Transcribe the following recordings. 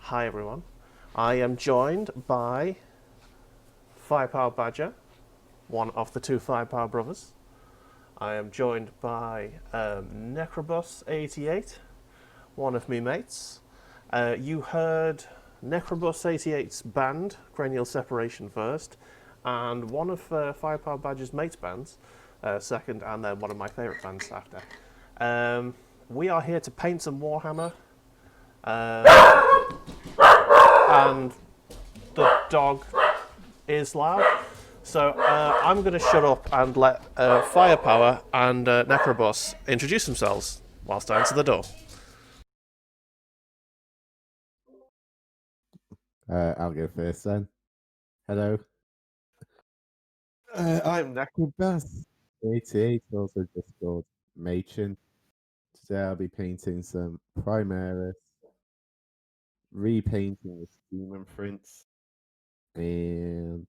Hi everyone. I am joined by Firepower Badger, one of the two Firepower brothers. I am joined by Necrobus88, one of me mates. You heard Necrobus88's band, Cranial Separation, first, and one of Firepower Badger's mates' bands second, and then one of my favourite bands after. We are here to paint some Warhammer. And the dog is loud. So I'm going to shut up and let Firepower and Necrobus introduce themselves whilst I answer the door. I'll go first then. Hello. I'm Necrobus 88, also just called Machin. Today I'll be painting some Primaris, repainting the Demon prints, and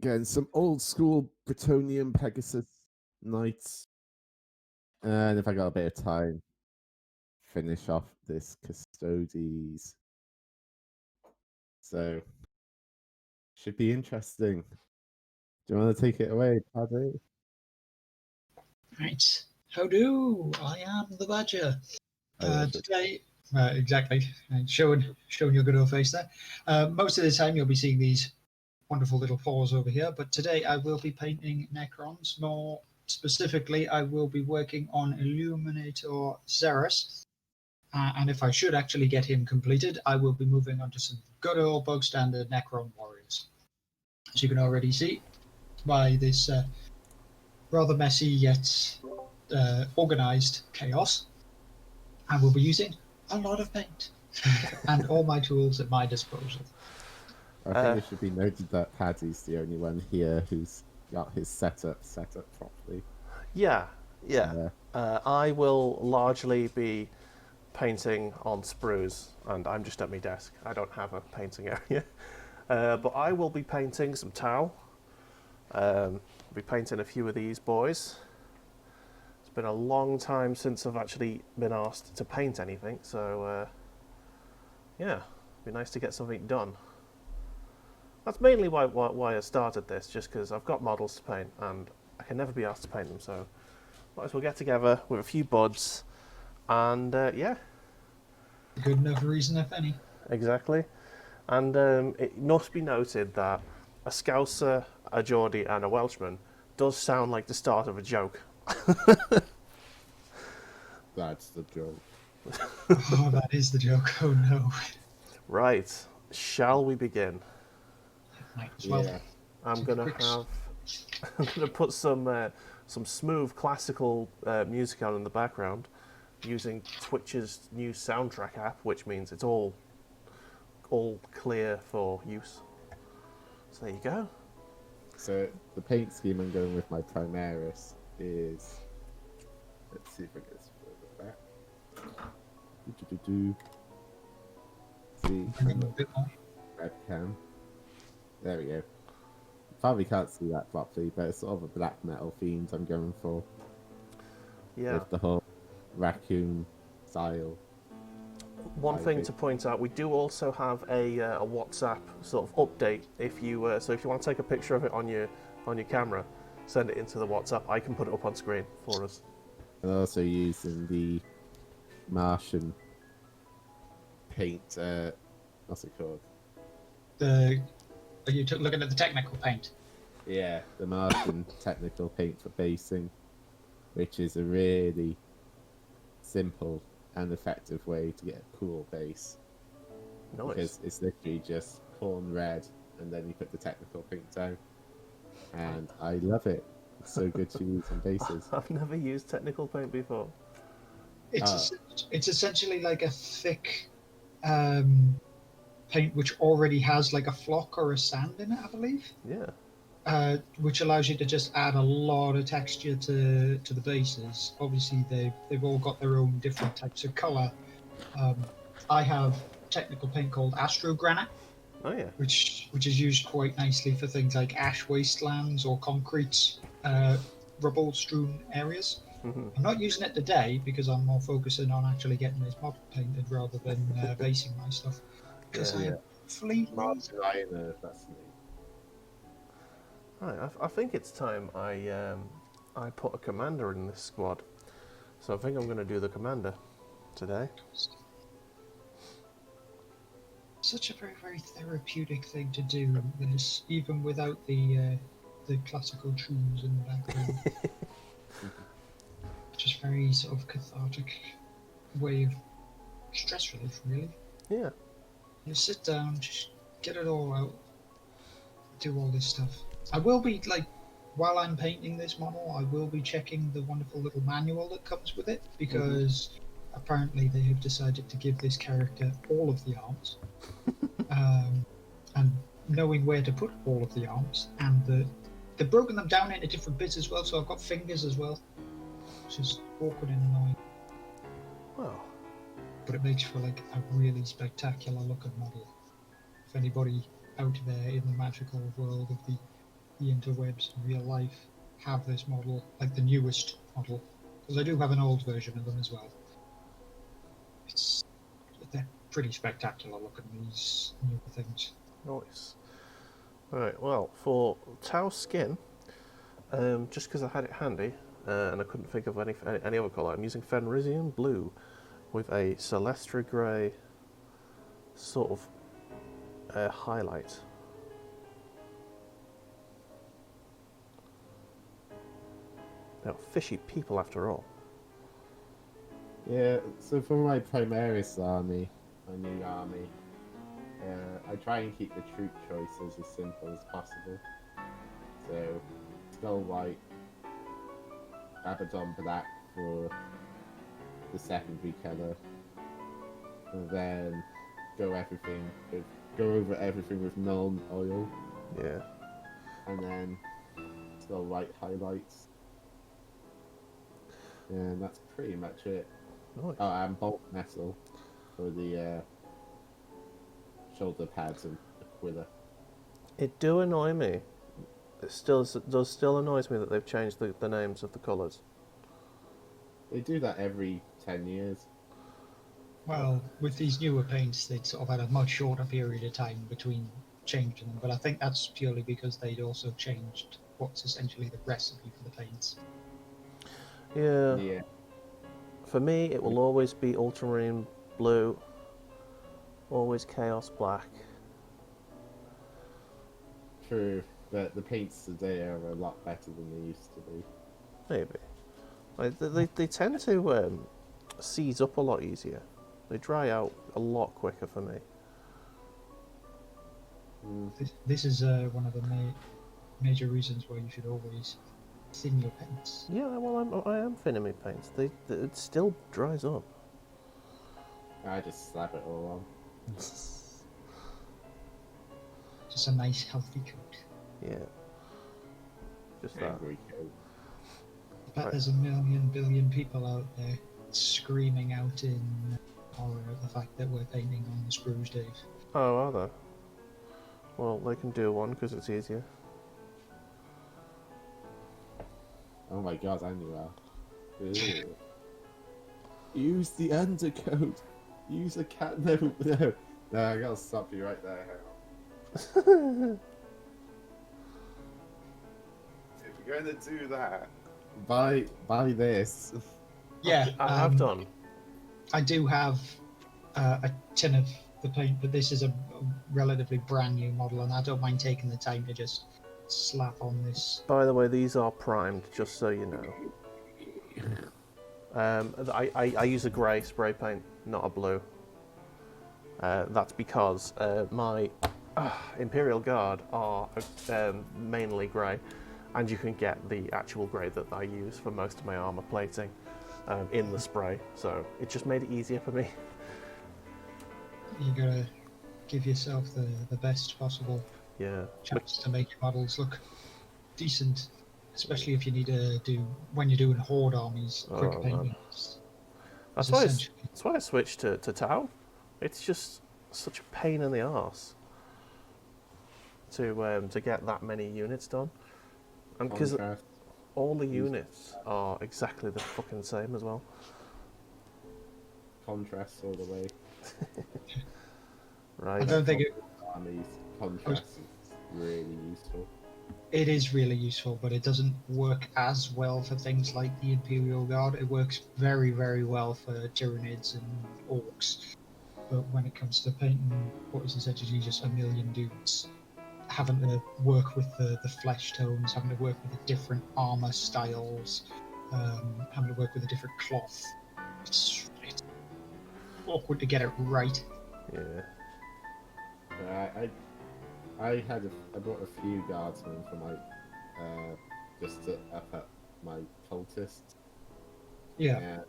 getting some old school Bretonian Pegasus Knights. And if I got a bit of time, finish off this Custodes. So, should be interesting. Do you want to take it away, Paddy? Right. How do? I am the Badger. Today, exactly. Showing your good old face there. Most of the time you'll be seeing these wonderful little paws over here, but today I will be painting Necrons. More specifically, I will be working on Illuminator Xeris. And if I should actually get him completed, I will be moving on to some good old bog standard Necron warriors. As you can already see by this rather messy yet organized chaos, I will be using a lot of paint and all my tools at my disposal. I think it should be noted that Paddy's the only one here who's got his setup properly. Yeah. I will largely be painting on sprues, and I'm just at my desk. I don't have a painting area. But I will be painting some Tau. I'll be painting a few of these boys. It's been a long time since I've actually been asked to paint anything, so yeah, it'd be nice to get something done. That's mainly why I started this, just because I've got models to paint and I can never be asked to paint them, so might as well get together with a few buds and yeah. Good enough reason, if any. Exactly. And it must be noted that a Scouser, a Geordie and a Welshman does sound like the start of a joke. That's the joke. Oh, that is the joke. Oh no. Right. Shall we begin? Might as well. Yeah. I'm gonna put some smooth classical music on in the background using Twitch's new soundtrack app, which means it's all clear for use. So there you go. So the paint scheme I'm going with my Primaris is, let's see if I get this further back. See, A bit more. webcam. There we go. Probably can't see that properly, but it's sort of a black metal themed I'm going for. Yeah. With the whole raccoon style. One thing to point out, we do also have a WhatsApp sort of update. If you so if you want to take a picture of it on your camera, send it into the WhatsApp. I can put it up on screen for us. And also using the Martian paint. What's it called? Are you looking at the technical paint? Yeah, the Martian technical paint for basing, which is a really simple and effective way to get a cool base. Nice. Because it's literally just corn red and then you put the technical paint down. And I love it. It's so good to use on bases. I've never used technical paint before. It's essentially like a thick paint which already has like a flock or a sand in it, I believe. Yeah. Which allows you to just add a lot of texture to the bases. Obviously, they've all got their own different types of color. I have technical paint called Astro Granite. Oh yeah. Which is used quite nicely for things like ash wastelands or concrete rubble-strewn areas. I'm not using it today because I'm more focusing on actually getting this model painted rather than basing my stuff. Because I fleet Martin Ryan, that's me. Right, I think it's time I put a commander in this squad. So I think I'm going to do the commander today. Such a very, very therapeutic thing to do, this, even without the classical tunes in the background. Just very sort of cathartic way of stress relief, really. Yeah. You sit down, just get it all out, do all this stuff. I will be, like, while I'm painting this model, I will be checking the wonderful little manual that comes with it, because apparently they have decided to give this character all of the arms. And knowing where to put all of the arms, and they've broken them down into different bits as well, so I've got fingers as well, which is awkward and annoying. Well, But it makes for like a really spectacular looking model. If anybody out there in the magical world of the interwebs in real life have this model, like the newest model, because I do have an old version of them as well. They're pretty spectacular looking, these newer things. nice. Right, well, for Tau skin, just because I had it handy and I couldn't think of any other colour, I'm using Fenrisian blue with a Celestra grey sort of highlight. They're fishy people after all. Yeah, so for my Primaris army, my new army, I try and keep the troop choices as simple as possible. So, Skull White, Abaddon Black for the secondary colour, and then go over everything with Nuln oil, Yeah. and then Skull White highlights. And that's pretty much it. Nice. Oh, and Bolt Metal for the shoulder pads and the quiver. It do annoy me. It does still annoys me that they've changed the names of the colours. They do that every 10 years. Well, with these newer paints, they'd sort of had a much shorter period of time between changing them, but I think that's purely because they'd also changed what's essentially the recipe for the paints. Yeah. Yeah. For me, it will always be ultramarine blue, always chaos black. True, but the paints today are a lot better than they used to be. Maybe. Like, they tend to seize up a lot easier. They dry out a lot quicker for me. This is one of the major reasons why you should always thin your paints. Yeah, well, I am thinning my paints. It still dries up. I just slap it all on. Just a nice healthy coat. Yeah. Just that. Angry coat. I bet there's a million billion people out there screaming out in horror at the fact that we're painting on the sprues, Dave. Oh, are there? Well, they can do one because it's easier. Oh my god, I knew that. Use the undercoat. Use a cat. No, I gotta stop you right there. Hang on. If you're gonna do that, buy this. Yeah, I have done. I do have a tin of the paint, but this is a relatively brand new model, and I don't mind taking the time to just slap on this. By the way, these are primed, just so you know. I use a grey spray paint, not a blue. That's because my Imperial Guard are mainly grey, and you can get the actual grey that I use for most of my armour plating in the spray, so it just made it easier for me. You gotta give yourself the best possible chance to make your models look decent, especially if you need to do when you're doing horde armies. Quick painting. That's why I switched to Tau. It's just such a pain in the arse to get that many units done, and because all the units are exactly the fucking same as well. Contrast all the way. Right. I don't think Armies contrast is really useful. it is really useful, but it doesn't work as well for things like the Imperial Guard. It works very, very well for Tyranids and Orcs. But when it comes to painting what is essentially just a million dudes, having to work with the flesh tones, having to work with the different armor styles, having to work with a different cloth, it's awkward to get it right. Yeah. I bought a few guardsmen for my just to up my cultists. Yeah. And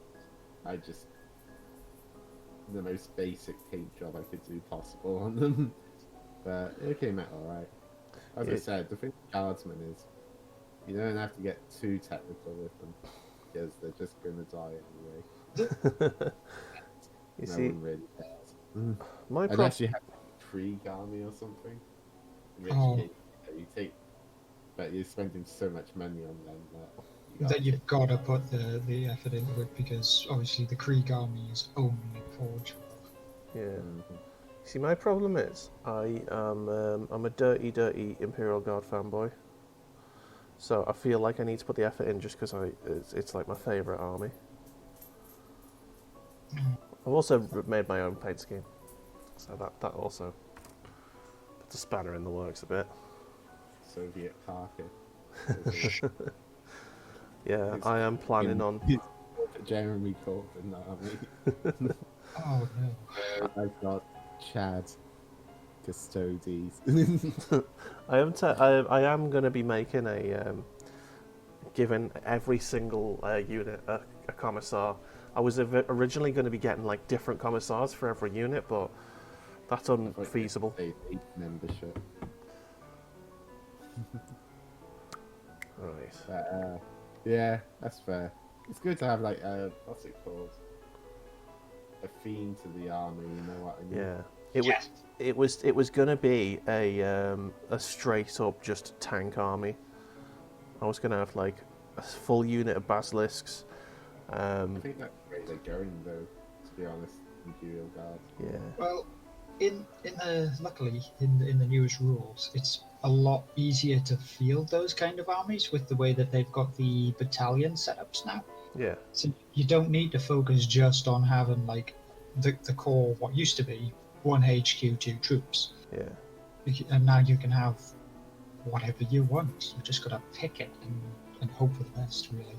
I just the most basic paint job I could do possible on them, but it came out alright. As I said, the thing with guardsmen is you don't have to get too technical with them because they're just gonna die anyway. You No see, one really cares. my Unless you have a Krieg army or something. In which case, you take, but you're spending so much money on them that you've got to put the effort into it, because obviously the Krieg army is only forge. Yeah. See, my problem is I'm a dirty Imperial Guard fanboy. So I feel like I need to put the effort in just because it's like my favourite army. I've also made my own paint scheme, so that also puts a spanner in the works a bit. Soviet carcass. Yeah, I am planning on. Jeremy Corbyn army. Oh no! I've got Chad Custodes. I am going to be making giving every single unit a commissar. I was originally going to be getting like different commissars for every unit, but that's unfeasible. Membership. Right. But, yeah, that's fair. It's good to have like what's it called? A theme to the army. You know what I mean? Yeah. It was going to be a straight up just tank army. I was going to have like a full unit of basilisks. I think that's where they're going though. To be honest, Imperial Guard. Yeah. Well, luckily in the newest rules, it's a lot easier to field those kind of armies with the way that they've got the battalion setups now. Yeah. So you don't need to focus just on having like the core, what used to be one HQ, 2 troops. Yeah. And now you can have whatever you want. You just got to pick it and hope for the best, really.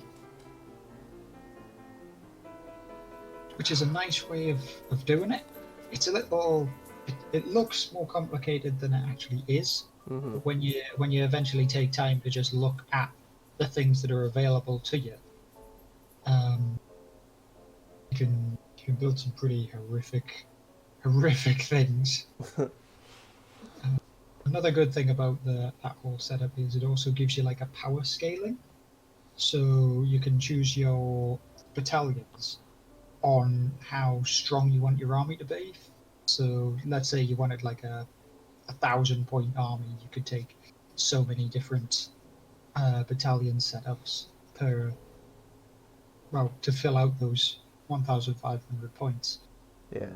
Which is a nice way of doing it. It's a little. It looks more complicated than it actually is. Mm-hmm. But when you eventually take time to just look at the things that are available to you, you can build some pretty horrific things. Another good thing about that whole setup is it also gives you like a power scaling, so you can choose your battalions on how strong you want your army to be. So let's say you wanted like a 1,000-point army, you could take so many different battalion setups to fill out those 1,500 points. Yeah.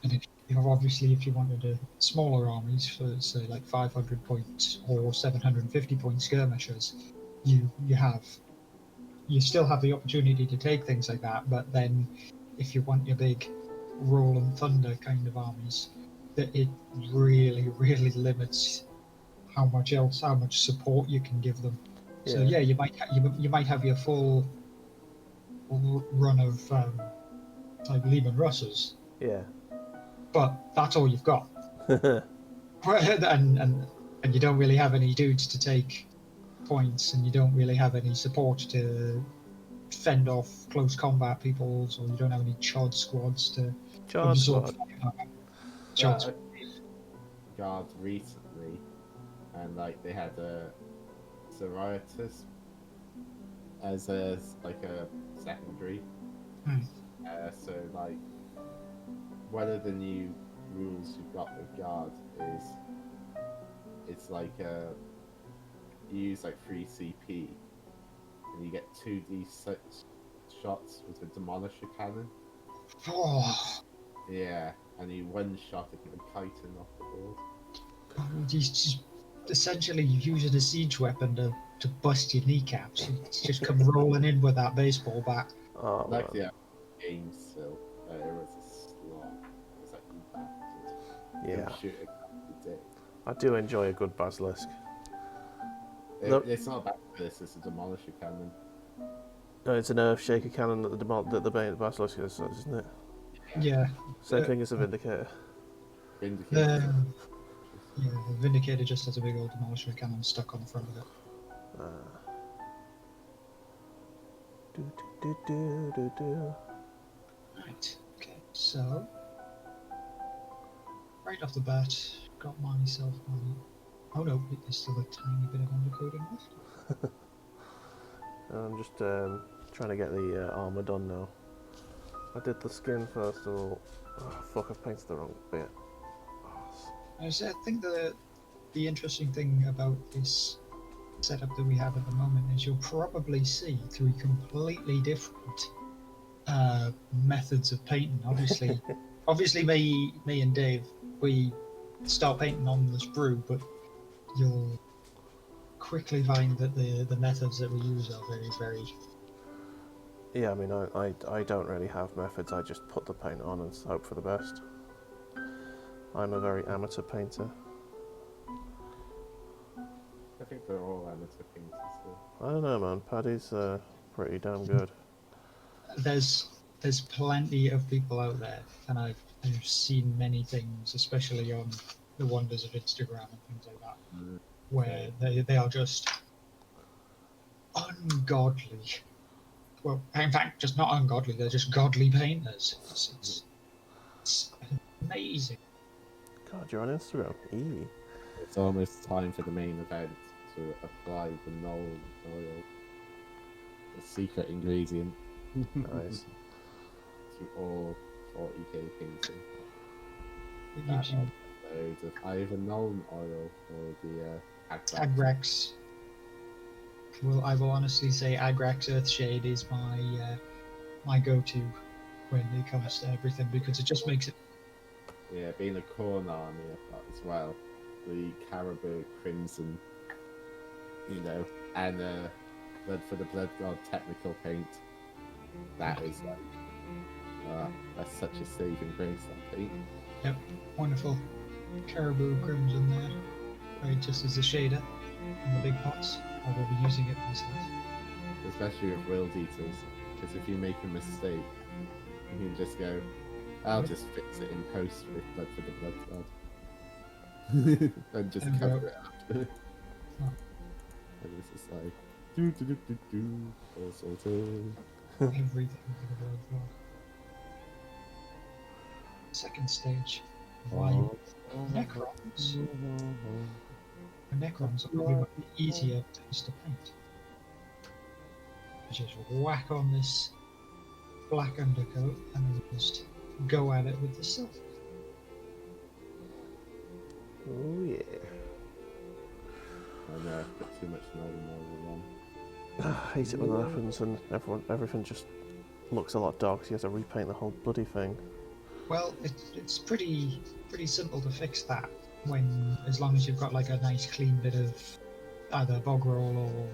And if you wanted a smaller armies for say like 500 points or 750 point skirmishers, you still have the opportunity to take things like that. But then, if you want your big roll and thunder kind of armies, that it really limits how much support you can give them. Yeah. So yeah, you might have your full run of like Lehman Russes. Yeah. But that's all you've got. and you don't really have any dudes to take points, and you don't really have any support to fend off close combat peoples, or you don't have any chod squads to absorb. Chod. Guards recently, and like they had a Zeratus as a secondary. So like one of the new rules you've got with guard is it's like you use like 3 CP, and you get 2d6 shots with a demolisher cannon. Oh, Yeah, and you one shot at the chitin off the board. he's just essentially using a siege weapon to bust your kneecaps. It's just come rolling in with that baseball bat. Oh, Like man. the game still, it was a slog. It was like, you bastard. Yeah. Don't shoot it the dick. I do enjoy a good basilisk. It's not about this, it's a demolisher cannon. No, it's an earth shaker cannon that the basilisk is, isn't it? Yeah. Same thing as a vindicator. Vindicator. Yeah, the Vindicator just has a big old demolisher cannon stuck on the front of it. Do. Right, okay, so right off the bat, got myself my. Oh no, there's still a tiny bit of undercoating left. I'm just trying to get the armour done now. I did the skin first of all. Oh, fuck, I've painted the wrong bit. I think the interesting thing about this setup that we have at the moment is you'll probably see three completely different methods of painting. Obviously, me and Dave, we start painting on the sprue, but you'll quickly find that the methods that we use are very, very. Yeah, I mean, I don't really have methods. I just put the paint on and hope for the best. I'm a very amateur painter. I think they're all amateur painters. So. I don't know, man. Paddy's pretty damn good. There's plenty of people out there, and I've seen many things, especially on the wonders of Instagram and things like that, where they are just ungodly. Well, in fact, just not ungodly. They're just godly painters. It's amazing. God, you're on Instagram. Eee. It's almost time for the main event to apply the Nolan oil, the secret ingredient. Nice. To all 40k painting. It gives you Loads of either Nolan oil or the Agrax. Well, I will honestly say Agrax Earthshade is my go-to when it comes to everything, because it just makes it. Yeah, being a corn army as well, the Caribou Crimson, and Blood for the Blood God technical paint. That is like, that's such a saving grace, that paint. Yep, wonderful Caribou Crimson there, right, just as a shader in the big pots. I will be using it myself. Especially with World Eaters, because if you make a mistake, you can just go, I'll just fix it in post with Blood for the Blood God. And just cover it up. And it's just like, all sorted. Everything for the Blood God. Second stage. Why Necrons? The Necrons are probably one of the easier things to paint. You just whack on this black undercoat and then just go at it with the silver. Oh yeah. I know, I've put too much Nolan oil on. I hate it when that happens and everything just looks a lot darker, so you have to repaint the whole bloody thing. Well, it's pretty simple to fix that, as long as you've got like a nice clean bit of either bog roll or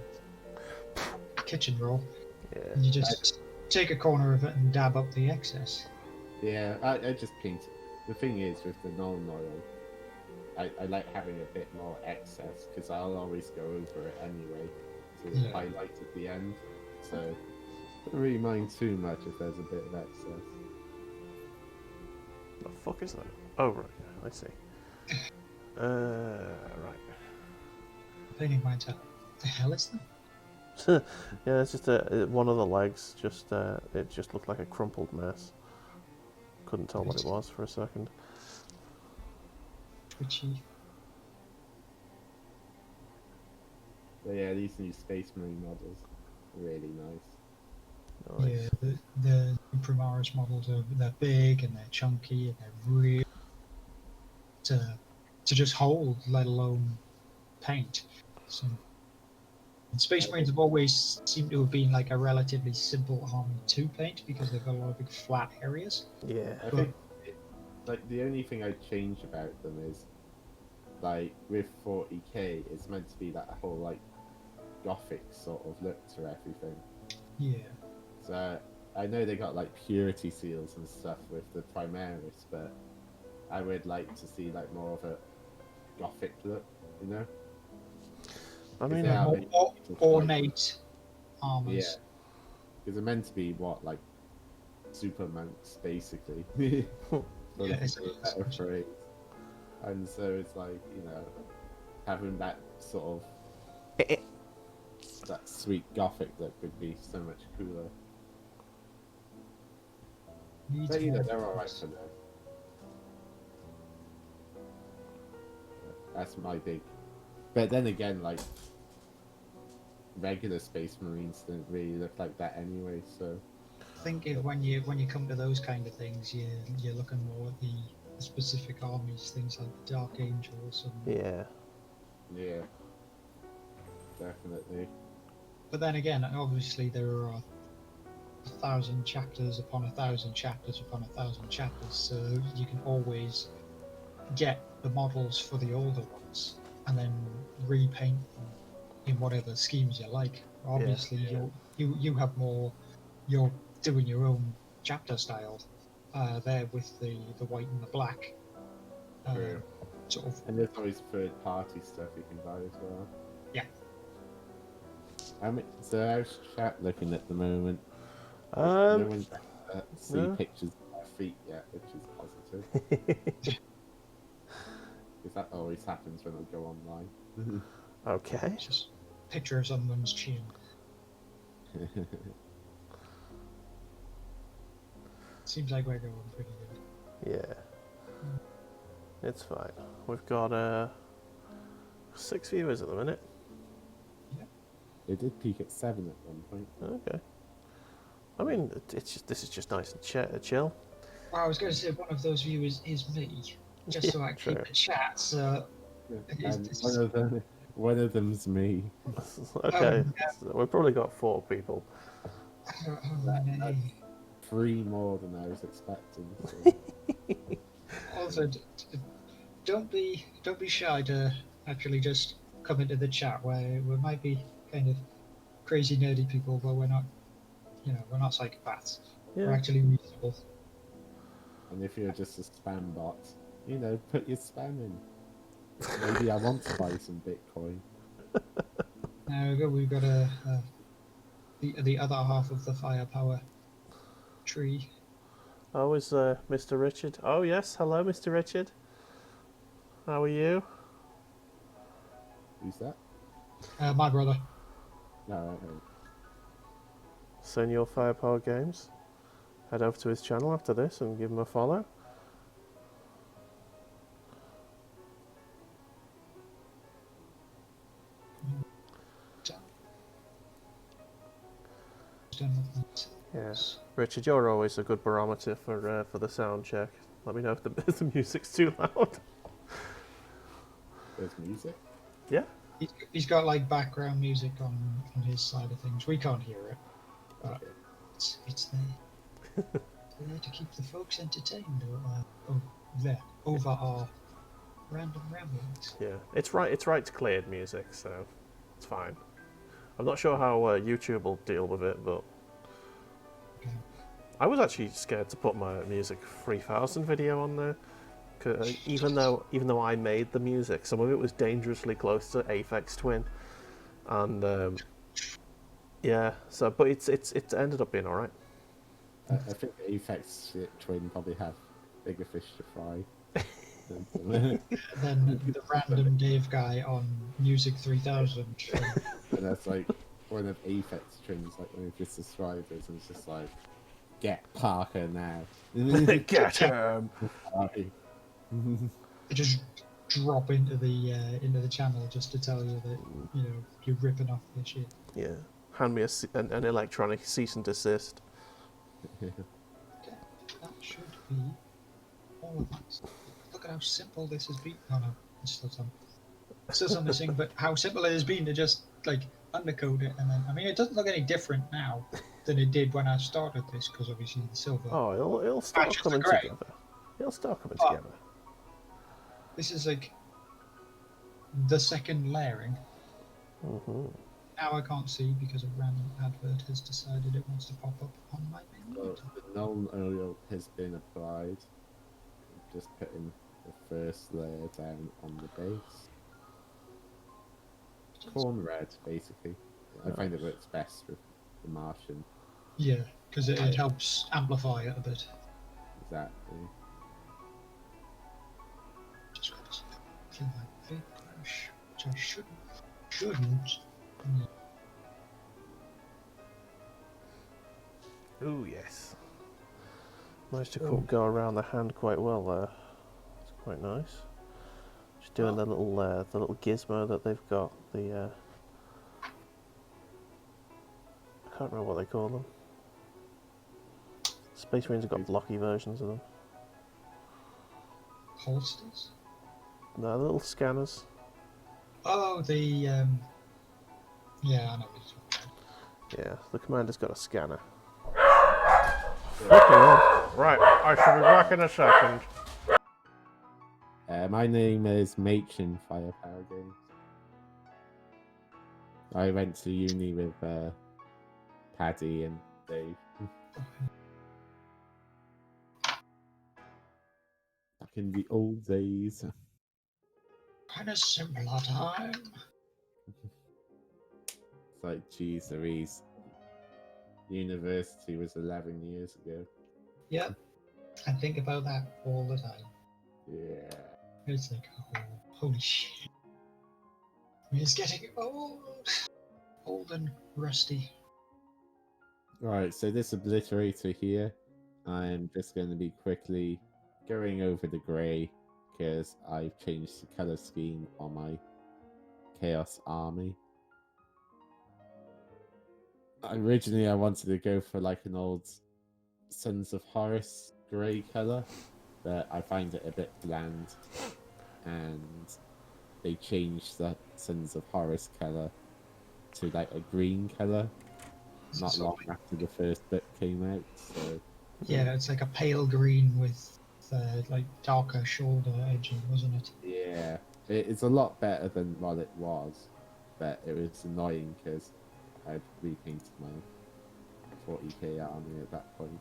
kitchen roll. Yeah. And you just take a corner of it and dab up the excess. Yeah, I just paint it. The thing is, with the Nolan oil, I like having a bit more excess, because I'll always go over it anyway to highlight at the end. So I don't really mind too much if there's a bit of excess. The fuck is that? Oh, right, I see. Right. Painting mine out. The hell is that? Yeah, it's just one of the legs. It just looked like a crumpled mess. Couldn't tell what it was for a second. Twitchy. But yeah, these new Space Marine models are really nice. Yeah, the Primaris models they're big and they're chunky and they're real to just hold, let alone paint. So And Space Marines have always seemed to have been like a relatively simple army to paint because they've got a lot of big flat areas. Yeah. I think like the only thing I'd change about them is like with 40k, it's meant to be that whole like gothic sort of look to everything. Yeah. So I know they got like purity seals and stuff with the Primaris, but I would like to see like more of a gothic look, you know? I mean, More ornate armors. Yeah, because they're meant to be what, like super monks, basically. For Yeah, better phrase. And so it's like, you know, having that sort of that sweet gothic look would be so much cooler. But you know, they're alright for now. That's my big. But then again, like regular Space Marines don't really look like that anyway. So I think when you come to those kind of things, you're looking more at the specific armies, things like the Dark Angels. And... yeah, definitely. But then again, obviously there are 1,000 chapters upon 1,000 chapters upon 1,000 chapters, so you can always get the models for the older ones and then repaint them in whatever schemes you like. Obviously, you have more. You're doing your own chapter style there with the white and the black. Sort of. And there's always third-party stuff you can buy as well. Yeah. So how's chat looking at the moment? no one see pictures of their feet yet, which is positive. Because that always happens when I go online. Okay. It's just picture of someone's chin. Seems like we're going pretty good. Yeah. It's fine. We've got 6 viewers at the minute. Yeah. It did peak at 7 at one point. Okay. I mean, this is just nice and chill. Well, I was going to say one of those viewers is me, just so I keep the chat. So One of them's me. Okay, so we've probably got 4 people. That's 3 more than I was expecting. So. Also, don't be shy to actually just come into the chat where we might be kind of crazy nerdy people, but we're not. We're not psychopaths. Yeah. We're actually reasonable. And if you're just a spam bot, put your spam in. Maybe I want to buy some Bitcoin. Now we've got the other half of the firepower tree. Oh, is Mr. Richard? Oh yes, hello, Mr. Richard. How are you? Who's that? My brother. No. Senior Firepower Games. Head over to his channel after this and give him a follow. Yes, Richard, you're always a good barometer for the sound check. Let me know if the music's too loud. There's music? Yeah. He's got like background music on his side of things. We can't hear it, but Okay. it's there. It's there to keep the folks entertained over our random ramblings. Yeah, it's right cleared music, so it's fine. I'm not sure how YouTube will deal with it, but Okay. I was actually scared to put my Music 3000 video on there, even though I made the music, some of it was dangerously close to Aphex Twin, and yeah. So, but it ended up being all right. I think the Aphex Twin probably have bigger fish to fry. Then the random Dave guy on Music 3000. And that's like one of Aphex Twins, like one of his subscribers, and it's just like, get Parker now. Get him! Just drop into the channel just to tell you that you're ripping off their shit. Yeah, hand me an electronic cease and desist. Okay, that should be all of us. Look at how simple this has been. Oh no, it's still some missing, but how simple it has been to just like undercoat it, and then I mean it doesn't look any different now than it did when I started this, because obviously the silver Oh, it'll start matches the coming grey. together. It'll start coming But together. this is like the second layering. Mm-hmm. Now I can't see because a random advert has decided it wants to pop up on my menu. So the null oil has been applied. I'm just putting the first layer down on the base. Corn red, basically. I find it works best with the Martian. Yeah, because it helps amplify it a bit. Exactly. Just got to feel like big brush, which I shouldn't. Yeah. Ooh, yes. Managed to go around the hand quite well there. It's quite nice. Just doing the little gizmo that they've got. The I can't remember what they call them. Space Marines have got blocky versions of them. Holsters? No, the little scanners. Oh, the yeah, I know what you're talking about. Yeah, the commander's got a scanner. Right, I shall be back in a second. My name is Machin Firepower Games. I went to uni with Paddy and Dave. Back in the old days. Kind of simpler time. It's like, geez Louise. University was 11 years ago. Yep, I think about that all the time. Yeah. It's like, oh, holy shit. It's getting old and rusty. Right, so this obliterator here, I'm just going to be quickly going over the grey because I've changed the colour scheme on my Chaos Army. Originally, I wanted to go for like an old Sons of Horus grey colour, but I find it a bit bland, and they changed the Sons of Horus colour to like a green colour not long after the first book came out. So yeah, it's like a pale green with like darker shoulder edging, wasn't it? yeah, it's a lot better than what it was, but it was annoying because I'd repainted my 40k army at that point.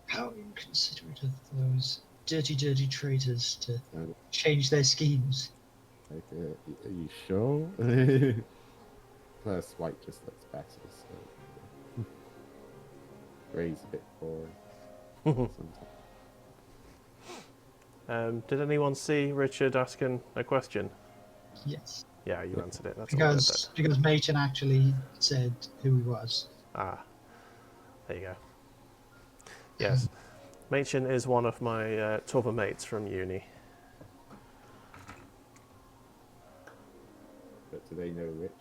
How inconsiderate of those dirty traitors to change their schemes. Like, are you sure? Plus, white just looks better, so grey's a bit boring. Did anyone see Richard asking a question? Yes. Yeah, you answered it. That's all good. Because Machin actually said who he was. Ah, there you go. Yes, Machin is one of my tougher mates from uni. But do they know Rich?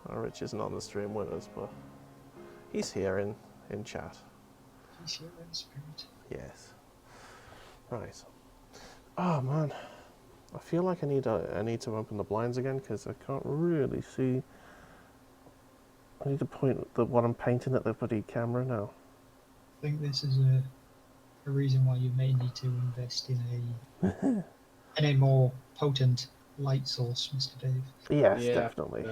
Well, Rich isn't on the stream with us, but he's here in chat. He's here in spirit. Yes. Right. Oh man, I feel like I need to open the blinds again because I can't really see. I need to point what I'm painting at the bloody camera now. I think this is a reason why you may need to invest in a more potent light source, Mr. Dave. Yes, yeah, definitely.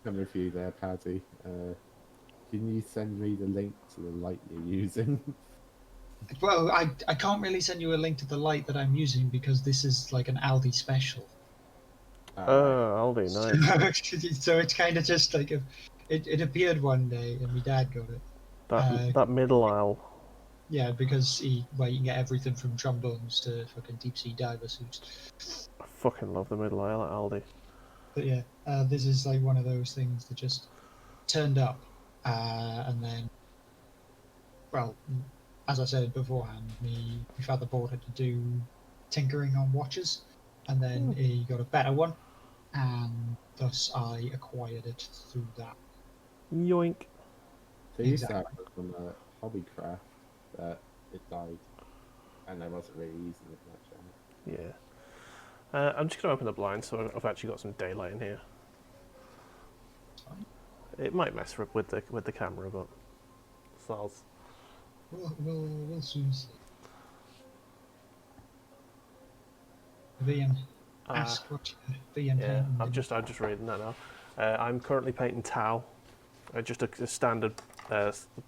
I'm with you there, Paddy. Can you send me the link to the light you're using? Well, I can't really send you a link to the light that I'm using because this is like an Aldi special. Aldi, nice. So it's kind of just like it appeared one day and my dad got it. That middle aisle. Yeah, because you can get everything from trombones to fucking deep sea diver suits. I fucking love the middle aisle at Aldi. But yeah, this is like one of those things that just turned up, and then, well, as I said beforehand, my father bought it to do tinkering on watches, and then he got a better one, and thus I acquired it through that. Yoink. They used to have it from Hobbycraft, but it died, and I wasn't really using it much. Yeah. I'm just going to open the blinds so I've actually got some daylight in here. Fine. It might mess with the camera, but soz. We'll soon see. Vian, ask what Vian Yeah, painting. I'm just reading that now. I'm currently painting Tau, just a standard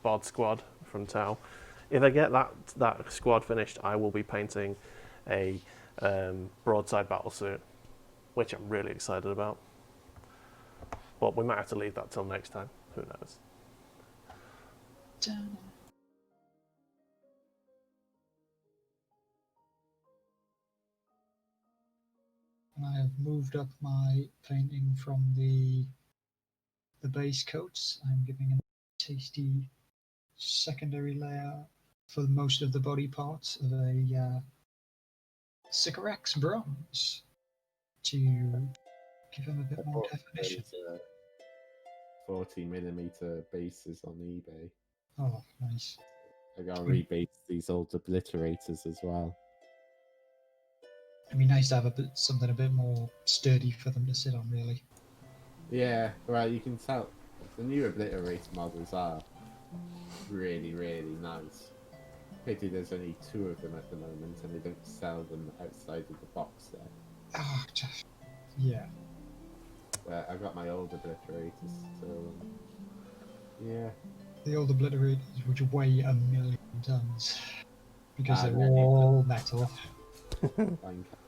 bod squad from Tau. If I get that squad finished, I will be painting a broadside battlesuit, which I'm really excited about. But we might have to leave that till next time. Who knows? Dun. And I have moved up my painting from the base coats. I'm giving a tasty secondary layer for most of the body parts of a Sycorax bronze to give them a bit more definition. 40mm bases on eBay. Oh, nice. I gotta rebase these old obliterators as well. It'd be nice to have something a bit more sturdy for them to sit on, really. Yeah, well, you can tell the new obliterator models are really, really nice. Pity there's only 2 of them at the moment, and they don't sell them outside of the box there. Ah, yeah. But I've got my old obliterators, so yeah. The old obliterators would weigh 1,000,000 tons because they're really? all metal. Fine cast.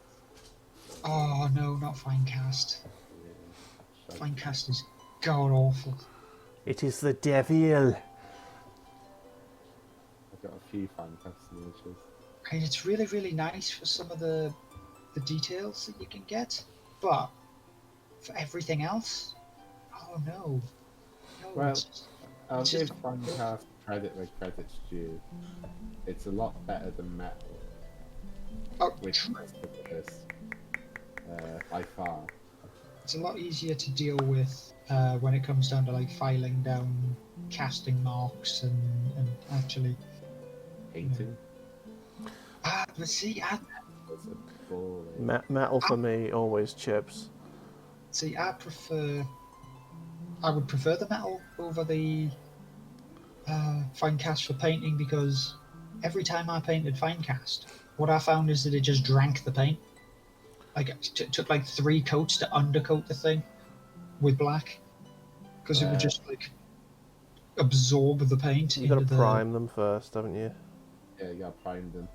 Oh no, not fine cast. Yeah. Fine cast is god awful. It is the devil. I've got a few fine cast miniatures. I mean, it's really, really nice for some of the details that you can get, but for everything else, oh no. No, Well, it's I'll just give Finecast credit where credit's due. It's a lot better than metal, which is this by far. it's a lot easier to deal with when it comes down to like filing down casting marks and actually Painting but see, was a ball. Metal for me always chips. I would prefer the metal over the fine cast for painting, because every time I painted fine cast, what I found is that it just drank the paint. Like it took like 3 coats to undercoat the thing with black, because it would just like absorb the paint. You got to prime them first, haven't you? Yeah, you gotta prime them.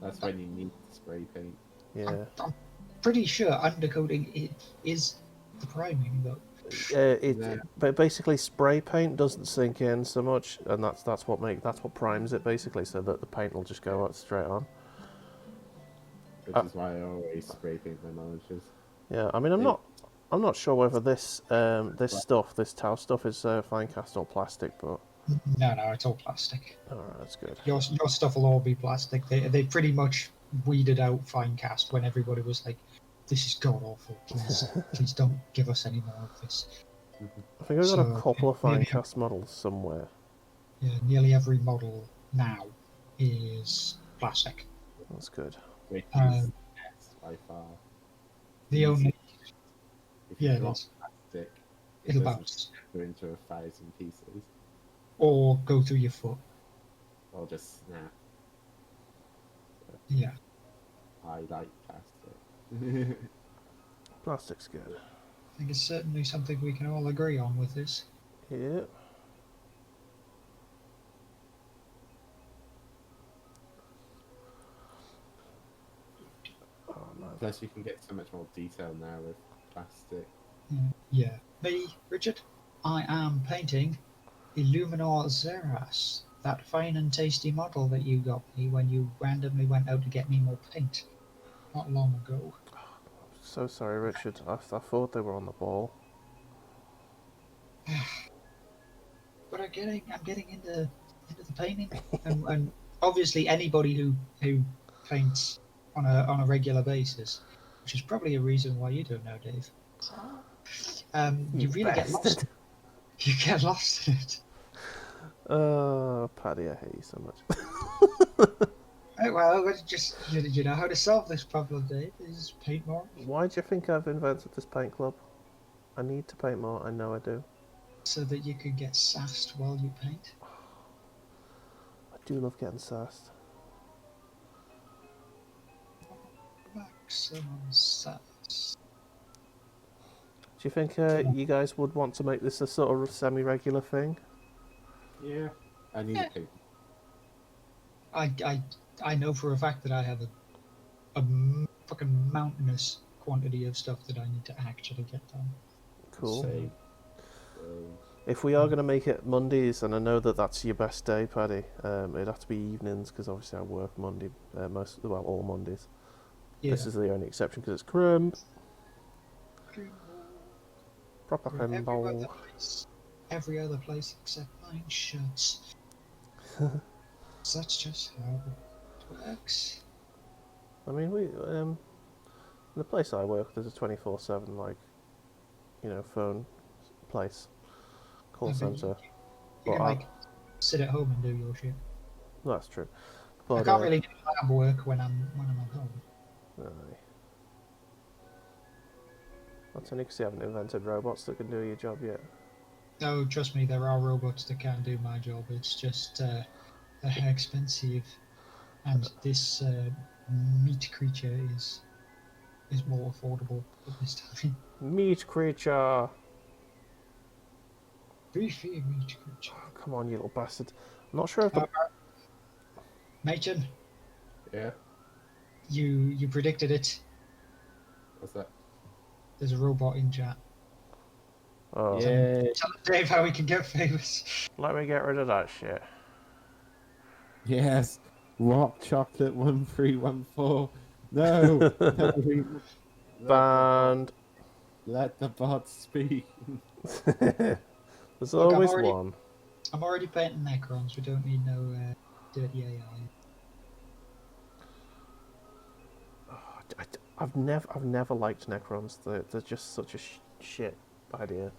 That's when you need the spray paint. Yeah. I'm pretty sure undercoating it is the priming, though. But basically spray paint doesn't sink in so much, and that's what primes it basically, so that the paint will just go out straight on. Which is why I always spray paint my miniatures. Yeah, I mean I'm not sure whether this this Tau stuff is fine cast or plastic, but No, it's all plastic. alright, that's good. Your stuff will all be plastic. They pretty much weeded out fine cast when everybody was like, "This is god awful. Please don't give us any more of this." I think I've got a couple of fine cast models somewhere. Yeah, nearly every model now is plastic. That's good. Which is best by far. The only If you drop plastic, it'll doesn't bounce go into 1,000 pieces, or go through your foot. or just snap. Yeah. I like plastic. Plastic's good. I think it's certainly something we can all agree on with this. Yeah. Oh, man. Plus, you can get so much more detail now with plastic. Yeah. Me, Richard, I am painting Illuminor Xeras, that fine and tasty model that you got me when you randomly went out to get me more paint not long ago. So sorry, Richard. I thought they were on the ball. But I'm getting into the painting, and obviously anybody who paints on a regular basis, which is probably a reason why you don't know, Dave. You really get lost. You get lost in it. Oh, Paddy, I hate you so much. Right, well, you know how to solve this problem, Dave? Is paint more. Why do you think I've invented this paint club? I need to paint more. I know I do. So that you can get sassed while you paint. I do love getting sassed. Maximum sass. Do you think you guys would want to make this a sort of semi-regular thing? Yeah. I need to paint. I know for a fact that I have a fucking mountainous quantity of stuff that I need to actually get done. Cool. Same. If we are going to make it Mondays, and I know that that's your best day, Paddy, it'd have to be evenings because obviously I work Monday, all Mondays. Yeah. This is the only exception because it's crimp. Proper Where crimble. every other place except mine shuts. So that's just how it works. I mean, in the place I work, there's a 24/7 phone place, call centre. You can like sit at home and do your shit. That's true. I But can't really do lab work when I'm at home. aye. That's only because you haven't invented robots that can do your job yet. No, trust me, there are robots that can do my job. It's just they're expensive, and this meat creature is more affordable at this time. Meat creature! Beefy meat creature. Oh, come on, you little bastard. I'm not sure if the... Machin, Yeah. you predicted it. What's that? There's a robot in chat. Oh, Yeah. Tell Dave how we can get famous. let me get rid of that shit. Yes. Rock chocolate 1314. No. Banned. Let the bot speak. There's Look, always one. I'm already painting Necrons. We don't need no dirty AI. I've never liked Necrons. They're just such a shit idea.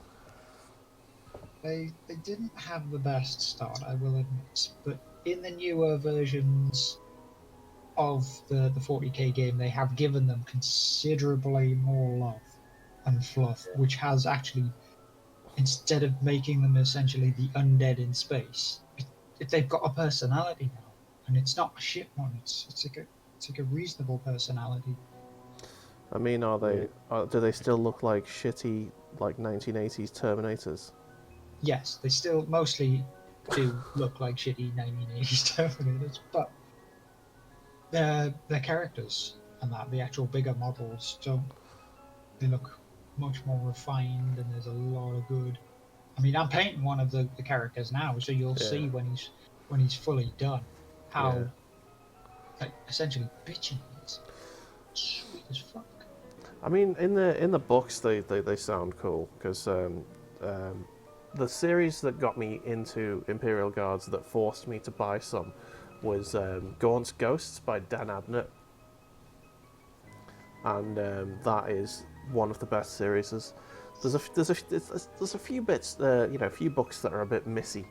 They didn't have the best start, I will admit, but in the newer versions of the 40k game, they have given them considerably more love and fluff, which has actually, instead of making them essentially the undead in space, they've got a personality now, and it's not a shit one. It's like a reasonable personality. I mean, do they still look like shitty, like 1980s Terminators? Yes, they still mostly do look like shitty 1980s Terminators, but their characters and the actual bigger models don't. They look much more refined, and there's a lot of good. I mean, I'm painting one of the characters now, so you'll see when he's fully done how like essentially bitchin' he is. Sweet as fuck. I mean, in the books, they sound cool because the series that got me into Imperial Guards that forced me to buy some was Gaunt's Ghosts by Dan Abnett, and that is one of the best series. There's a few bits, a few books that are a bit missy.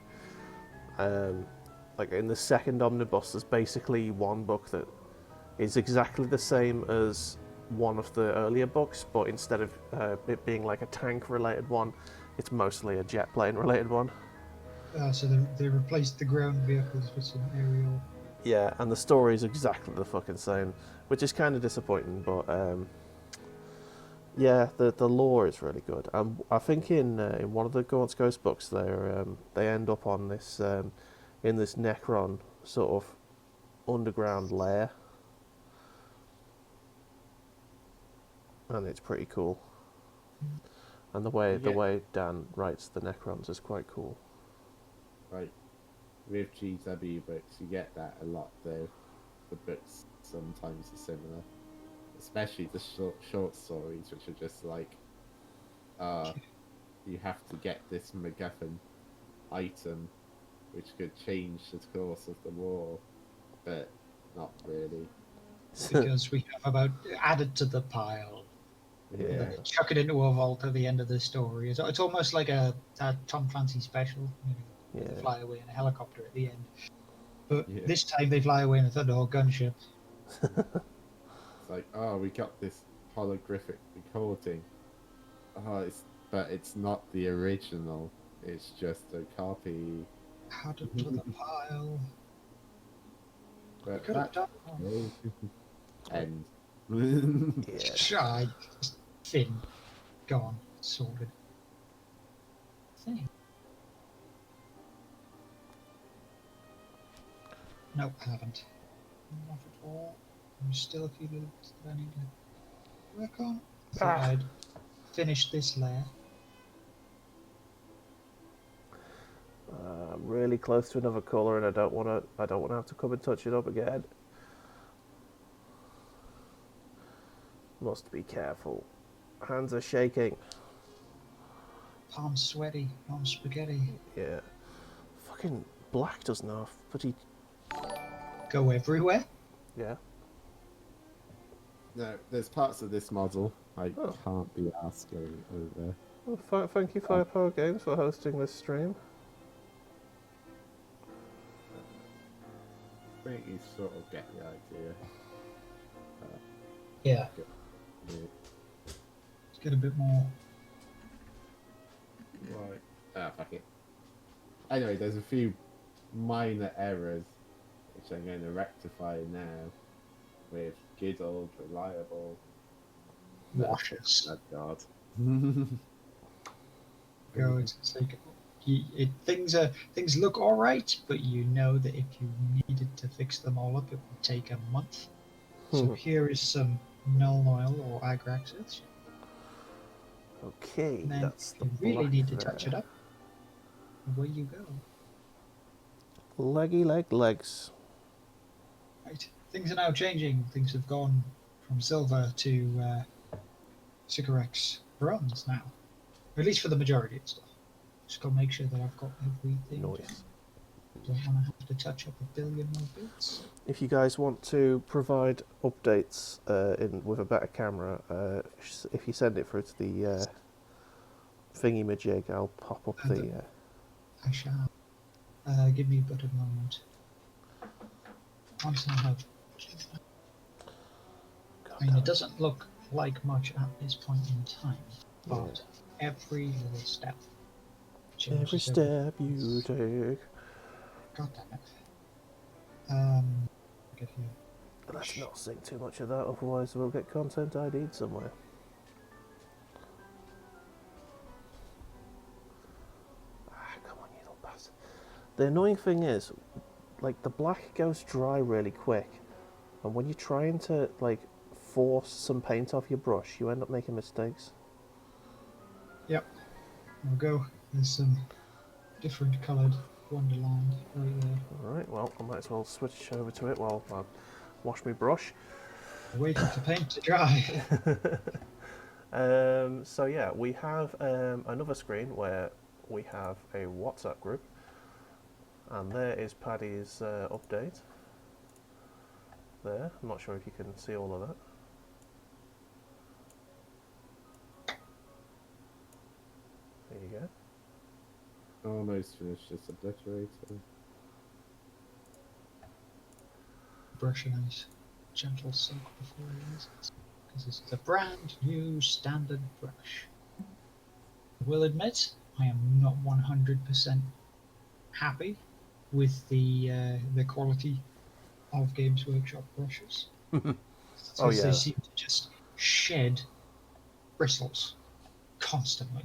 Like in the second omnibus, there's basically one book that is exactly the same as one of the earlier books, but instead of it being like a tank-related one, it's mostly a jet plane-related one. So they replaced the ground vehicles with some aerial. Yeah, and the story is exactly the fucking same, which is kind of disappointing, but yeah, the lore is really good. I think in one of the Gaunt's Ghost books, they end up on this in this Necron sort of underground lair, and it's pretty cool. And the way Dan writes the Necrons is quite cool. Right. With GW books, you get that a lot, though. The books sometimes are similar. Especially the short stories, which are just like, you have to get this MacGuffin item, which could change the course of the war, but not really. Because we have about added to the pile. Yeah. Chuck it into a vault at the end of the story. It's almost like a Tom Clancy special. You fly away in a helicopter at the end. But Yeah. this time they fly away in a Thunderhawk gunship. It's like, oh, we got this holographic recording. Oh, but it's not the original. It's just a copy. Add it to the pile. But Could have done end. Yeah. Try. Finn. Gone. Sorted. Thing. Nope, I haven't. Not at all. There's still a few loops that I need to work on. Thought I'd finish this layer. I'm really close to another colour, and I don't want to have to come and touch it up again. Must be careful. Hands are shaking. Palms sweaty. Palms spaghetti. Yeah. Fucking black doesn't have bloody. Go everywhere. Yeah. No, there's parts of this model I Oh. can't be asked going over. Well, thank you, Firepower Games, for hosting this stream. I think you sort of get the idea. Yeah. Yeah. Let's get a bit more. Right. Ah, fuck it. Anyway, there's a few minor errors which I'm going to rectify now with good old reliable Washes. Oh God. Go. It's like things look all right, but you know that if you needed to fix them all up, it would take a month. So here is some null oil or agraxis. Okay, And then that's if the you really black need to there. touch it up, away you go. Leggy legs. Right. Things are now changing. Things have gone from silver to Sycorax bronze now. At least for the majority of stuff. Just gotta make sure that I've got everything. Nice. Don't want to have to touch up a billion more bits. If you guys want to provide updates with a better camera, if you send it through to the thingy-majig, I'll pop up the... I shall. Give me but a moment. Once I have... I mean, it doesn't look like much at this point in time, but every little step changes Every step you take. God damn it. Get here. Let's not sing too much of that, otherwise we'll get content ID'd somewhere. Come on, you little bastard. The annoying thing is, like, the black goes dry really quick, and when you're trying to, like, force some paint off your brush, you end up making mistakes. Yep. There we go. There's some different coloured Wonderland right there. Alright, well, I might as well switch over to it while I wash my brush. Waiting for paint to dry. So yeah, we have another screen where we have a WhatsApp group, and there is Paddy's update. There, I'm not sure if you can see all of that. There you go. Almost finished this obliterator. Brush a nice gentle soak before I use it. Because this is a brand new standard brush. I will admit, I am not 100% happy with the quality of Games Workshop brushes. Oh, yeah. They seem to just shed bristles constantly.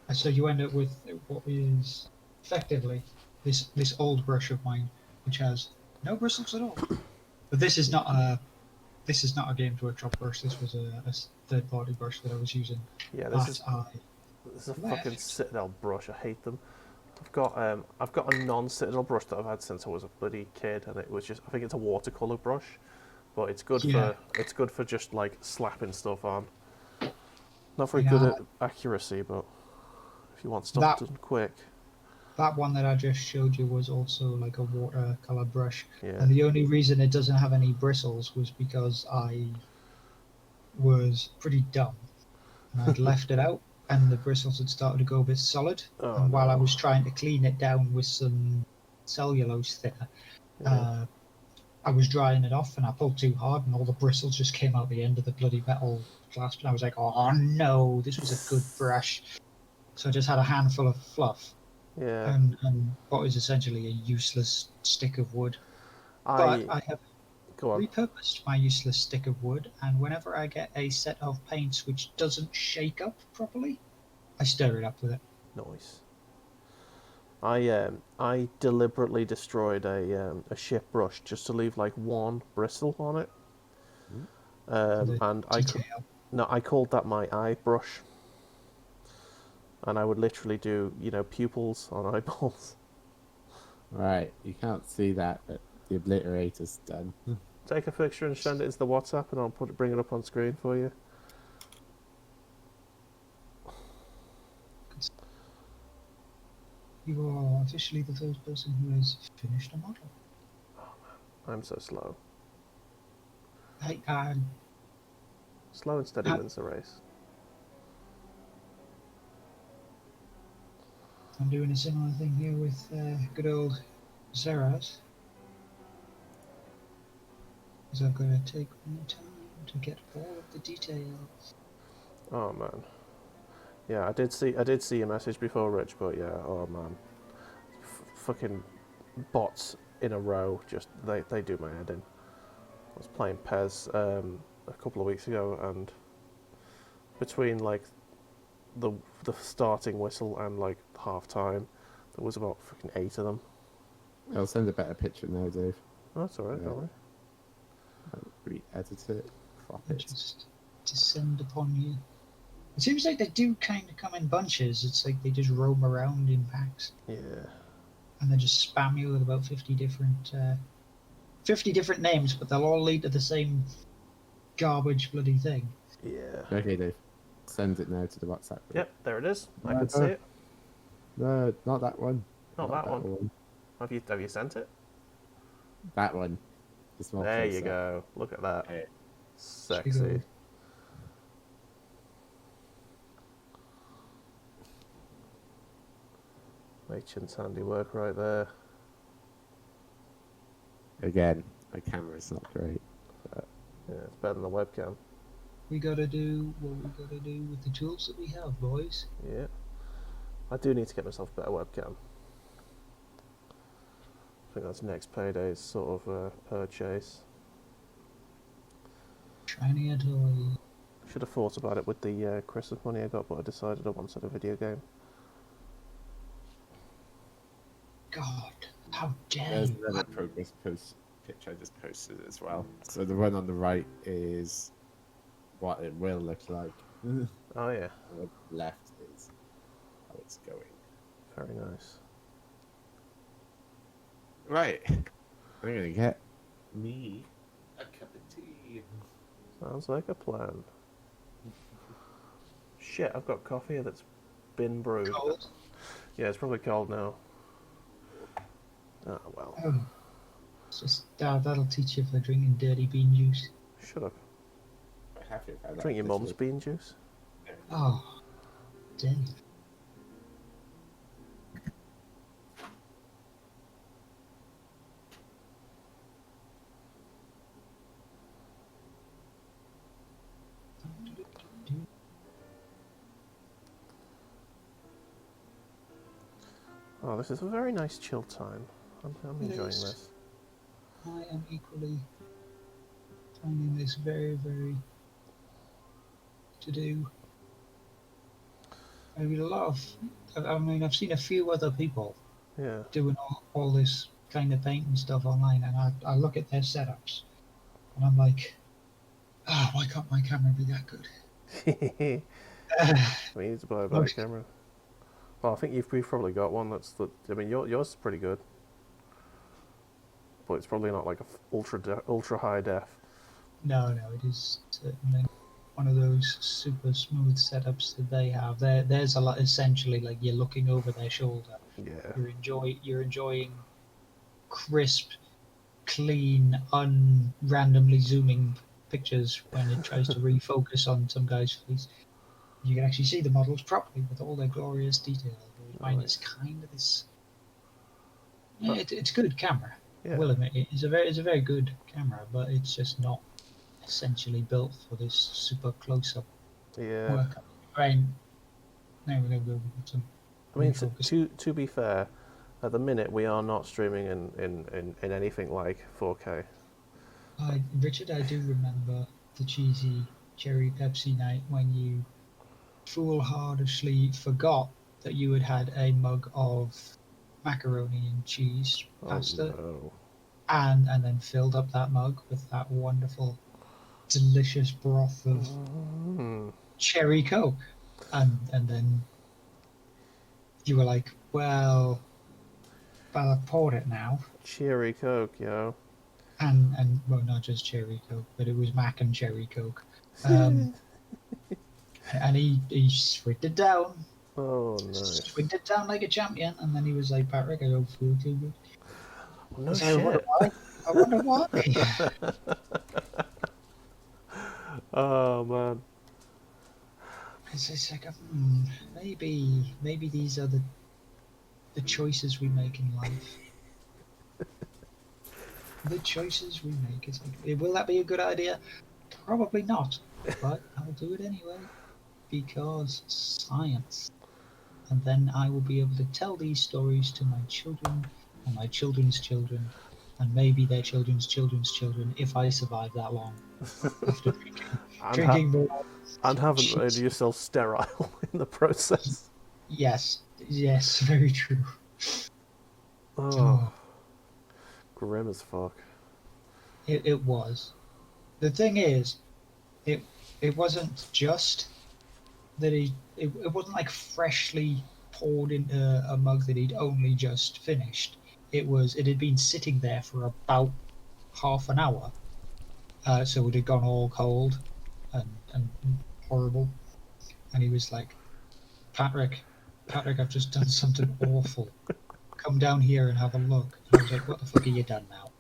And so you end up with what is effectively this old brush of mine, which has no bristles at all. But this is not a Games Workshop brush. This was a third-party brush that I was using. Yeah, this is a left. fucking Citadel brush. I hate them. I've got a non-Citadel brush that I've had since I was a bloody kid, and it was just, I think it's a watercolor brush, but it's good for just like slapping stuff on. Not very good at accuracy, but if you want stuff done quick. That one that I just showed you was also like a watercolor brush, Yeah. and the only reason it doesn't have any bristles was because I was pretty dumb, and I'd left it out, and the bristles had started to go a bit solid. Oh, and while I no. was trying to clean it down with some cellulose thinner. Yeah. I was drying it off and I pulled too hard and all the bristles just came out the end of the bloody metal clasp. And I was like, oh no, this was a good brush. So I just had a handful of fluff Yeah. and what is essentially a useless stick of wood. But I have Go on. repurposed my useless stick of wood, and whenever I get a set of paints which doesn't shake up properly, I stir it up with it. Nice. I deliberately destroyed a ship brush just to leave like one bristle on it. And I called that my eye brush. And I would literally do, pupils on eyeballs. Right, you can't see that, but the obliterator's done. Take a picture and send it to the WhatsApp, and I'll bring it up on screen for you. You are officially the first person who has finished a model. Oh man, I'm so slow. Slow and steady wins the race. I'm doing a similar thing here with good old Zeras. Because I've got to take my time to get all of the details. Oh man. Yeah, I did see your message before, Rich, but yeah, oh man. Fucking bots in a row, just they do my head in. I was playing Pez a couple of weeks ago, and between like the starting whistle and like half time, there was about fucking 8 of them. I'll send a better picture now, Dave. Oh, that's alright, don't worry. I'll re-edit it, crop it. Just descend upon you. It seems like they do kind of come in bunches. It's like they just roam around in packs. Yeah. And they just spam you with about 50 different names, but they'll all lead to the same garbage bloody thing. Yeah. Okay, Dave. Send it now to the WhatsApp group. Yep, there it is. I can see it. No, not that one. Not that one. Have you sent it? That one. There you go. Look at that. Hey. Sexy. Machin's handiwork right there. Again, my camera's not great. But... yeah, it's better than the webcam. We gotta do what we gotta do with the tools that we have, boys. Yeah. I do need to get myself a better webcam. I think that's next payday's sort of purchase. Shiny a toy. Should have thought about it with the Christmas money I got, but I decided I wanted a video game. God, how dare There's you? another progress post picture I just posted as well. So the one on the right is what it will look like. Oh yeah. And the left is how it's going. Very nice. Right. I'm gonna get me a cup of tea. Sounds like a plan. Shit, I've got coffee that's been brewed. Cold? Yeah, it's probably cold now. Ah, well. Oh. It's just that'll teach you for drinking dirty bean juice. Shut up. I have to have that Drink your this mum's week. bean juice. Oh, Dave. Oh, this is a very nice chill time. I'm enjoying is. this. I am equally finding this very, very to do. I mean, I've seen a few other people Yeah. doing all this kind of painting stuff online, and I look at their setups, and I'm like, why can't my camera be that good? We need to buy a better camera. Well, I think you've probably got one I mean, yours is pretty good. But it's probably not like a ultra high def. No, it is certainly one of those super smooth setups that they have. There's a lot, essentially, like you're looking over their shoulder. Yeah. You're enjoying crisp, clean, randomly zooming pictures when it tries to refocus on some guy's face. You can actually see the models properly with all their glorious detail. I find it's kind of this Yeah, it's good camera. I Yeah. will admit it's a very good camera, but it's just not essentially built for this super close up Yeah. work. I mean, now we're going to go with some I mean, refocus. to be fair, at the minute we are not streaming in anything like 4K. Richard, I do remember the cheesy cherry Pepsi night when you foolhardishly forgot that you had a mug of macaroni and cheese Oh pasta, no. and then filled up that mug with that wonderful, delicious broth of Mm. cherry Coke, and then you were like, well, I've poured it now, Cherry Coke, yo. and well, not just cherry Coke, but it was mac and cherry Coke, um, and he swigged it down. Oh, nice. Swigged it down like a champion, and then he was like, Patrick, I don't feel too good. No So I wonder shit. why. I wonder why. Oh man. It's like, maybe these are the choices we make in life. The choices we make. It's like, will that be a good idea? Probably not, but I'll do it anyway because science. And then I will be able to tell these stories to my children and my children's children, and maybe their children's children's children if I survive that long after And, drinking more. and haven't made Jeez. yourself sterile in the process. Yes, yes, very true. Oh, Oh, grim as fuck. it was. The thing is, it it wasn't just that it wasn't like freshly poured into a mug that he'd only just finished. It had been sitting there for about half an hour, so it had gone all cold and horrible. And he was like, Patrick, I've just done something awful. Come down here and have a look. And I was like, what the fuck have you done now?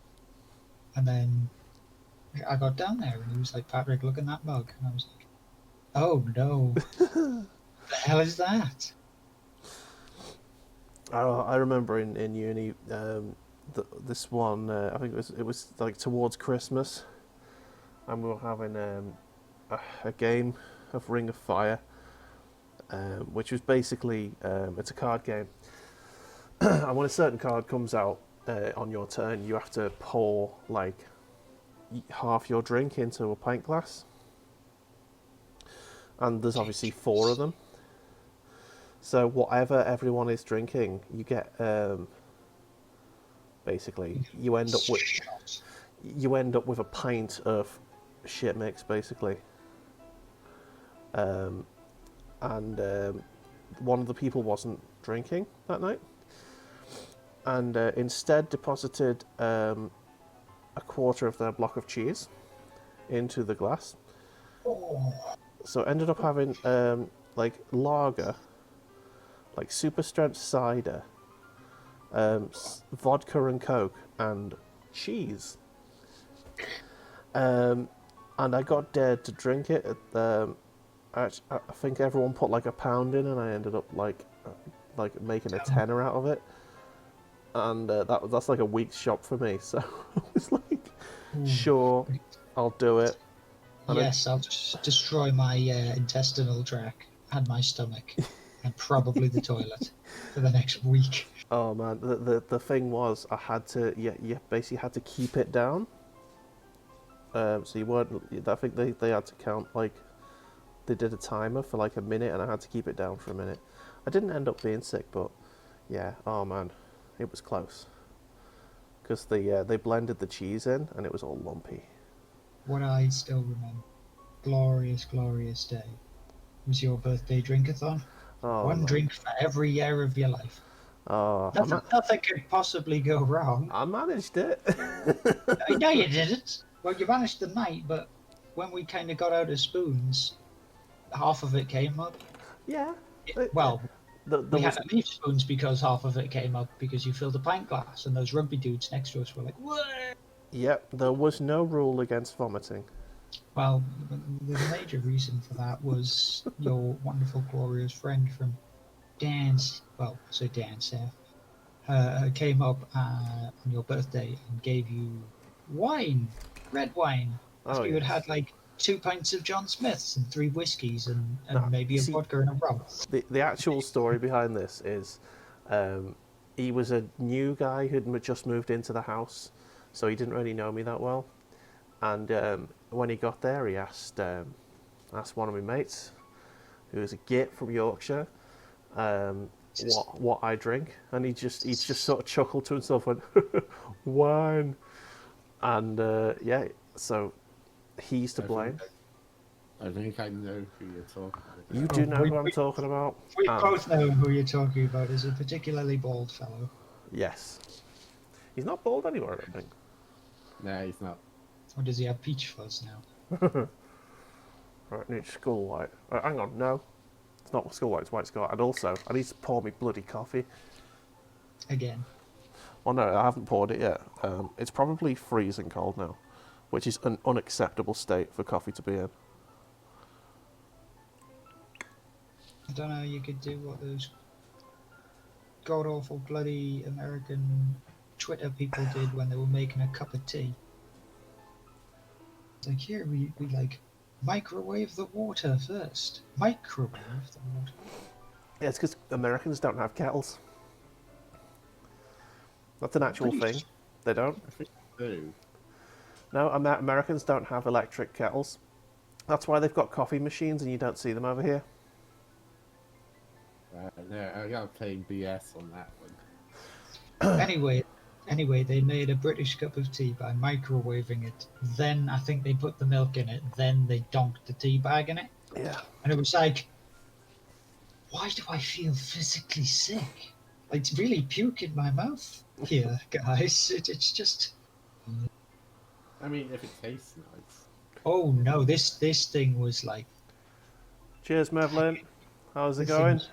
And then I got down there and he was like, Patrick, look in that mug. And I was like, oh no, the hell is that? I remember in uni, this one. I think it was like towards Christmas, and we were having a game of Ring of Fire, which was basically it's a card game. And when a certain card comes out on your turn, you have to pour like half your drink into a pint glass, and there's obviously four of them. So whatever everyone is drinking, you get basically you end up with a pint of shit mix basically, and one of the people wasn't drinking that night, and instead deposited a quarter of their block of cheese into the glass. So ended up having like lager, like super strength cider, vodka and coke, and cheese. And I got dared to drink it. I think everyone put like a pound in, and I ended up like making a tenner out of it. And that's like a week's shop for me. So I was like, sure, I'll do it. And Yes, I'll just destroy my intestinal tract and my stomach and probably the toilet for the next week. Oh man, the thing was, I had to you basically had to keep it down. So you weren't. I think they had to count like they did a timer for like a minute, and I had to keep it down for a minute. I didn't end up being sick, but yeah. Oh man, it was close because they blended the cheese in, and it was all lumpy. What I still remember, glorious, glorious day, was your birthday drinkathon. Oh One man. drink for every year of your life. Oh, Nothing could possibly go wrong. I managed it. No, you didn't. Well, you managed the night, but when we kind of got out of spoons, half of it came up. Yeah. Well, There we had was to leave spoons because half of it came up because you filled a pint glass, and those rugby dudes next to us were like, "What?" there was no rule against vomiting. Well, the major reason for that was your wonderful, glorious friend from dance. Well, so dance, came up on your birthday and gave you wine, red wine, Oh, after you had yes. had like 2 pints of John Smith's and 3 whiskies and No, maybe you a see, vodka and a rum. the actual story behind this is he was a new guy who'd just moved into the house, so he didn't really know me that well. And when he got there, he asked one of my mates, who was a git from Yorkshire, what I drink, and he just sort of chuckled to himself, went wine, and yeah, so he's to blame. I think I know who you're talking about. You do know who I'm talking about. We And both know who you're talking about. Is a particularly bald fellow. yes, he's not bald anymore, I don't think. No, he's not. Or does he have peach fuzz now? Right, need skull white. Hang on, no, it's not skull white. It's white skull. And also, I need to pour me bloody coffee. Again. Oh no, I haven't poured it yet. It's probably freezing cold now, which is an unacceptable state for coffee to be in. I don't know, you could do what those god awful bloody American Twitter people did when they were making a cup of tea. It's like, here, we like microwave the water first. Microwave the water. Yeah, it's because Americans don't have kettles. That's an actual thing. They don't. I think so. No, Americans don't have electric kettles. That's why they've got coffee machines and you don't see them over here. No, I got plain BS on that one. Anyway, they made a British cup of tea by microwaving it. Then I think they put the milk in it. Then they donked the tea bag in it. Yeah. And it was like, why do I feel physically sick? Like, it's really puke in my mouth here, guys. It's just. I mean, if it tastes nice. Oh no, this thing was like. Cheers, Mevlin. How's it this going? thing was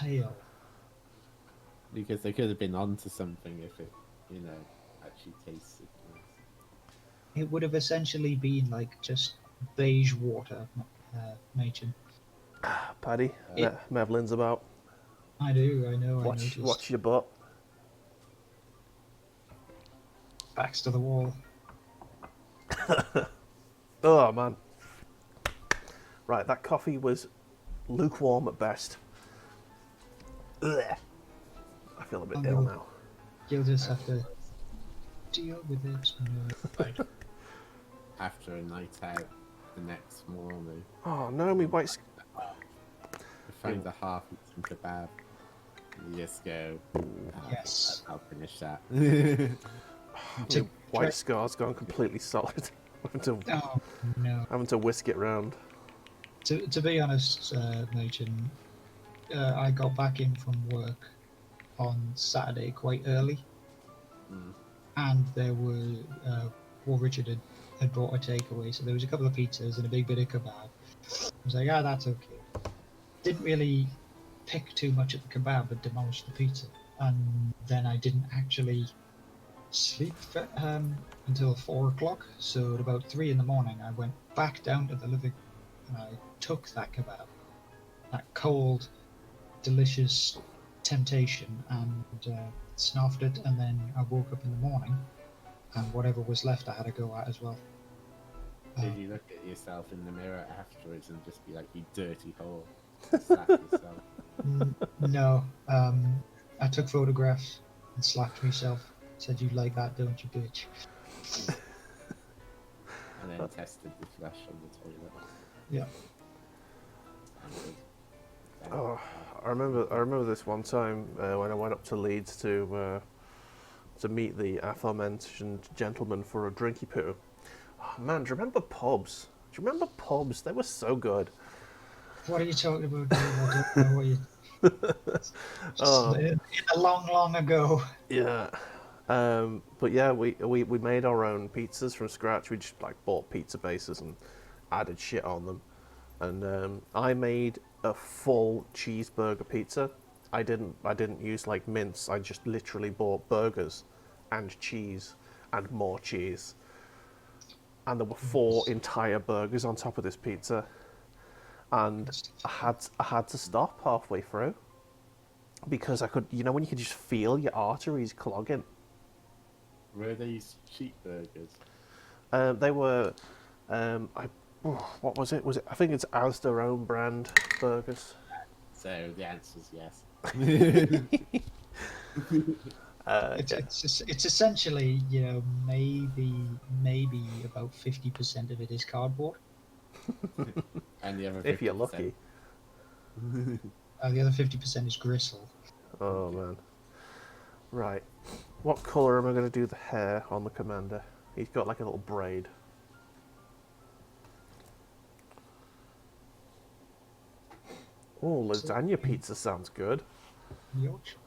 pale. Because they could have been onto something if it, actually tasted nice. It would have essentially been like just beige water, Machin. Paddy, Mevlin's about. I do, I know, I Watch noticed. your butt. Backs to the wall. Oh, man. Right, that coffee was lukewarm at best. Ugh. I feel a bit ill now. You'll just have to deal with it. No. After a night out the next morning, Oh, no, me white... you find a half-eaten kebab, and you just go, Yes. I'll finish that. My white scar's gone completely solid. Oh no. Having to whisk it round. To be honest, Machin, I got back in from work on Saturday quite early, and there were War Richard had brought a takeaway, so there was a couple of pizzas and a big bit of kebab. I was like, that's okay. Didn't really pick too much at the kebab, but demolished the pizza, and then I didn't actually sleep until 4 o'clock. So at about 3 in the morning, I went back down to the living and I took that kebab, that cold, delicious temptation, and snuffed it. And then I woke up in the morning, and whatever was left, I had to go at as well. Did you look at yourself in the mirror afterwards and just be like, you dirty hole? Slap yourself. No, I took photographs and slapped myself. Said, "You like that, don't you, bitch?" And then tested the flesh on the toilet. Yeah. Oh, I remember this one time when I went up to Leeds to meet the aforementioned gentleman for a drinky poo. Oh, man, do you remember pubs? Do you remember pubs? They were so good. What are you talking about, Dave? I don't know what you. In a long, long ago. Yeah. But yeah, we made our own pizzas from scratch. We just like bought pizza bases and added shit on them. And I made a full cheeseburger pizza. I didn't use like mince. I just literally bought burgers and cheese and more cheese. And there were 4 entire burgers on top of this pizza. And I had to stop halfway through because I could, when you could just feel your arteries clogging. Were these cheap burgers? They were, what was it? I think it's as their own brand burgers. So the answer is yes. It's essentially, maybe about 50% of it is cardboard. And the other 50%. If you're lucky. The other 50% is gristle. Oh man. Right. What colour am I going to do the hair on the commander? He's got like a little braid. Oh, lasagna pizza sounds good. Yorkshire.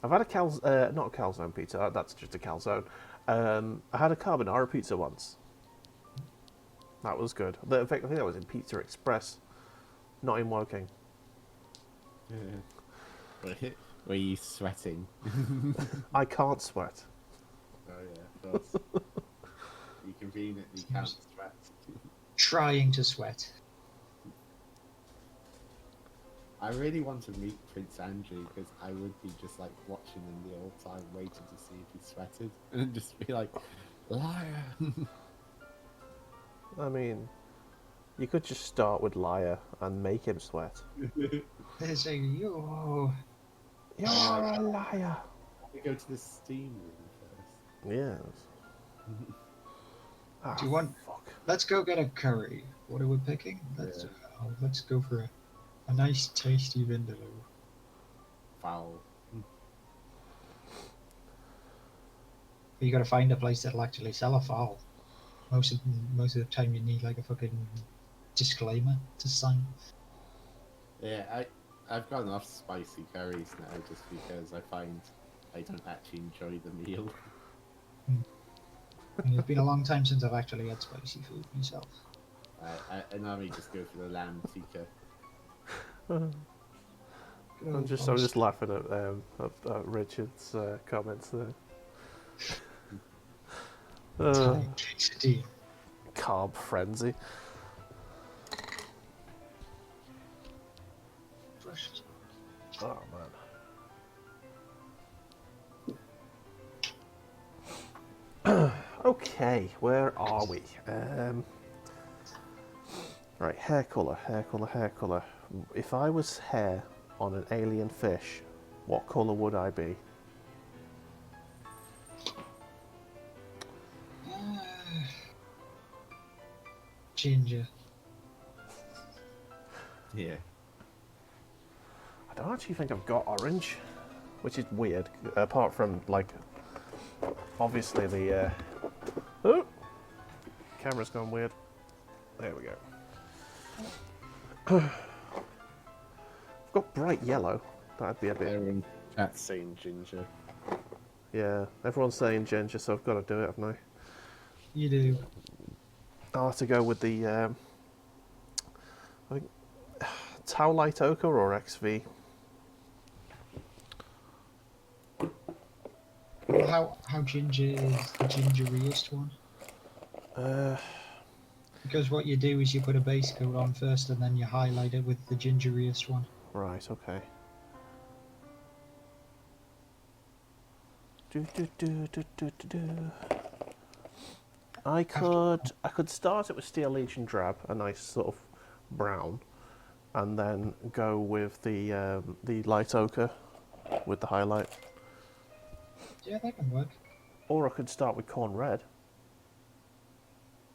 I've had not a calzone pizza. That's just a calzone. I had a carbonara pizza once. That was good. In fact, I think that was in Pizza Express, not in Woking. Were you sweating? I can't sweat. Oh yeah, of course. You conveniently can't sweat. Trying to sweat. I really want to meet Prince Andrew because I would be just like watching him the whole time, waiting to see if he sweated, and just be like, liar. I mean, you could just start with liar and make him sweat. They're saying, you're a liar. We go to the steam room first. Yes. Do you want? Fuck. Let's go get a curry. What are we picking? Let's go for a nice, tasty vindaloo. Foul. But you got to find a place that'll actually sell a fowl. Most of the time, you need like a fucking disclaimer to sign. Yeah, I've gone off spicy curries now just because I find I don't actually enjoy the meal. It's been a long time since I've actually had spicy food myself. I normally just go for the lamb tikka. I'm just laughing at Richard's comments there. Carb frenzy. Oh man. Okay, where are we? Right, hair colour. If I was hair on an alien fish, what colour would I be? Ginger. Yeah. I don't actually think I've got orange, which is weird, apart from, like, obviously the, oh! Camera's gone weird. There we go. I've got bright yellow. That'd be a bit... Everyone that's saying ginger. Yeah, everyone's saying ginger, so I've got to do it, haven't I? You do. I'll have to go with the, I think, Tau Light Ochre or XV. Well, how ginger is the gingeriest one? Because what you do is you put a base coat on first and then you highlight it with the gingeriest one. Right, okay. I could start it with Steel Legion Drab, a nice sort of brown, and then go with the light ochre with the highlight. Yeah, that can work. Or I could start with Corn Red.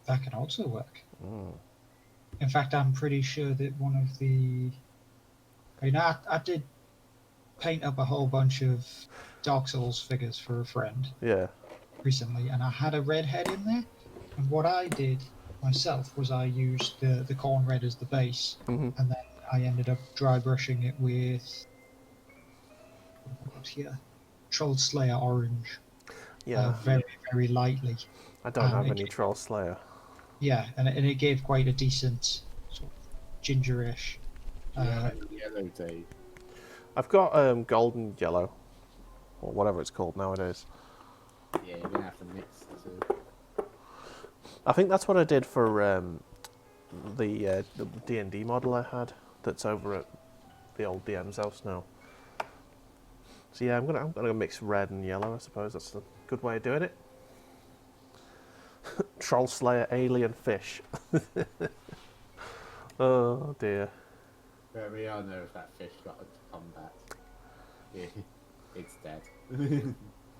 That can also work. Mm. In fact, I'm pretty sure that one of the... I did paint up a whole bunch of Dark Souls figures for a friend. Yeah. Recently, and I had a red head in there. And what I did myself was I used the Corn Red as the base, and then I ended up dry brushing it with... What's here? Troll Slayer Orange. Yeah. Very, very lightly. I don't have any Troll Slayer. Yeah, and it gave quite a decent sort of gingerish. Yellow day. I've got golden yellow, or whatever it's called nowadays. Yeah, you're gonna have to mix the two. I think that's what I did for the D&D model I had. That's over at the old DM's house now. So yeah, I'm gonna mix red and yellow. I suppose that's a good way of doing it. Troll Slayer, alien fish. Oh dear. But we all know if that fish got into combat, it's dead.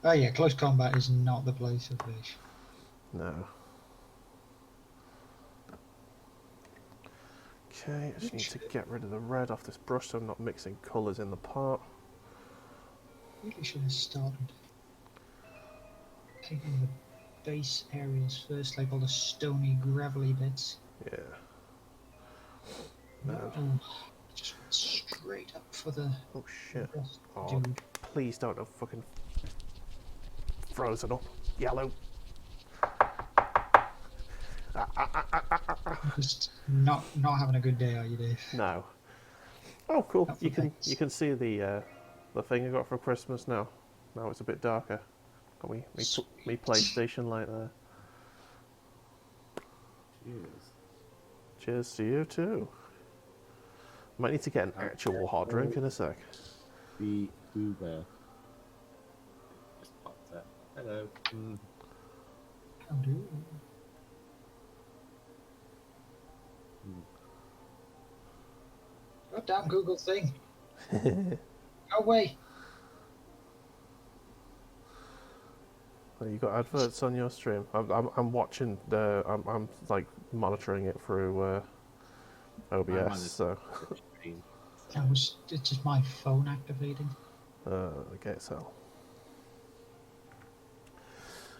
Oh yeah, close combat is not the place of fish. No. Okay, I just need to get rid of the red off this brush so I'm not mixing colours in the part. Really should have started taking the base areas first, like all the stony, gravelly bits. Yeah. No, just went straight up for the Oh shit. rest, Oh, dude. please don't have fucking frozen up yellow. Just not having a good day, are you, Dave? No. Oh, cool. Not for You can pets. see the thing I got for Christmas now. Now it's a bit darker. Got me PlayStation light there. Cheers. Cheers to you too. Might need to get an actual hot drink in a sec. The Uber just popped up. Hello. How do? Goddamn Google thing. Go away. Well, you got adverts on your stream. I'm watching the. I'm like monitoring it through OBS. So. It's just my phone activating. Okay, so.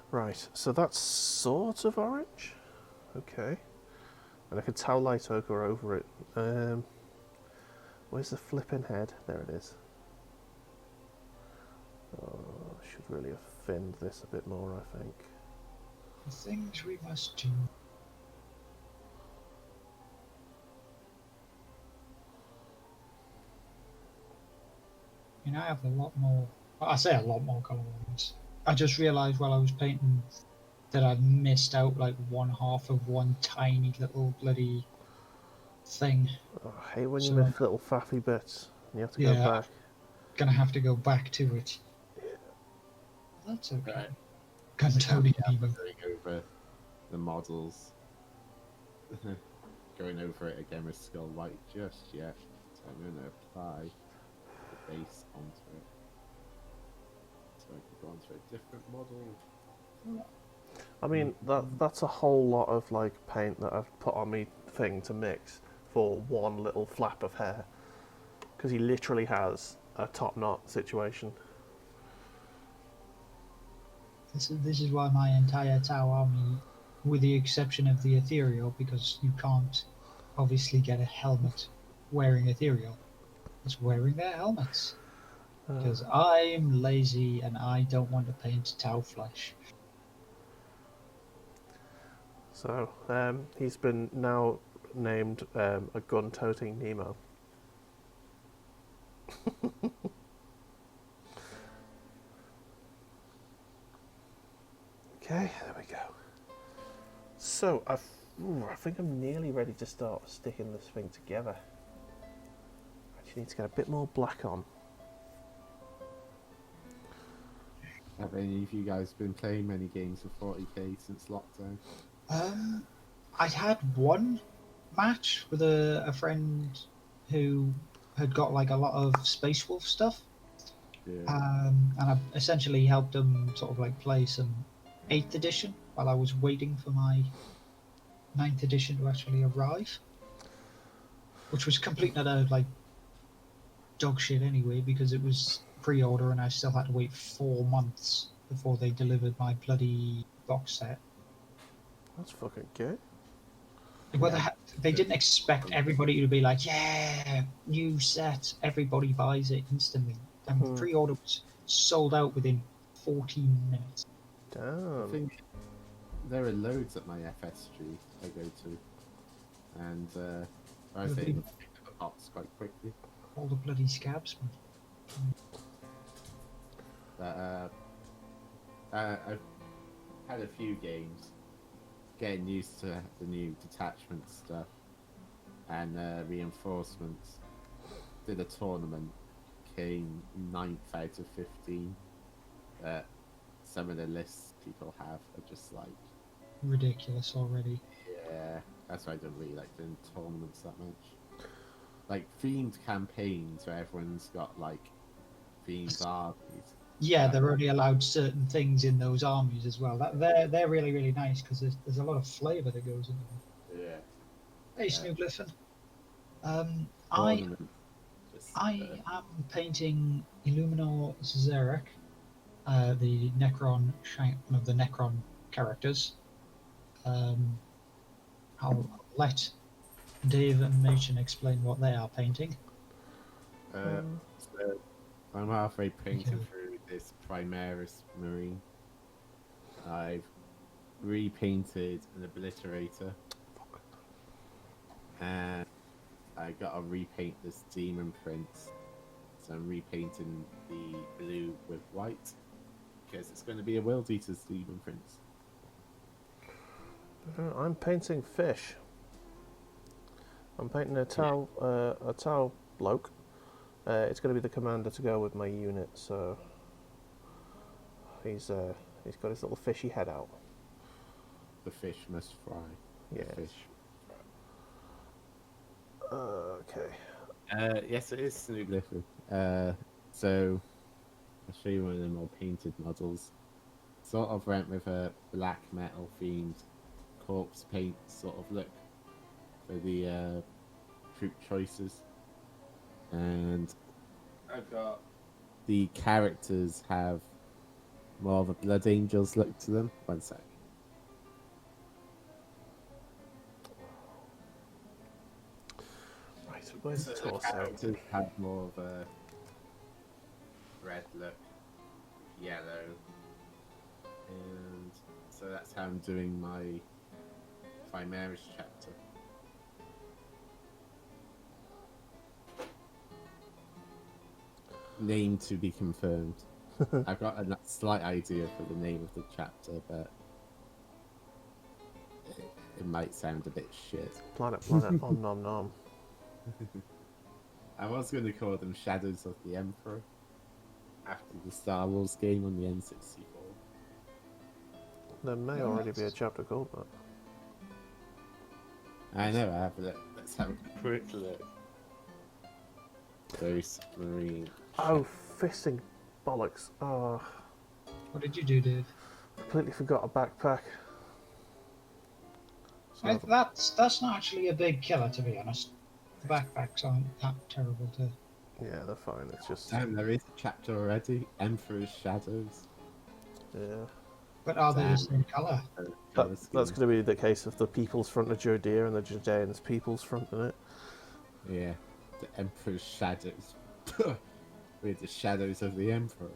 Right, so that's sort of orange. Okay. And I can towel light ochre over it. Where's the flipping head? There it is. Oh, I should really have thinned this a bit more, I think. The things we must do. I mean, I have a lot more. Well, I say a lot more colour ones. I just realised while I was painting that I'd missed out like one half of one tiny little bloody thing. Oh, I hate when you So, miss little faffy bits and you have to go yeah, back. gonna have to go back to it. That's okay. Right. Gun-toting I'm demon. going over the models. Going over it again with Skull White just yet. So I'm going to apply the base onto it. So I can go onto a different model. I mean, that's a whole lot of like paint that I've put on me thing to mix for one little flap of hair. Because he literally has a top knot situation. This is why my entire Tau army, with the exception of the ethereal, because you can't obviously get a helmet wearing ethereal, is wearing their helmets. Because I'm lazy and I don't want to paint Tau flesh. So, he's been now named a gun-toting Nemo. Okay, there we go. So, I think I'm nearly ready to start sticking this thing together. I just need to get a bit more black on. Have any of you guys been playing many games for 40k since lockdown? I had one match with a friend who had got like a lot of Space Wolf stuff. Yeah. And I essentially helped him sort of like play some 8th edition while I was waiting for my 9th edition to actually arrive, which was complete and utter like dog shit anyway, because it was pre-order and I still had to wait 4 months before they delivered my bloody box set. That's fucking good. Well, they didn't expect everybody to be like, yeah, new set, everybody buys it instantly. And pre-order was sold out within 14 minutes. Damn. I think there are loads at my FSG I go to, and I think pick up the box quite quickly. All the bloody scabs, man. But I've had a few games getting used to the new detachment stuff and reinforcements. Did a tournament, came 9th out of 15. But some of the lists people have are just like, Ridiculous already. yeah, that's why I don't really like doing tournaments that much. Like themed campaigns where everyone's got like themed armies. Yeah, they're only allowed certain things in those armies as well. They're really really nice because there's a lot of flavour that goes into them. Yeah. Hey, Snooglyphin. Tournament. Just, I am painting Illuminor Zerek, the Necron, one of the Necron characters. I'll let Dave and Machin explain what they are painting. so I'm halfway painting through this Primaris Marine. I've repainted an Obliterator. And I gotta repaint this Demon Prince. So I'm repainting the blue with white. Because it's going to be a World Eater's Demon Prince. I'm painting fish. I'm painting a Tau bloke. It's going to be the commander to go with my unit, so he's got his little fishy head out. The fish must fry. Yeah. Fish. Okay. Yes, it is Snooglyphin. So I'll show you one of the more painted models. Sort of went with a black metal themed corpse paint sort of look for the troop choices. And I've got the characters have more of a Blood Angels look to them. One sec. Right, where's the The torso? characters have more of a red look, yellow, and so that's how I'm doing my Primaris chapter. Name to be confirmed. I've got a slight idea for the name of the chapter, but it might sound a bit shit. Planet, om nom nom. I was going to call them Shadows of the Emperor after the Star Wars game on the N64. There may already be a chapter called that. I know, I have a look. Let's have a quick look. Ghost Marine. Oh, fisting bollocks. Oh, What did you do, Dave? completely forgot a backpack. So That's not actually a big killer, to be honest. The backpacks aren't that terrible to. yeah, they're fine. It's just Damn, there is a chapter already. Emperor's Shadows. yeah. But are they the same colour? That's going to be the case of the People's Front of Judea and the Judeans People's Front in it. Yeah, the Emperor's Shadows. With the shadows of the Emperor.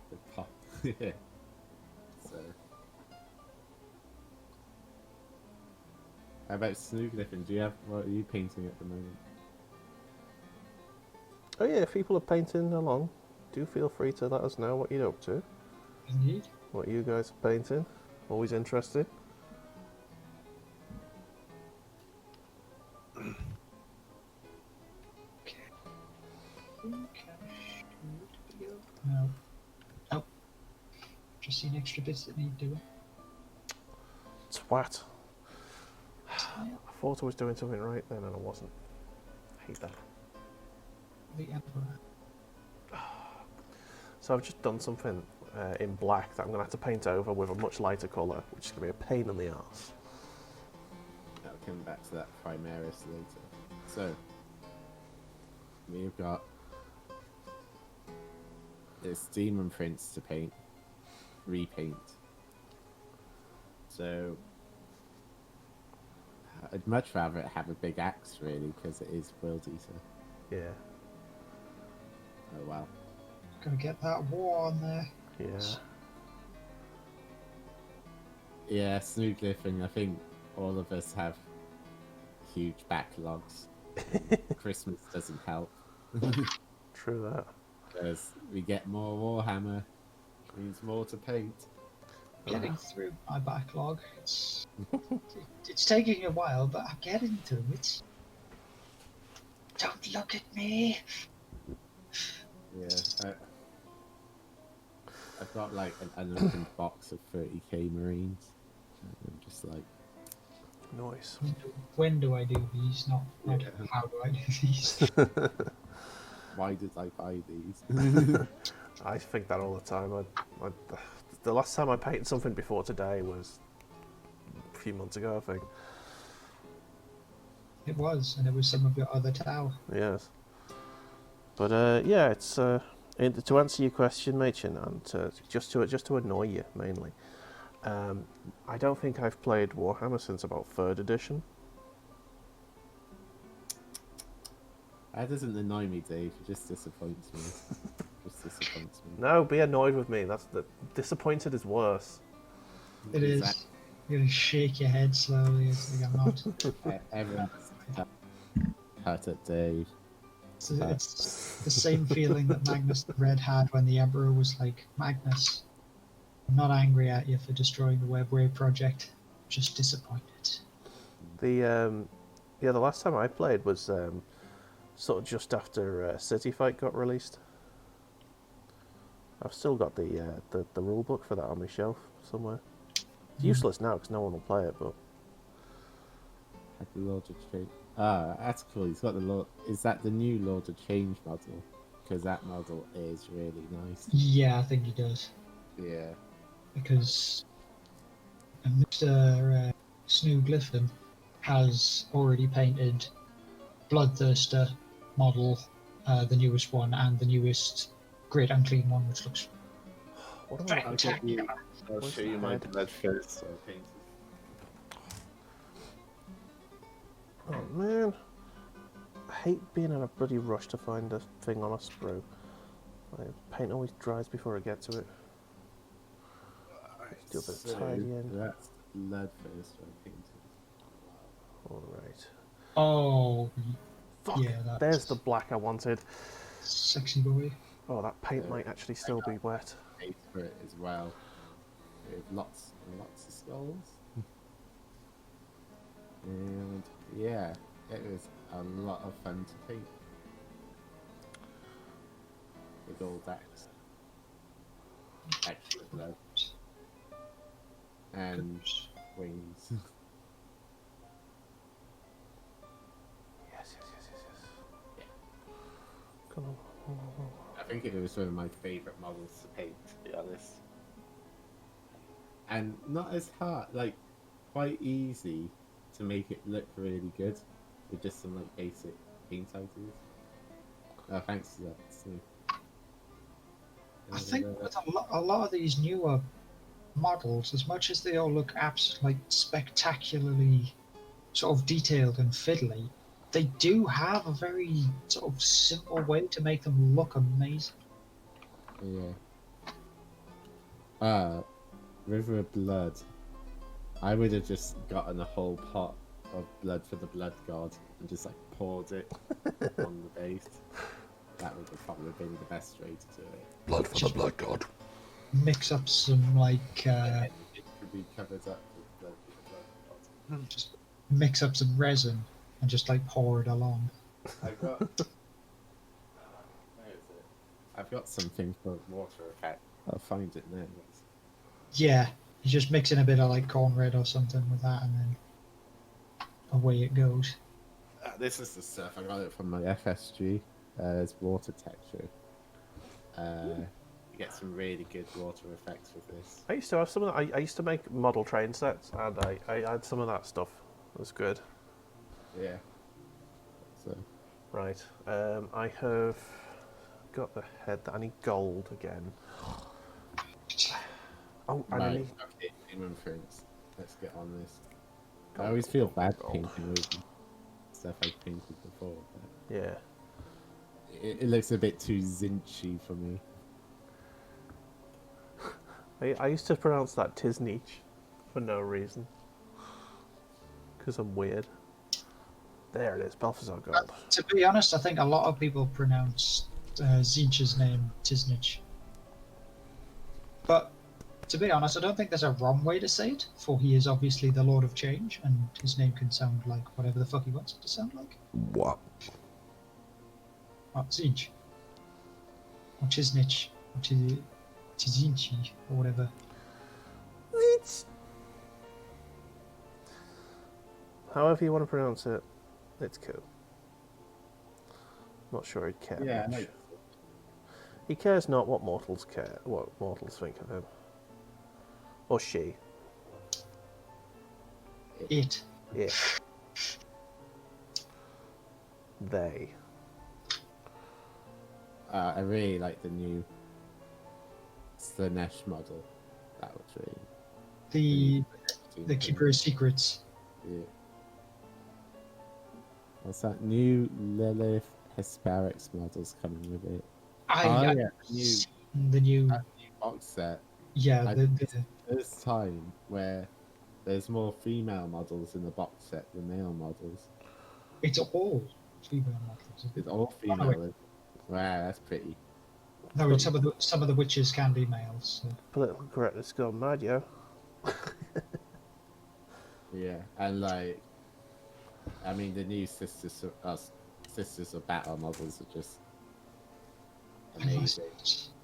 The pop. Yeah. So. How about Snooglyphin? What are you painting at the moment? Oh yeah, if people are painting along, do feel free to let us know what you're up to. Indeed. What you guys are painting. Always interested. No. Oh. Just seen extra bits that need doing. Twat. I thought I was doing something right then and I wasn't. I hate that. The Emperor. So I've just done something in black that I'm going to have to paint over with a much lighter colour, which is going to be a pain in the arse. I'll come back to that Primaris later. So, we've got this Demon Prince to paint, repaint. So, I'd much rather it have a big axe, really, because it is World Eater. Yeah. Oh, wow. Gonna get that war on there. Yeah. Yeah, Snooglyphin, I think all of us have huge backlogs. Christmas doesn't help. True that. Because we get more Warhammer, means more to paint. Getting through my backlog. It's taking a while, but I'm getting to it. Don't look at me. Yeah. I've got like an unopened box of 30k Marines. And I'm just like, Nice. When do I do these? Not Yeah. how do I do these? why did I buy these? I think that all the time. The last time I painted something before today was a few months ago, I think. It was, and it was some of your other Tau. Yes. But yeah, it's to answer your question, Machin, and just to annoy you mainly. I don't think I've played Warhammer since about 3rd edition. That doesn't annoy me, Dave. It just disappoints me. Just disappoints me. No, be annoyed with me. Disappointed is worse. It is. You're gonna shake your head slowly. It's like I'm not. Everyone's hurt at Dave. It's the same feeling that Magnus the Red had when the Emperor was like, Magnus, I'm not angry at you for destroying the Webway project. I'm just disappointed. The last time I played was sort of just after City Fight got released. I've still got the rule book for that on my shelf somewhere. It's useless now because no one will play it, but Had the Lord of Change. Ah, that's cool. He's got the Lord. Is that the new Lord of Change model? Because that model is really nice. Yeah, I think he does. Yeah. Because Mr. Snooglyphin has already painted Bloodthirster model, the newest one, and the newest Great Unclean one, which looks what am I? spectacular. I'll Where's show the you my head? Bloodthirster painted. Oh man, I hate being in a bloody rush to find a thing on a sprue. Paint always dries before I get to it. Do a bit of tidying. That's Bloodthirster painted. All right. Oh, Fuck. yeah, that's There's the black I wanted. sexy boy. Oh, that paint might actually still be wet. Paint for it as well. With lots and lots of skulls. And yeah, it was a lot of fun to paint. Big old axe. Extra blood. And wings. Yes. Come on. I think it was one of my favourite models to paint, to be honest. And not as hard, like quite easy to make it look really good with just some like basic paint ideas. Oh, thanks to that. So, I think with a lot of these newer models, as much as they all look like spectacularly sort of detailed and fiddly, they do have a very sort of simple way to make them look amazing. yeah. River of Blood. I would have just gotten a whole pot of blood for the blood god and just like poured it on the base. That would have probably been the best way to do it. Blood for the blood god. Mix up some like It could be covered up with blood for the blood god. just mix up some resin and just like pour it along. I've got. Where is it? I've got something for water effect. I'll find it now. Yeah, you just mix in a bit of like corn red or something with that, and then away it goes. This is the stuff I got it from my FSG. It's water texture. You get some really good water effects with this. I used to have some of that. I used to make model train sets, and I had some of that stuff. It was good. Yeah. So. Right. I have got the head. I need gold again. Oh, and I Right. need Okay. Human prints. Let's get on this. I gold, always feel gold, bad gold. painting with stuff I've painted before. But Yeah. it looks a bit too zinchy for me. I used to pronounce that Tisnich for no reason. Because I'm weird. There it is, Balthazar Gold. To be honest, I think a lot of people pronounce Zinch's name Tisnich. But to be honest, I don't think there's a wrong way to say it, for he is obviously the Lord of Change, and his name can sound like whatever the fuck he wants it to sound like. What? Oh, Zinch. or Chiznich, or Chizinchi, or whatever. However you want to pronounce it, it's cool. Not sure he'd care Yeah, much. He cares not what mortals think of him. Or she. It. It. They. I really like the new Slanesh model. That was really The Keeper of Secrets. yeah. What's that new Lilith Hesperix models coming with it? I the new Box set. yeah the First time where there's more female models in the box set than male models. it's all female models. It's all female. Wow, that's pretty. No, some of the witches can be males. So. Political correctness gone mad, yo. Yeah, and like, I mean, the new Sisters of Battle models are just amazing.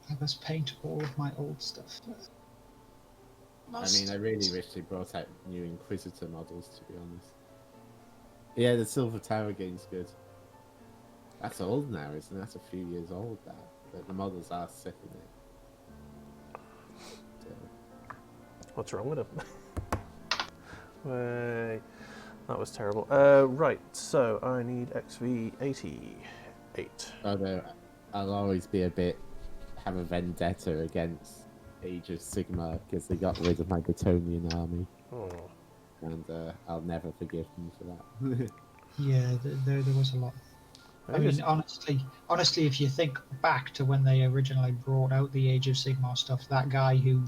I must paint all of my old stuff. I mean, I really wish they brought out new Inquisitor models, to be honest. Yeah, the Silver Tower game's good. That's old now, isn't it? That's a few years old now. But the models are sick in it. So. What's wrong with him? Way. That was terrible. Right, so I need XV88. Although I'll always be have a vendetta against Age of Sigmar because they got rid of my Bretonian army. Oh. And I'll never forgive them for that. Yeah, there was a lot. I mean, honestly, if you think back to when they originally brought out the Age of Sigmar stuff, that guy who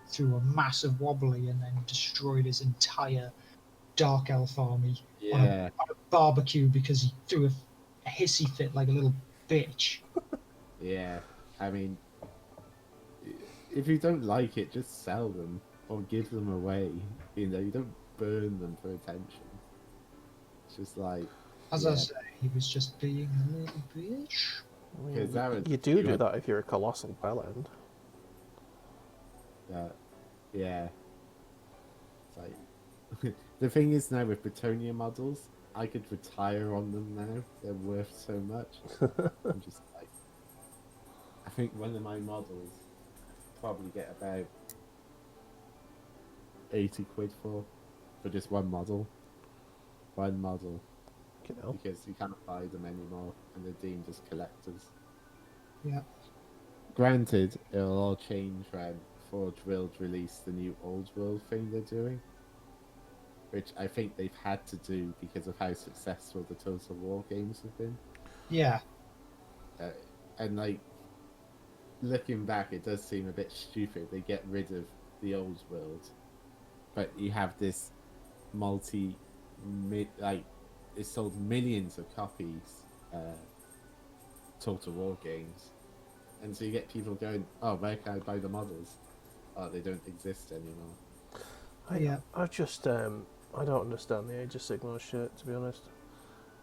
threw a massive wobbly and then destroyed his entire Dark Elf army on a barbecue because he threw a hissy fit like a little bitch. Yeah, I mean, if you don't like it, just sell them or give them away. You know, you don't burn them for attention. It's just like... As I say, he was just being a little bitch. You do that if you're a colossal bellend. Yeah. It's like... The thing is now with Bretonia models, I could retire on them now. They're worth so much. I'm just like... I think one of my models probably get about 80 quid for just one model. One model. Because you can't buy them anymore and they're deemed as collectors. Yeah. Granted, it'll all change when Forge World release the new Old World thing they're doing. Which I think they've had to do because of how successful the Total War games have been. Yeah. And like, looking back, it does seem a bit stupid. They get rid of the Old World, but you have this it sold millions of copies, Total War games, and so you get people going, "Oh, where can I buy the models? Oh, they don't exist anymore." I just I don't understand the Age of Sigmar shit, to be honest.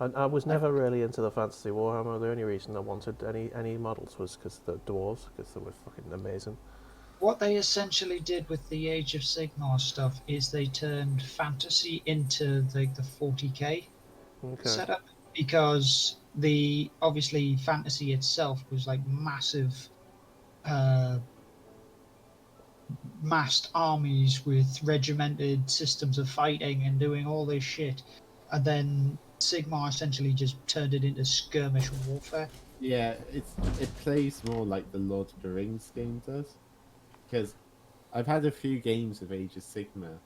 I was never really into the Fantasy Warhammer. The only reason I wanted any models was because the dwarves, because they were fucking amazing. What they essentially did with the Age of Sigmar stuff is they turned fantasy into the 40k setup, because obviously fantasy itself was like massive massed armies with regimented systems of fighting and doing all this shit, and then Sigmar essentially just turned it into skirmish warfare. Yeah, it plays more like the Lord of the Rings game does, because I've had a few games of Age of Sigmar,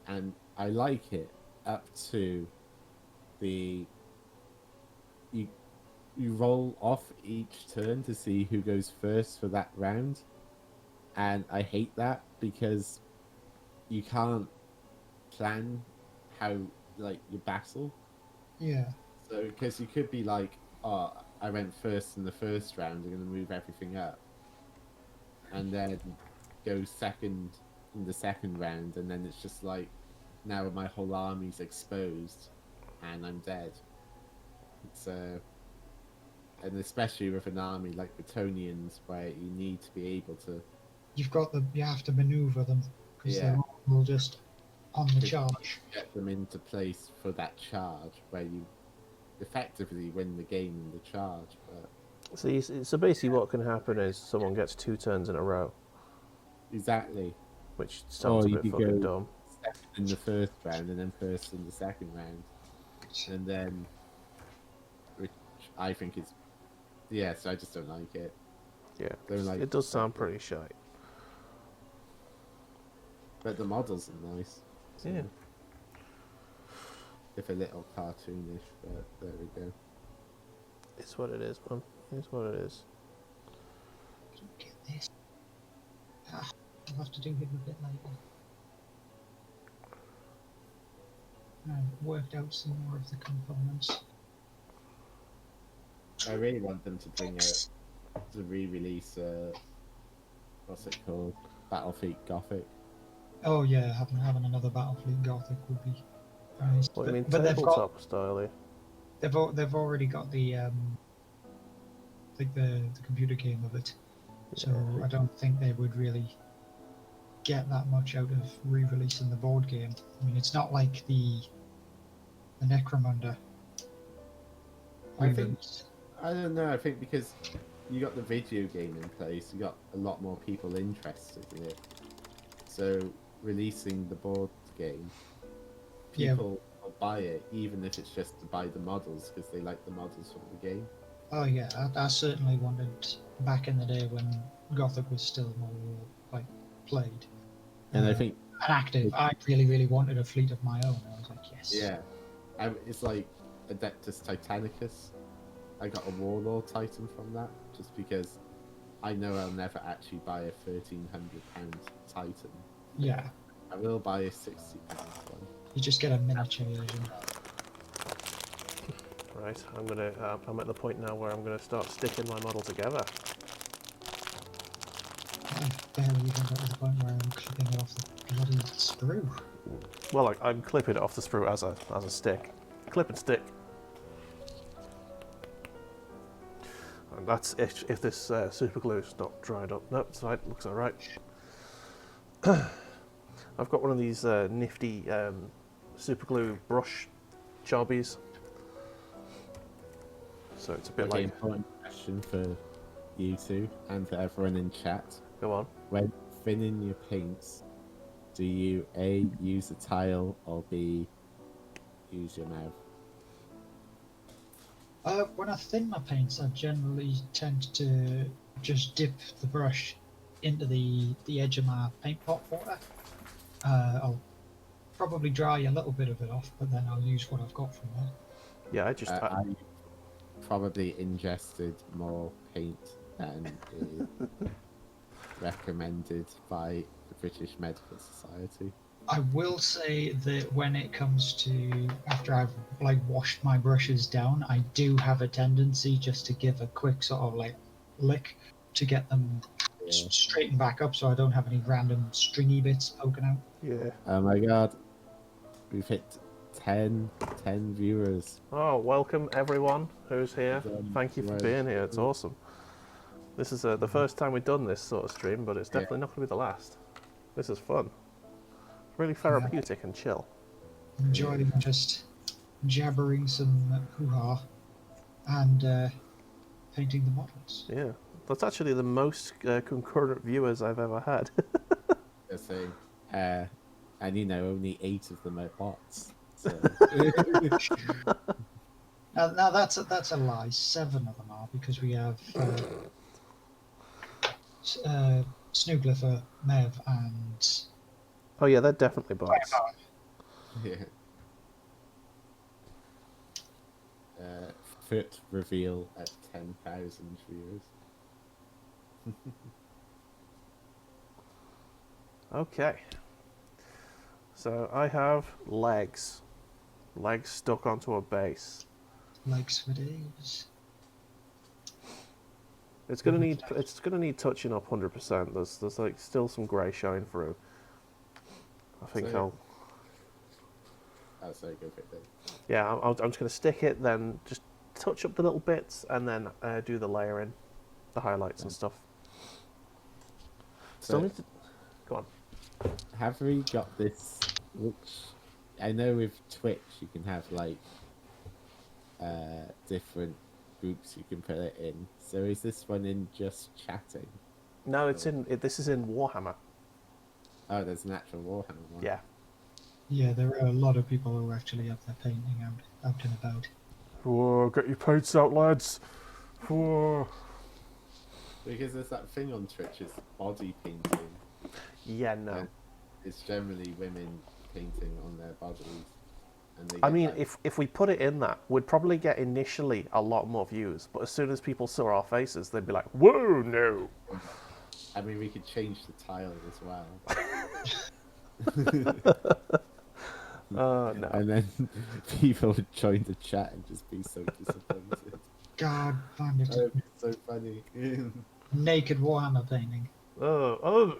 and I like it up to you roll off each turn to see who goes first for that round, and I hate that because you can't plan how your battle. Yeah. So because you could be like, oh, I went first in the first round, I'm going to move everything up, and then go second in the second round, and then it's just like, now my whole army's exposed and I'm dead. So and especially with an army like Bretonians, where you need to be able to. You have to maneuver them because Yeah. they're all just on the 'Cause charge. get them into place for that charge, where you effectively win the game in the charge. But So basically, what can happen is someone gets 2 turns in a row, exactly. which sounds Or a you bit could fucking go dumb. second in the first round and then first in the second round, and then, which I think is, yes, I just don't like it. Yeah, Don't like it does sound pretty shite. But the models are nice. So Yeah. if a little cartoonish, but there we go. It's what it is, man. It's what it is. Get this. I'll have to do him a bit later. I've worked out some more of the components. I really want them to re-release what's it called? Battlefleet Gothic. Oh yeah, having another Battlefleet Gothic would be nice. What do you mean, but tabletop style? Here? they've already got the like the computer game of it, so Yeah. I don't think they would really get that much out of re-releasing the board game. I mean, it's not like the Necromunda. I think, I don't know. I think because you got the video game in place, you got a lot more people interested in it. So releasing the board game, people will buy it, even if it's just to buy the models because they like the models from the game. Oh yeah, I certainly wanted back in the day when Gothic was still more like played. And I think and active. I really wanted a fleet of my own. I was like, yes. Yeah, it's like Adeptus Titanicus. I got a Warlord Titan from that just because I know I'll never actually buy a £1,300 Titan. Yeah. I will buy a £60 one. You just get a miniature version. Right, I'm at the point now where I'm gonna start sticking my model together. I've barely even got to the point where I'm clipping it off the bloody sprue. Well, I'm clipping it off the sprue as a stick. Clip and stick. And that's if this super glue's not dried up. No, it's right. Looks all right. I've got one of these nifty super glue brush jobbies. So it's a bit like. Important question for you two and for everyone in chat. Go on. When thinning your paints, do you A, use a tile, or B, use your mouth? When I thin my paints, I generally tend to just dip the brush into the edge of my paint pot water. I'll probably dry a little bit of it off, but then I'll use what I've got from there. Yeah, I I probably ingested more paint than is recommended by the British Medical Society. I will say that when it comes to after I've like washed my brushes down, I do have a tendency just to give a quick sort of like lick to get them straightened back up, so I don't have any random stringy bits poking out. Yeah. Oh my god, we've hit 10 viewers. Oh, welcome everyone who's here. Thank you for being here. It's awesome. This is the first time we've done this sort of stream, but it's definitely not going to be the last. This is fun. Really therapeutic and chill. Enjoying just jabbering some hoo-ha and painting the models. Yeah, that's actually the most concurrent viewers I've ever had. They're saying, and you know, only 8 of them are bots. So. Now that's a lie. 7 of them are because we have Snooglypher, Mev, and Oh yeah, they're definitely bots. Yeah. Foot reveal at 10,000 viewers. Okay. So I have legs stuck onto a base. legs for days. It's gonna need touching up 100%. There's like still some grey showing through. I think So, I'll say go for it then. Yeah, I'm just gonna stick it, then just touch up the little bits and then do the layering, the highlights and stuff. Still need to... Go on. Have we got this? Which I know with Twitch you can have like different groups you can put it in. So is this one in just chatting? No, it's in. This is in Warhammer. Oh, there's an actual Warhammer one. Yeah. Yeah, there are a lot of people who actually have their painting out and about. Whoa, get your paints out, lads. Whoa. Because there's that thing on Twitch, is body painting. Yeah, no. And it's generally women painting on their bodies. And they I get, mean, like, if we put it in that, we'd probably get initially a lot more views. But as soon as people saw our faces, they'd be like, "Whoa, no!" I mean, we could change the tile as well. No. And then people would join the chat and just be so disappointed. God damn it. Oh, it's so funny. Naked Warhammer painting. Oh,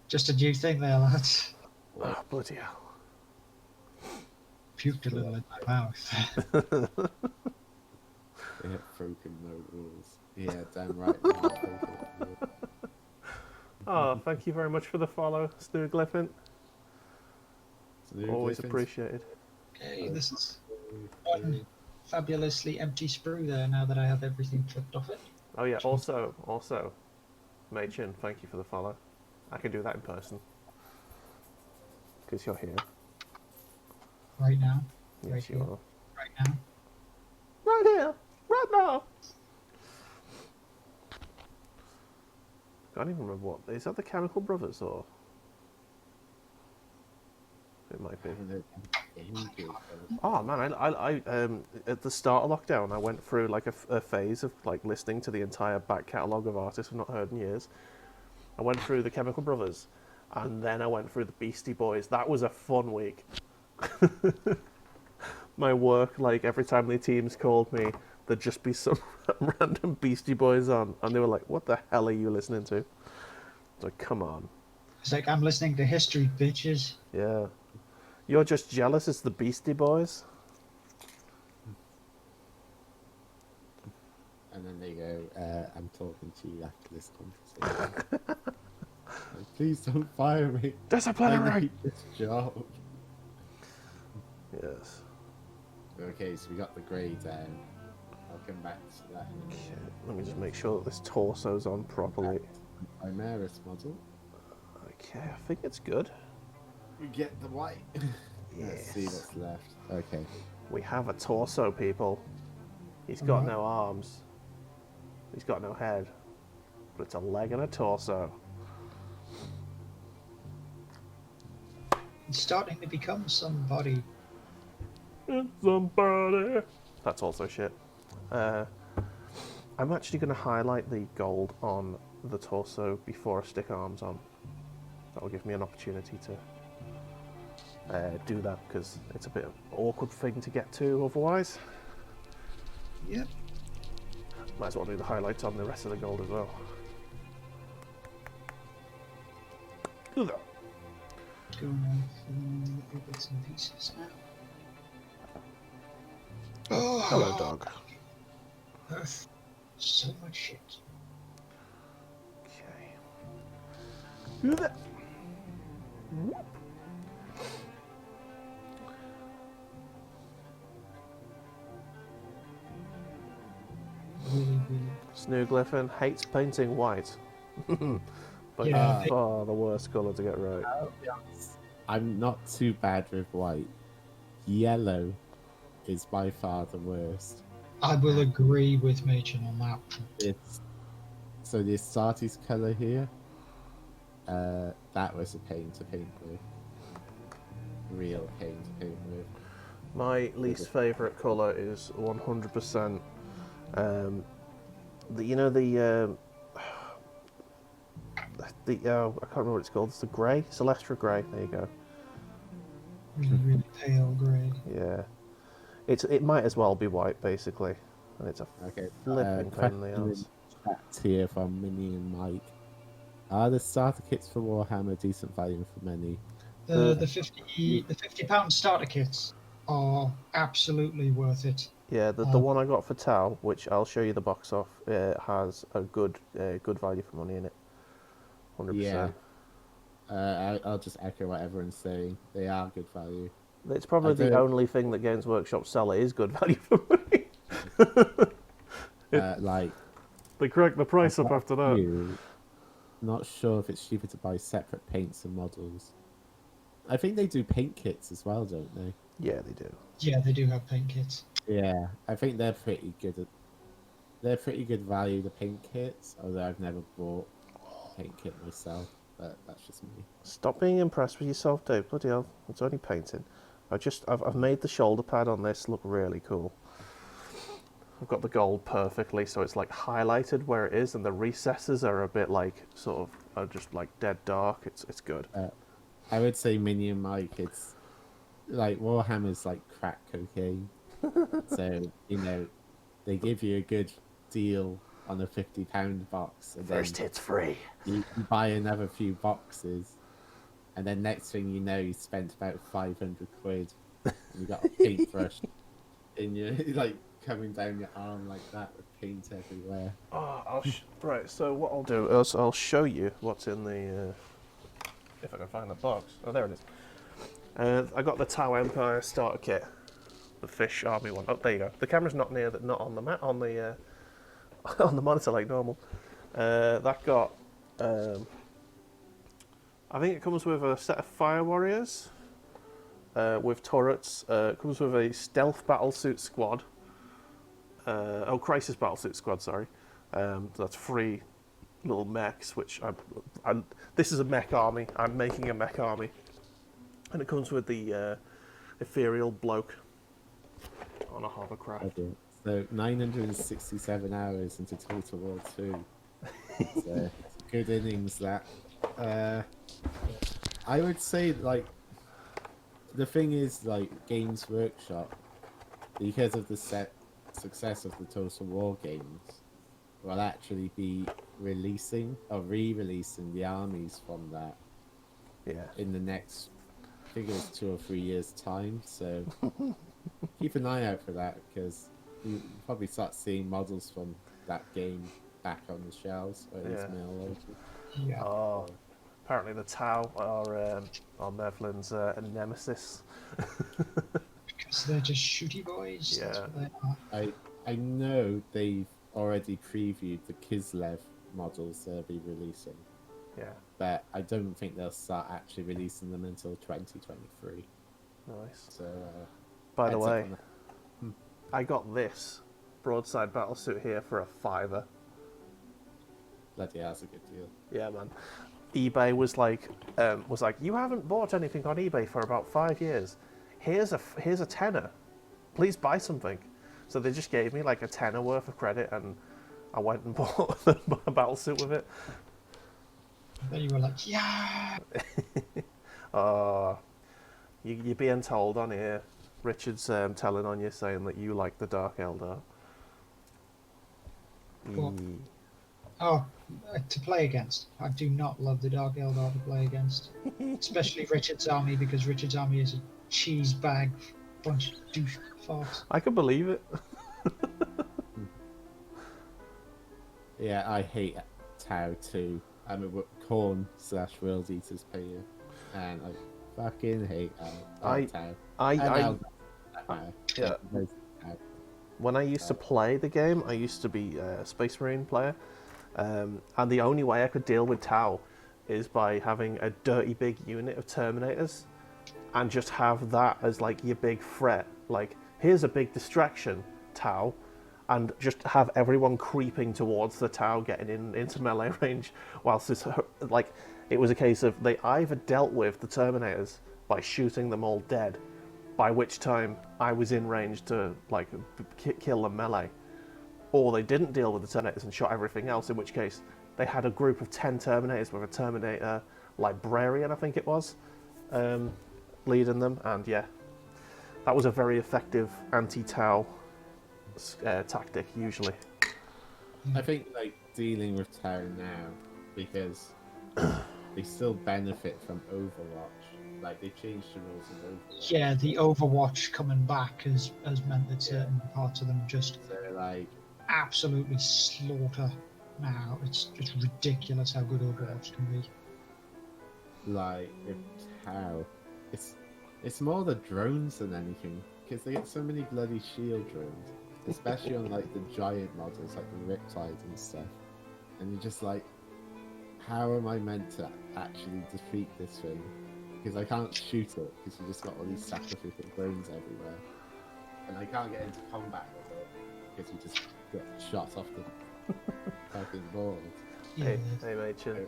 Just a new thing there, lads. bloody hell. Puked a little in my mouth. They have broken no rules. Yeah, damn right. Oh, thank you very much for the follow, Stu Glyphant. Always Griffins. appreciated. Okay, this is one fabulously empty sprue there now that I have everything clipped off it. Oh yeah, also, Machin, thank you for the follow. I can do that in person. Because you're here. Right now. Yes, Right you here. are. Right now. Right here! Right now! Can't even remember what... Is that the Chemical Brothers, or...? It might be. Oh man, I at the start of lockdown, I went through like a phase of like listening to the entire back catalogue of artists I've not heard in years. I went through the Chemical Brothers, and then I went through the Beastie Boys. That was a fun week. My work, like every time the teams called me, there'd just be some random Beastie Boys on, and they were like, "What the hell are you listening to?" It's like, come on. It's like, I'm listening to history, bitches. Yeah. You're just jealous it's the Beastie Boys? And then they go, I'm talking to you after this conversation. Like, please don't fire me. Disciplinary! I need this job. Yes. Okay, so we got the grey down. I'll come back to that in a Okay, minute. let me just make sure that this torso's on properly. Primaris model. Okay, I think it's good. We get the white. Let's see Yes. what's left. Okay. We have a torso, people. He's got no arms. He's got no head. But it's a leg and a torso. It's starting to become somebody. Somebody. That's also shit. I'm actually going to highlight the gold on the torso before I stick arms on. That will give me an opportunity to do that, because it's a bit of an awkward thing to get to otherwise. Yep. Might as well do the highlights on the rest of the gold as well. Do that. Going on through the bits and pieces now. Oh, Hello, dog. Earth. So much shit. Okay. Do that. Whoop. Really, really. Snooglyphin hates painting white. But Yeah. far the worst colour to get right. I'll be honest, I'm not too bad with white. Yellow is by far the worst. I will agree with Machin on that. It's so the Astartes colour here. That was a pain to paint with. Real pain to paint with. My least favourite colour is 100%. You know the I can't remember what it's called. It's the grey, Celestra grey. There you go. Really, really pale grey. Yeah, it might as well be white basically, and it's a Okay. flipping pain in the Question ass. chat here from Minnie and Mike. Are the starter kits for Warhammer decent value for many? The £50 starter kits are absolutely worth it. Yeah, the one I got for Tau, which I'll show you the box off, has a good value for money in it. 100%. Yeah. I'll just echo what everyone's saying. They are good value. It's probably the only thing that Games Workshop sell is good value for money. They correct the price up after that. Not sure if it's cheaper to buy separate paints and models. I think they do paint kits as well, don't they? Yeah, they do. Yeah, they do have paint kits. Yeah, I think they're pretty good. They're pretty good value, the paint kits. Although I've never bought a paint kit myself, but that's just me. Stop being impressed with yourself, Dave. Bloody hell, it's only painting. I've made the shoulder pad on this look really cool. I've got the gold perfectly, so it's like highlighted where it is, and the recesses are a bit like are just like dead dark. It's good. I would say Minion Mike. It's like Warhammer's like crack cocaine. So they give you a good deal on a £50 box, and first hit's free. You buy another few boxes, and then next thing you know, you spent about 500 quid. And you got a paintbrush in your like coming down your arm like that with paint everywhere. Oh, right. So what I'll do is I'll show you what's in the. If I can find the box. Oh, there it is. I got the Tau Empire starter kit, the fish army one. Oh, there you go. The camera's not on the on the on the monitor like normal. That got. I think it comes with a set of Fire Warriors with turrets. It comes with a stealth battlesuit squad. Crisis battlesuit squad. Sorry, that's 3 little mechs. Which this is a mech army. I'm making a mech army, and it comes with the ethereal bloke on a hovercraft. Okay. So 967 hours into Total War 2. So good innings that. I would say like the thing is like Games Workshop, because of the success of the Total War games, will actually be releasing or re-releasing the armies from that. Yeah. In the next, I think it was 2 or 3 years time. So keep an eye out for that, because you probably start seeing models from that game back on the shelves, or at least mail order. Yeah. Oh, apparently the Tau are Merflin's nemesis. Because they're just shooty boys. Yeah. That's what they are. I know they've already previewed the Kislev models they'll be releasing. Yeah. But I don't think they'll start actually releasing them until 2023. Nice. So, by the way, I got this broadside battlesuit here for a £5. Bloody hell, that's a good deal. Yeah, man. eBay was like, you haven't bought anything on eBay for about 5 years. Here's a tenner. Please buy something. So they just gave me like a tenner worth of credit, and I went and bought a battlesuit with it. Then you were like, yeah. You're being told on here. Richard's telling on you, saying that you like the Dark Eldar. What? Oh, to play against. I do not love the Dark Eldar to play against. Especially Richard's army, because Richard's army is a cheese bag bunch of douche farts. I can believe it. Yeah, I hate Tau too. I'm a Corn/World Eaters player, and I fucking hate Tau. Yeah. When I used to play the game, I used to be a Space Marine player, and the only way I could deal with Tau is by having a dirty big unit of Terminators, and just have that as like your big threat. Like, here's a big distraction, Tau, and just have everyone creeping towards the Tau, getting into melee range, whilst it's like it was a case of they either dealt with the Terminators by shooting them all dead, by which time I was in range to like kill them melee, or they didn't deal with the Terminators and shot everything else, in which case they had a group of 10 Terminators with a Terminator Librarian, I think it was, leading them, and yeah, that was a very effective anti-Tau tactic usually. I think like dealing with Tau now, because they still benefit from Overwatch, Like they changed the rules in Overwatch. Yeah, the Overwatch coming back has meant that certain parts of them just So like absolutely slaughter now. It's just ridiculous how good Overwatch can be. it's how it's more the drones than anything, because they get so many bloody shield drones, especially on like the giant models like the Riptide and stuff, and you're just like, how am I meant to actually defeat this thing? Because I can't shoot it because you just got all these sacrificial drones everywhere, and I can't get into combat with it because you just get shot off the fucking board. Hey, Machin.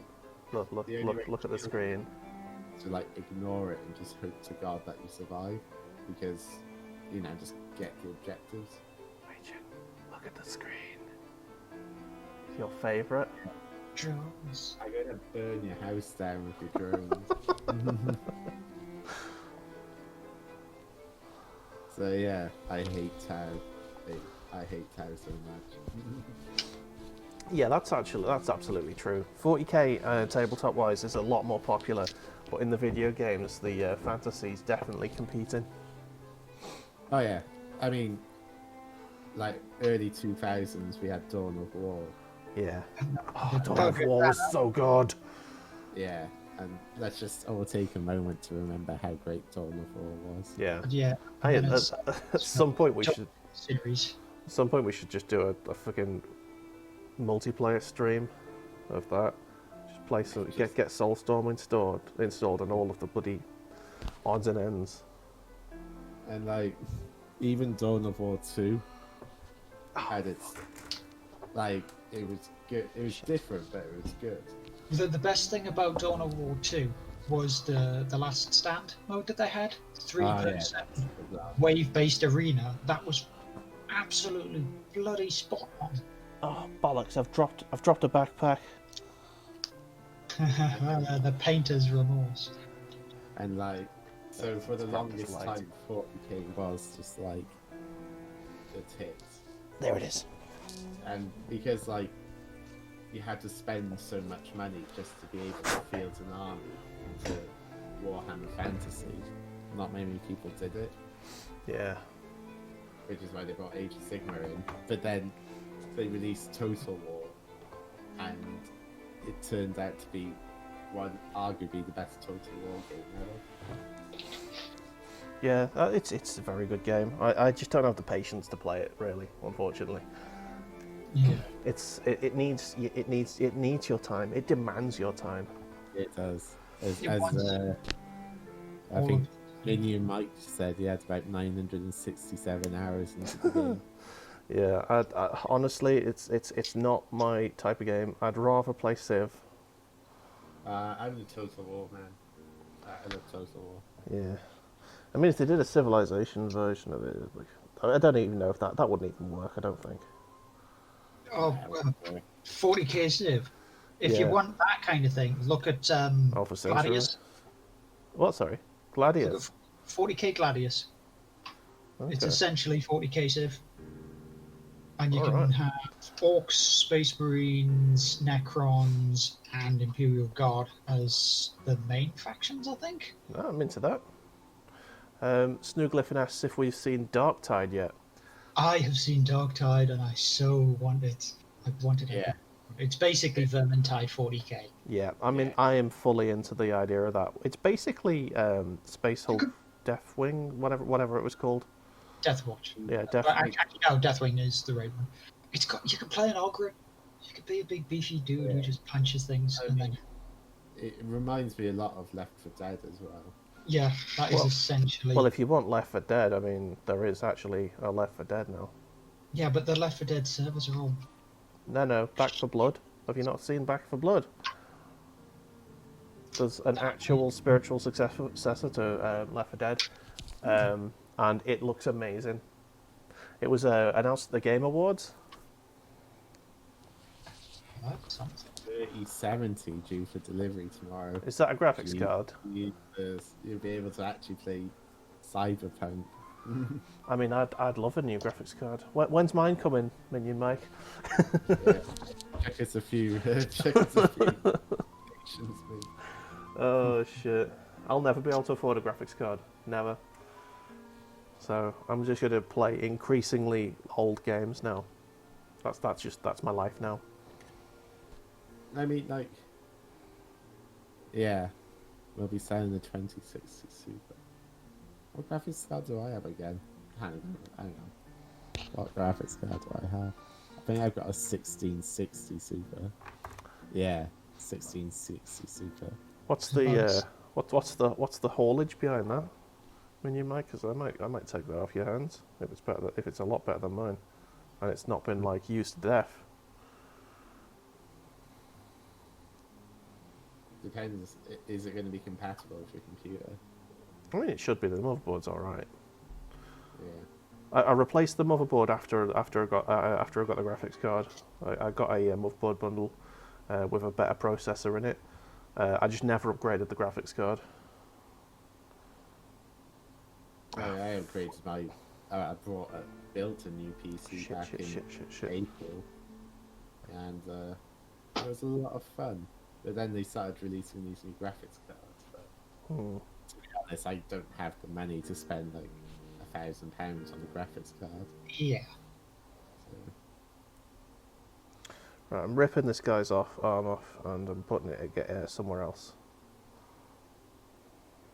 Look at the screen. To like ignore it and just hope to God that you survive, because just get the objectives. Machin, look at the screen. Your favourite? Drones. I'm gonna burn your house down with your drones. So yeah, I hate Tau. I hate Tau so much. Yeah, that's absolutely true. 40k tabletop wise is a lot more popular, but in the video games, the fantasy's definitely competing. Oh yeah, I mean, like early 2000s, we had Dawn of War. Yeah. Oh, Dawn of War was so good. Yeah, and let's just all take a moment to remember how great Dawn of War was. Yeah. Yeah. Hey, at some point we should. Series. At some point we should just do a fucking multiplayer stream of that. Just play some, get Soulstorm installed and all of the bloody odds and ends. And like, even Dawn of War 2 had its, like, it was good. It was different, but it was good. The best thing about Dawn of War 2 was the last stand mode that they had. 3.7 wave-based arena. That was absolutely bloody spot on. Oh bollocks! I've dropped a backpack. The painter's remorse. And like, so for the longest time, 40k was just like the tits. There it is. And because like you had to spend so much money just to be able to field an army into Warhammer Fantasy, not many people did it. Yeah. Which is why they brought Age of Sigma in. But then they released Total War, and it turned out to be arguably the best Total War game ever. Yeah, it's a very good game. I just don't have the patience to play it, really, unfortunately. Yeah. It needs your time. It demands your time. It does. I think Minion Mike said he had about 967 hours into the game. Yeah, I honestly, it's not my type of game. I'd rather play Civ. I'm the Total War man. I love Total War. Yeah, I mean, if they did a Civilization version of it, like, I don't even know if that wouldn't even work. I don't think. Oh, 40k Civ. If you want that kind of thing, look at Alpha Centauri. Gladius. What? Sorry, Gladius. Look at 40k Gladius. Okay. It's essentially 40k Civ. And you All can right. have Orcs, Space Marines, Necrons, and Imperial Guard as the main factions, I think. No, I'm into that. Snooglyphin asks if we've seen Darktide yet. I have seen Darktide, and I so want it. I wanted it. Yeah. It's basically Vermintide 40k. Yeah, I mean, I am fully into the idea of that. It's basically Space Hulk Deathwing, whatever it was called. Deathwatch. Yeah, But Deathwing. actually, no, Deathwing is the right one. You can play an Ogre. You could be a big beefy dude who just punches things, and then It reminds me a lot of Left 4 Dead as well. yeah, that is essentially. Well, if you want Left 4 Dead, I mean, there is actually a Left 4 Dead now. Yeah, but the Left 4 Dead servers are all. No, Back 4 Blood. Have you not seen Back 4 Blood? There's an actual spiritual successor to Left 4 Dead, and it looks amazing. It was announced at the Game Awards. That's something. 3070 due for delivery tomorrow. Is that a graphics card? You'll be able to actually play Cyberpunk. I mean, I'd love a new graphics card. When's mine coming, Minion Mike? Yeah. Check us a few. Check us a few. Oh shit. I'll never be able to afford a graphics card. Never. So I'm just going to play increasingly old games now. That's my life now. I mean, like, yeah, we'll be selling the 2060 Super. What graphics card do I have again? Hang on. What graphics card do I have? I think I've got a 1660 Super. Yeah, 1660 Super. What's the what's the haulage behind that? When you might, because I might take that off your hands if it's better. If it's a lot better than mine, and it's not been like used to death. Depends. Is it going to be compatible with your computer? I mean, it should be. The motherboard's all right. Yeah. I replaced the motherboard after I got the graphics card. I got a motherboard bundle with a better processor in it. I just never upgraded the graphics card. I upgraded my. Built a new PC back in April, and it was a lot of fun. But then they started releasing these new graphics cards. But to be honest, I don't have the money to spend like £1,000 on a graphics card. Yeah. So. Right, I'm ripping this guy's arm off, and I'm putting it somewhere else.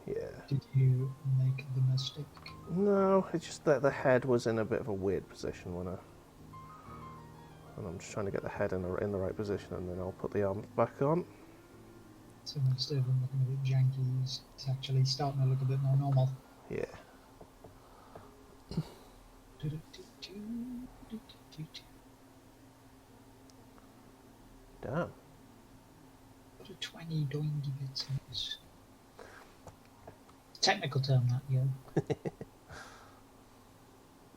Yeah. Did you make the mistake? No, it's just that the head was in a bit of a weird position and I'm just trying to get the head in the right position, and then I'll put the arm back on. So instead of them looking a bit janky, it's actually starting to look a bit more normal. Yeah. Damn. What a twangy doingy bits is. Technical term, that, yo.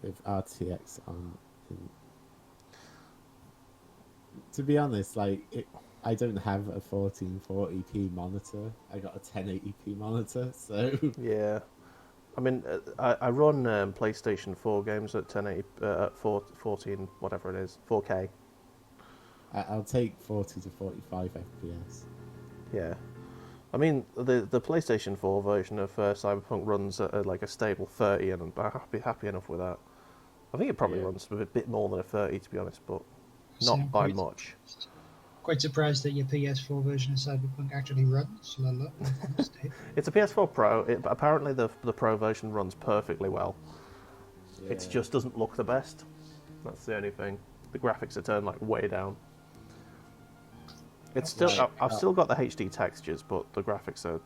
With RTX on. To be honest, like I don't have a 1440p monitor. I got a 1080p monitor, so Yeah. I mean, I run PlayStation 4 games at 1080 at 14 whatever it is, 4K. I'll take 40 to 45 FPS. Yeah. I mean, the PlayStation 4 version of Cyberpunk runs at like a stable 30, and I'm happy enough with that. I think it probably runs a bit more than a 30, to be honest, but not by much. Quite surprised that your PS4 version of Cyberpunk actually runs. It's a PS4 Pro. Apparently, the Pro version runs perfectly well. Yeah. It just doesn't look the best. That's the only thing. The graphics are turned like way down. It's still I've still got the HD textures, but the graphics are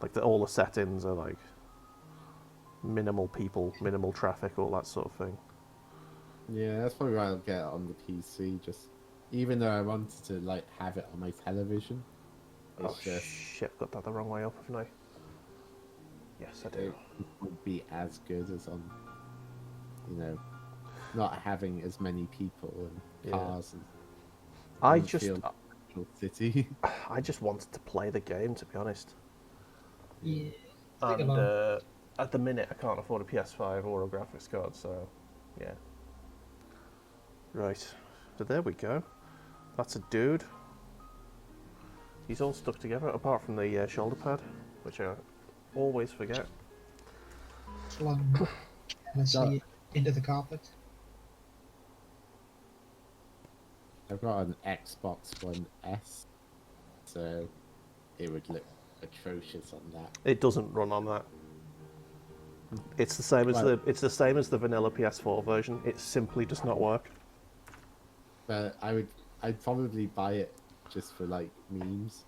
like all the settings are like minimal people, minimal traffic, all that sort of thing. Yeah, that's probably why I'll get it on the PC. Just even though I wanted to like have it on my television. Shit! Got that the wrong way up, haven't I? Yes, I do. It won't be as good as on, not having as many people and cars. And city. I just wanted to play the game, to be honest. Yeah. And at the minute, I can't afford a PS5 or a graphics card, so yeah. Right, so there we go. That's a dude. He's all stuck together, apart from the shoulder pad, which I always forget. Flung carelessly into the carpet. I've got an Xbox One S, so it would look atrocious on that. It doesn't run on that. It's the same as the vanilla PS4 version. It simply does not work. But I'd probably buy it just for like memes.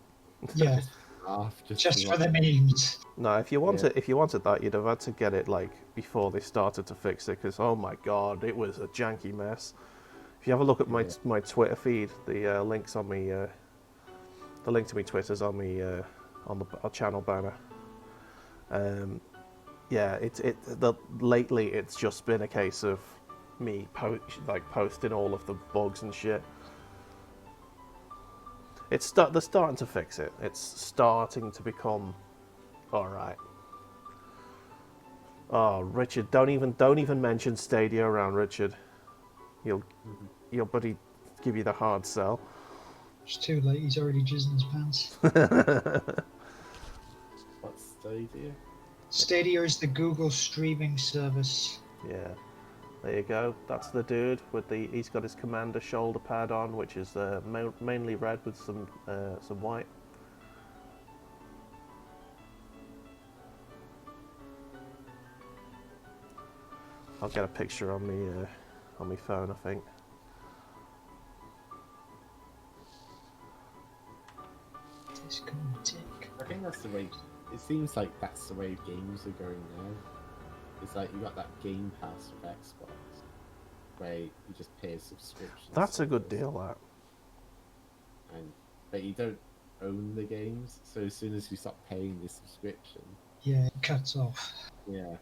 Yeah. Just for the memes. No, if you wanted that, you'd have had to get it like before they started to fix it, because oh my god, it was a janky mess. If you have a look at my Twitter feed, the links on me, the link to my Twitter's on me on the channel banner. Lately it's just been a case of me posting all of the bugs and shit. They're starting to fix it. It's starting to become all right. Oh, Richard, don't even mention Stadia around Richard. Your buddy give you the hard sell. It's too late. He's already jizzed in his pants. Stadia. Stadia is the Google streaming service. Yeah. There you go. That's the dude with the. He's got his commander shoulder pad on, which is mainly red with some white. I'll get a picture on my phone, I think. I think that's the way. It seems like that's the way games are going now. It's like you got that Game Pass with Xbox, where you just pay a subscription. That's a good deal, that. But you don't own the games, so as soon as you stop paying the subscription, yeah, it cuts off. Yeah.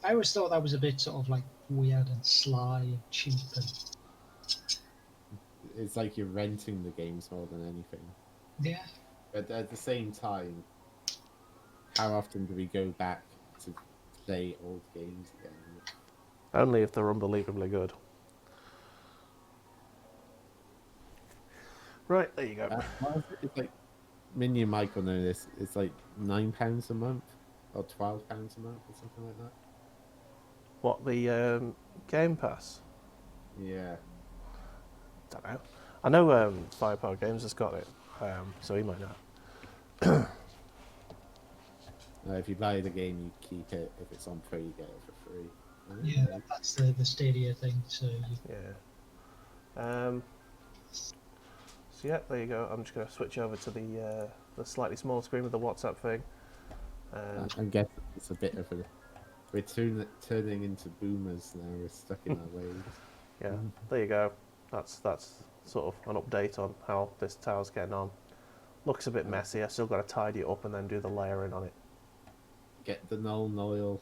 I always thought that was a bit sort of like weird and sly and cheap and It's like you're renting the games more than anything. yeah. But at the same time, how often do we go back to play old games again? Only if they're unbelievably good. Right, there you go. It's like Mini and Michael know this. It's like £9 a month or £12 a month or something like that. What, the Game Pass? Yeah. Don't know. I know Firepower Games has got it, so he might know. If you buy the game, you keep it. If it's on free, you get it for free. Yeah, that's the Stadia thing. So yeah. So yeah, there you go. I'm just going to switch over to the slightly smaller screen with the WhatsApp thing. I guess it's a bit of a. We're turning into boomers now. We're stuck in our ways. Yeah, there you go. That's sort of an update on how this tower's getting on. Looks a bit messy. I still got to tidy it up and then do the layering on it. Get the null oil.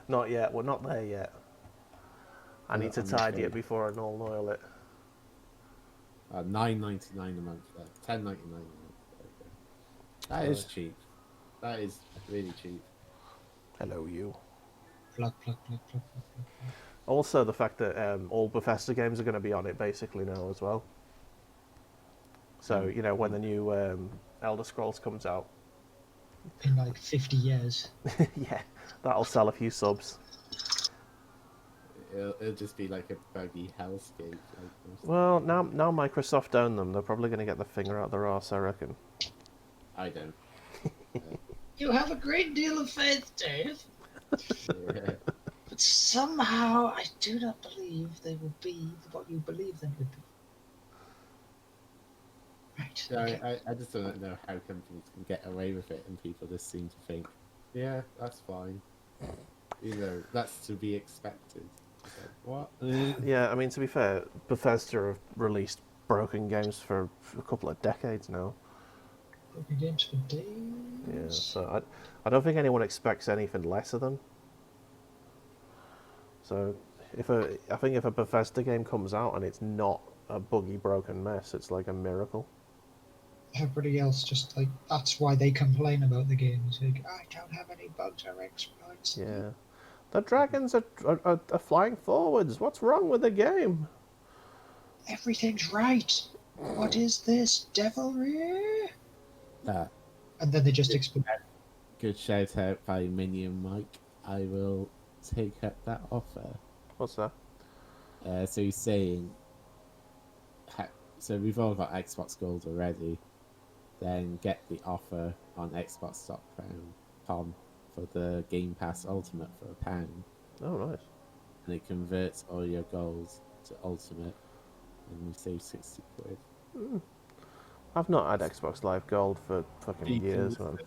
Not yet. We're not there yet. I need to tidy it before I null oil it. $9.99 a month. $10.99 a month. Okay. That is cheap. That is really cheap. Hello, you. plug, plug, plug, plug, plug, plug. Also, the fact that all Bethesda games are going to be on it basically now as well. So, you know, when the new Elder Scrolls comes out. In like 50 years. Yeah, that'll sell a few subs. It'll just be like a buggy hellscape. Well, now Microsoft own them, they're probably going to get the finger out their arse, I reckon. I don't. You have a great deal of faith, Dave. Yeah. But somehow I do not believe they will be what you believe them to be. Right. So Okay. I just don't know how companies can get away with it, and people just seem to think, yeah, that's fine. You know, that's to be expected. Like, what? Yeah, I mean, to be fair, Bethesda have released broken games for a couple of decades now. Broken games for days. Yeah, so I don't think anyone expects anything less of them. So I think if a Bethesda game comes out and it's not a buggy broken mess, it's like a miracle. Everybody else just like that's why they complain about the games. Like, I don't have any bugs or exploits. Yeah, the dragons are flying forwards. What's wrong with the game? Everything's right. What is this devilry? And then they just explode. Good shout out by Minion Mike. I will take up that offer. What's that? So he's saying, so we've all got Xbox Gold already. Then get the offer on Xbox.com for the Game Pass Ultimate for £1. Oh, nice. And it converts all your goals to Ultimate, and you save 60 quid. I've not had Xbox Live Gold for fucking years, man.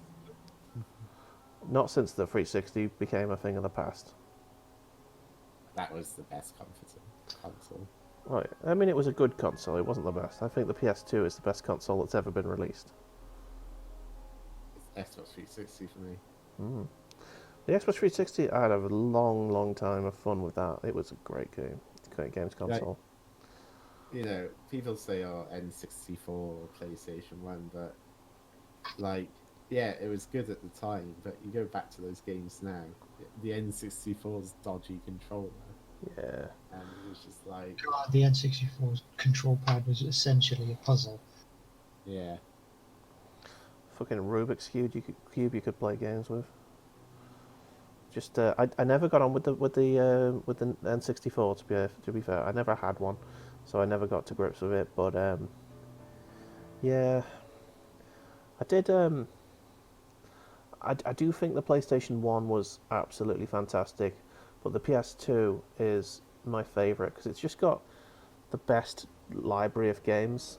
Not since the 360 became a thing of the past. That was the best console. Right. I mean, it was a good console. It wasn't the best. I think the PS2 is the best console that's ever been released. It's Xbox 360 for me. The Xbox 360, I had a long time of fun with that. It was a great game. Great games console. You know, people say, oh, N64 or PlayStation 1, but, like, yeah, it was good at the time, but you go back to those games now, the N64's dodgy controller. Yeah. And it was just like... God, the N64's control pad was essentially a puzzle. Yeah. fucking Rubik's cube you could play games with. Just I never got on with the N64 to be fair. I never had one, so I never got to grips with it. But yeah, I did. I do think the PlayStation 1 was absolutely fantastic, but the PS2 is my favourite because it's just got the best library of games.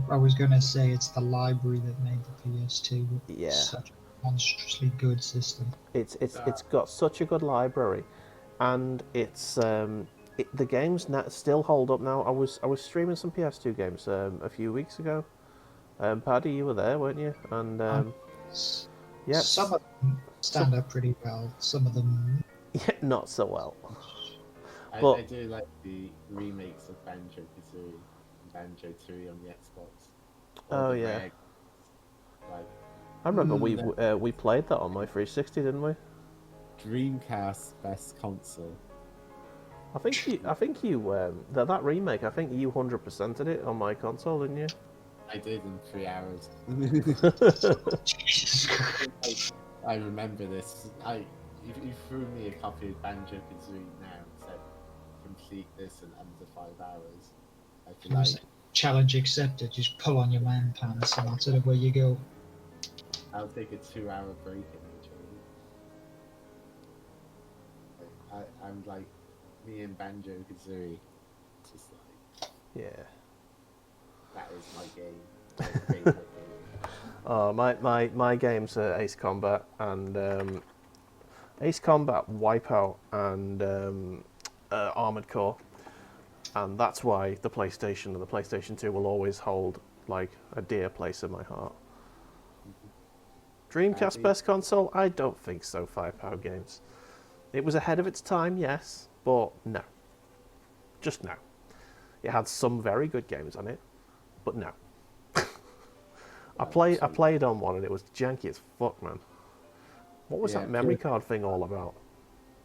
I was going to say it's the library that made the PS2 Yeah. such a monstrously good system. It's got such a good library, and it's the games still hold up now. I was streaming some PS2 games a few weeks ago. Paddy, you were there, weren't you? And yeah, some of them stand up pretty well. Some of them, yeah, not so well. I do like the remakes of Banjo-Kazooie and Banjo-Tooie on the Xbox. Oh yeah. Like, I remember we played that on my 360, didn't we? Dreamcast's best console. I think you that remake. I think you 100%ed it on my console, didn't you? I did in 3 hours. Jesus Christ. I remember this. If you threw me a copy of Banjo-Kazooie now and said complete this in under 5 hours, I feel like Challenge accepted. Just pull on your man pants and that's sort of where you go. I'll take a 2-hour break in each one. I'm like me and Banjo-Kazooie. Just like that is my game. My favorite game. Oh, my games are Ace Combat and Ace Combat, Wipeout, and Armored Core, and that's why the PlayStation and the PlayStation 2 will always hold like a dear place in my heart. Dreamcast best console? I don't think so. Firepower Games. It was ahead of its time, yes, but no. Just no. It had some very good games on it, but no. I played on one and it was janky as fuck, man. What was that memory card thing all about?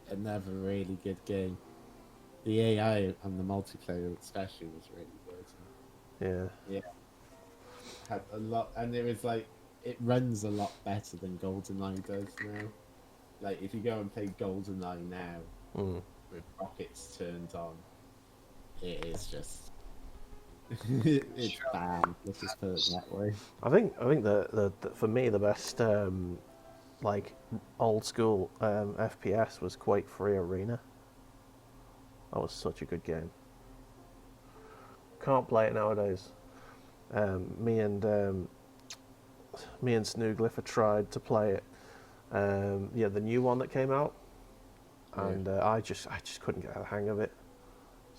Another really good game. The AI and the multiplayer especially was really good. Yeah. Had a lot, and it was like it runs a lot better than GoldenEye does now. Like if you go and play GoldenEye now with rockets turned on, it is just it's bad. Let's just put it that way. I think the for me the best like old school FPS was Quake 3 Arena. That was such a good game. Can't play it nowadays. Me and Snooglyph had tried to play it. The new one that came out, and I just couldn't get the hang of it.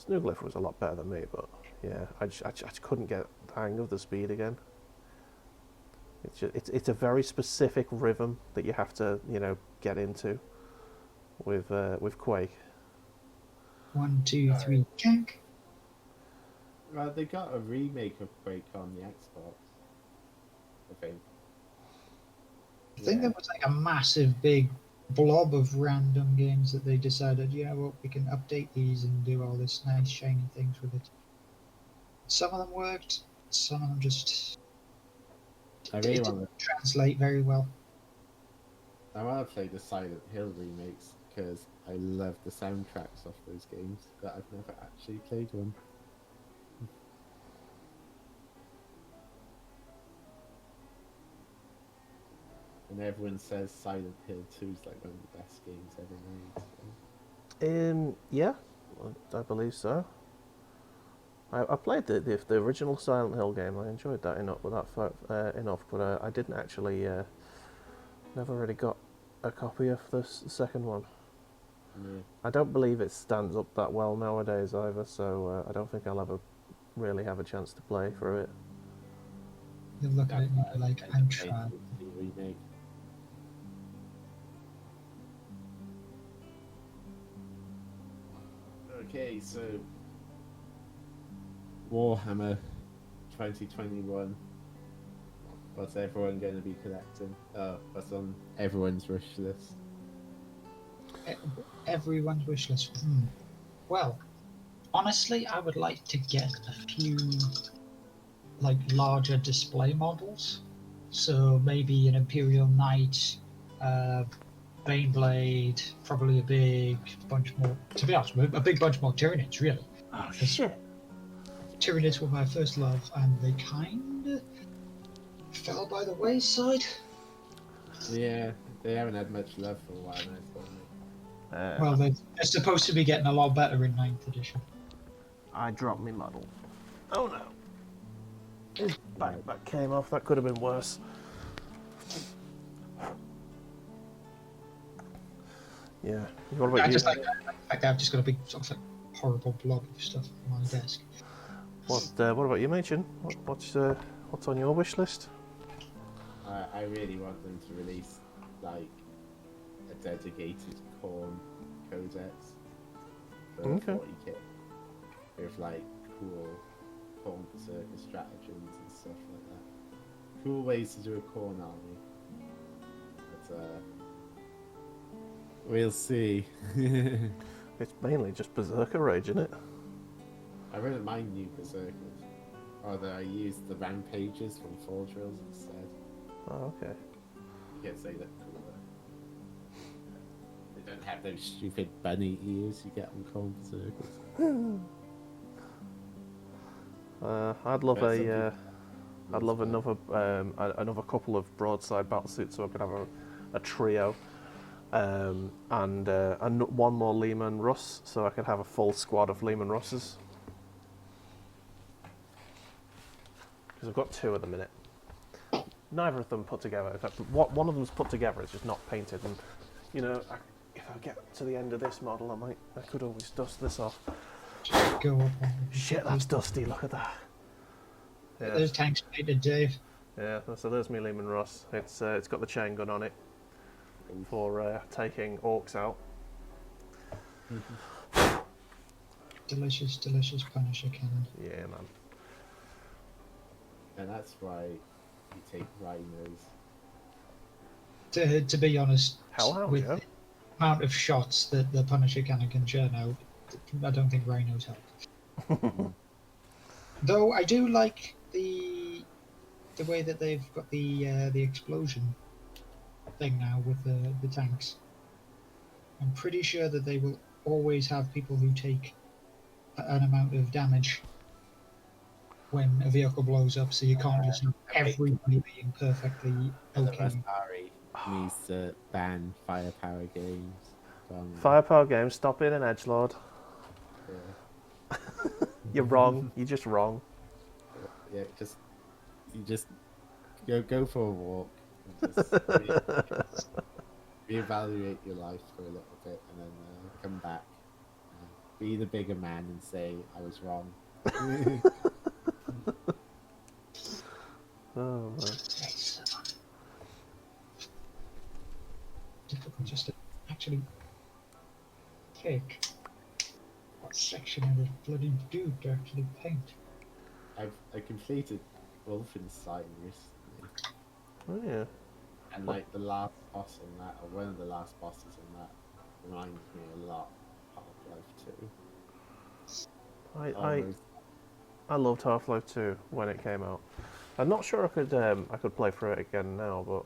Snooglyph was a lot better than me, but yeah, I just couldn't get the hang of the speed again. It's a very specific rhythm that you have to get into with Quake. 1, 2, 3, jank. Well, they got a remake of Quake on the Xbox, I think. I think there was like a massive big blob of random games that they decided, we can update these and do all this nice shiny things with it. Some of them worked, some of them just didn't translate very well. I want to play the Silent Hill remakes because I love the soundtracks of those games, but I've never actually played one. And everyone says Silent Hill 2 is like one of the best games ever made. So. Yeah, I believe so. I played the original Silent Hill game. I enjoyed that enough, but I didn't actually. Never really got a copy of the second one. Yeah. I don't believe it stands up that well nowadays either, so I don't think I'll ever really have a chance to play through it. You'll look at it and be like, I'm trying. Remake. Okay, so Warhammer 2021. What's everyone going to be collecting? What's on everyone's wish list? Everyone's wish list. Well, honestly, I would like to get a few like larger display models So maybe an Imperial Knight, Baneblade, probably a big bunch more. To be honest, a big bunch more Tyranids, really. Oh shit! Tyranids were my first love, and they kind of fell by the wayside. Yeah, they haven't had much love for a while now, certainly. Well, they're supposed to be getting a lot better in 9th edition. I dropped my model. Oh no! His backpack came off. That could have been worse. Yeah. What about you? Just like I've just got a big sort of like horrible blob of stuff on my desk. What about you, Machin? What's on your wish list? I really want them to release like a dedicated corn codex for 40 kit with like cool corn berserker stratagems and stuff like that. Cool ways to do a corn army. But we'll see. It's mainly just berserker rage, isn't it? I wouldn't mind new berserkers. Although I used the rampages from Fall Drills instead. Oh, okay. You can say that cooler. They don't have those stupid bunny ears you get on corn berserkers. I'd love another couple of broadside battlesuits so I could have a trio, and one more Lehman Russ so I could have a full squad of Lehman Russes. Because I've got 2 at the minute. Neither of them put together. In fact, one of them's put together. It's just not painted. And you know, if I get to the end of this model, I could always dust this off. Just go up. Shit, that's dusty. Look at that. Yeah. Those tanks painted, Dave. Yeah. So there's me Lehman Russ. It's got the chain gun on it for taking orcs out. Delicious, delicious Punisher cannon. Yeah, man. And that's why you take rhinos. To be honest, Hellhound, with yeah. the amount of shots that the Punisher cannon can churn out, I don't think rhinos help. Though I do like the way that they've got the explosion thing now with the tanks. I'm pretty sure that they will always have people who take an amount of damage when a vehicle blows up, so you can't just have everybody being perfectly okay. Bulamatari needs to ban firepower games. Firepower games, stop being an edgelord. Yeah. You're wrong. You're just wrong. Yeah, you just go for a walk. And just reevaluate your life for a little bit, and then come back. Be the bigger man and say I was wrong. Oh man. It's difficult just to actually pick what section of this bloody dude to actually paint. I completed Wolfenstein recently, Oh yeah. and like the last boss on that, or one of the last bosses on that, reminds me a lot of Half-Life 2. I loved Half-Life 2 when it came out. I'm not sure I could play through it again now, but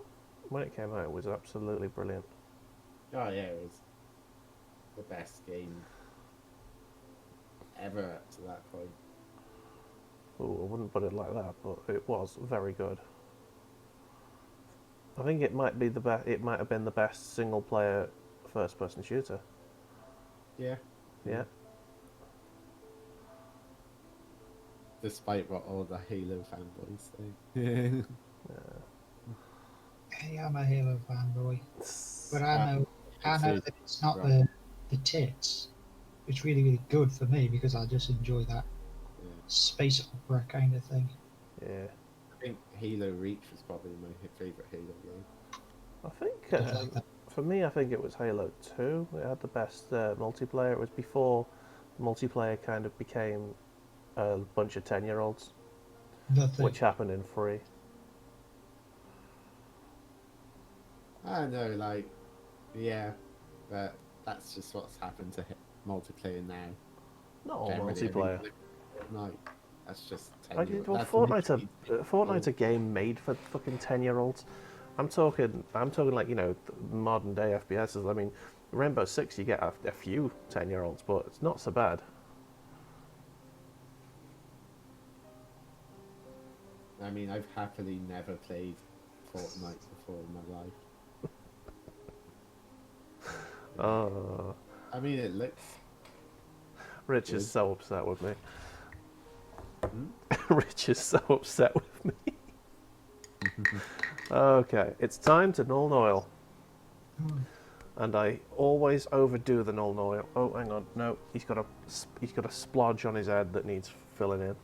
when it came out, it was absolutely brilliant. Oh yeah, it was the best game ever up to that point. Oh, I wouldn't put it like that, but it was very good. I think it might be the best. It might have been the best single-player first-person shooter. Yeah. Yeah. Despite what all the Halo fanboys say. Hey, I'm a Halo fanboy, but I know that it's not the tits. It's really, really good for me because I just enjoy that space opera kind of thing. Yeah. I think Halo Reach was probably my favourite Halo game. I think for me, I think it was Halo 2. It had the best multiplayer. It was before multiplayer kind of became a bunch of 10-year-olds, which happened in 3. I don't know, like, yeah, but that's just what's happened to multiplayer now. Not all Generally, multiplayer. Night. That's just Well, 10 years. Fortnite's a game made for fucking 10-year-olds. I'm talking like, modern day FPSs. I mean, Rainbow Six, you get a few 10-year-olds, but it's not so bad. I mean, I've happily never played Fortnite before in my life. Oh, I mean, it looks. Rich is Good. so upset with me. Hmm? Rich is so upset with me. Okay, it's time to null oil. And I always overdo the null oil. Oh, hang on, no, he's got a splodge on his head that needs filling in.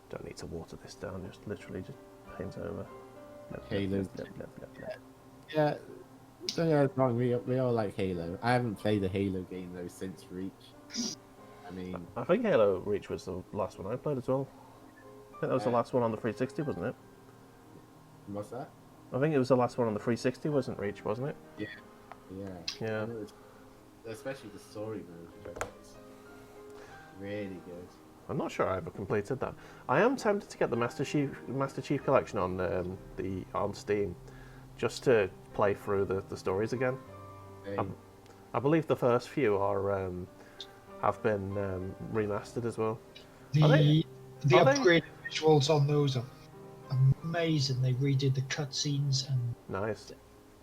Don't need to water this down. Just literally just paint over. Halo. Yeah, don't get us wrong. We all like Halo. I haven't played a Halo game though since Reach. I mean, I think Halo Reach was the last one I played as well. I think that was the last one on the 360, wasn't it? what's that? I think it was the last one on the 360, wasn't Reach, wasn't it? Yeah. Yeah. And it was, especially the story mode, which I thought was really good. I'm not sure I ever completed that. I am tempted to get the Master Chief Collection on Steam, just to play through the stories again. I believe the first few have been remastered as well. The are they- upgraded visuals on those are amazing. They redid the cutscenes and Nice.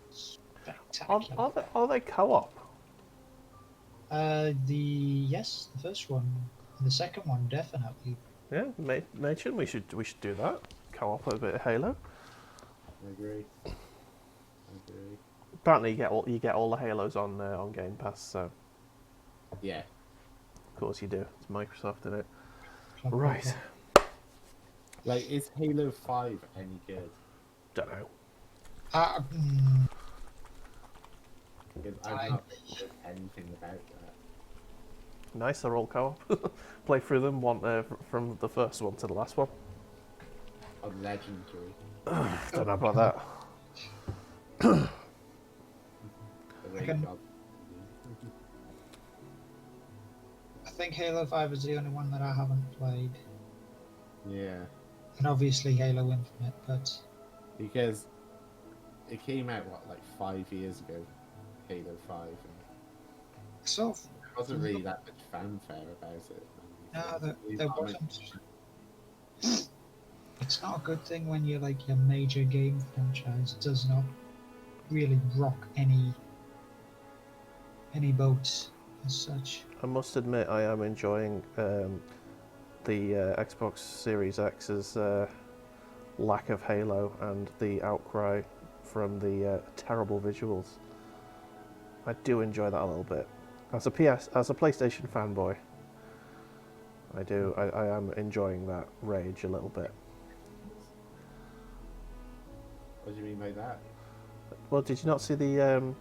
spectacular. Are they co-op? The first one, and the second one definitely. Yeah, Machin, we should do that. Co-op a bit of Halo. I agree. Apparently, you get all the Halos on Game Pass. So Yeah. of course you do. It's Microsoft, isn't it? Right. Like, is Halo 5 any good? Don't know. Because I've not heard anything about that. Nice, they're all co-op. Play through them from the first one to the last one. On Legendary. Don't know about that. The can- job. I think Halo 5 is the only one that I haven't played, Yeah. and obviously Halo Infinite. But Because it came out, like 5 years ago, Halo 5. And so there wasn't really that much fanfare about it. no, there wasn't. It's not a good thing when your major game franchise does not really rock any boats as such. I must admit, I am enjoying the Xbox Series X's lack of Halo and the outcry from the terrible visuals. I do enjoy that a little bit. As a PlayStation fanboy, I am enjoying that rage a little bit. What do you mean by that? Well, did you not see the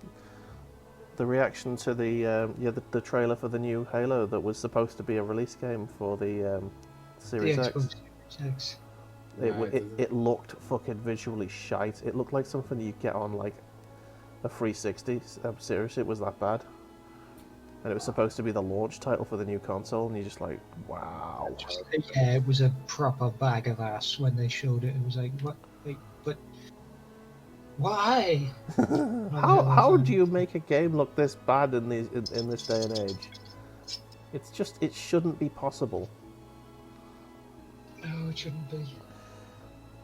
reaction to the trailer for the new Halo that was supposed to be a release game for the Series The X? Xbox Series X. It looked fucking visually shite. It looked like something you get on like a 360. Seriously, it was that bad. And it was supposed to be the launch title for the new console, and you're just like, wow. Yeah, it was a proper bag of ass when they showed it. It was like, what? But why? How do you make a game look this bad in this day and age? It shouldn't be possible. No, it shouldn't be.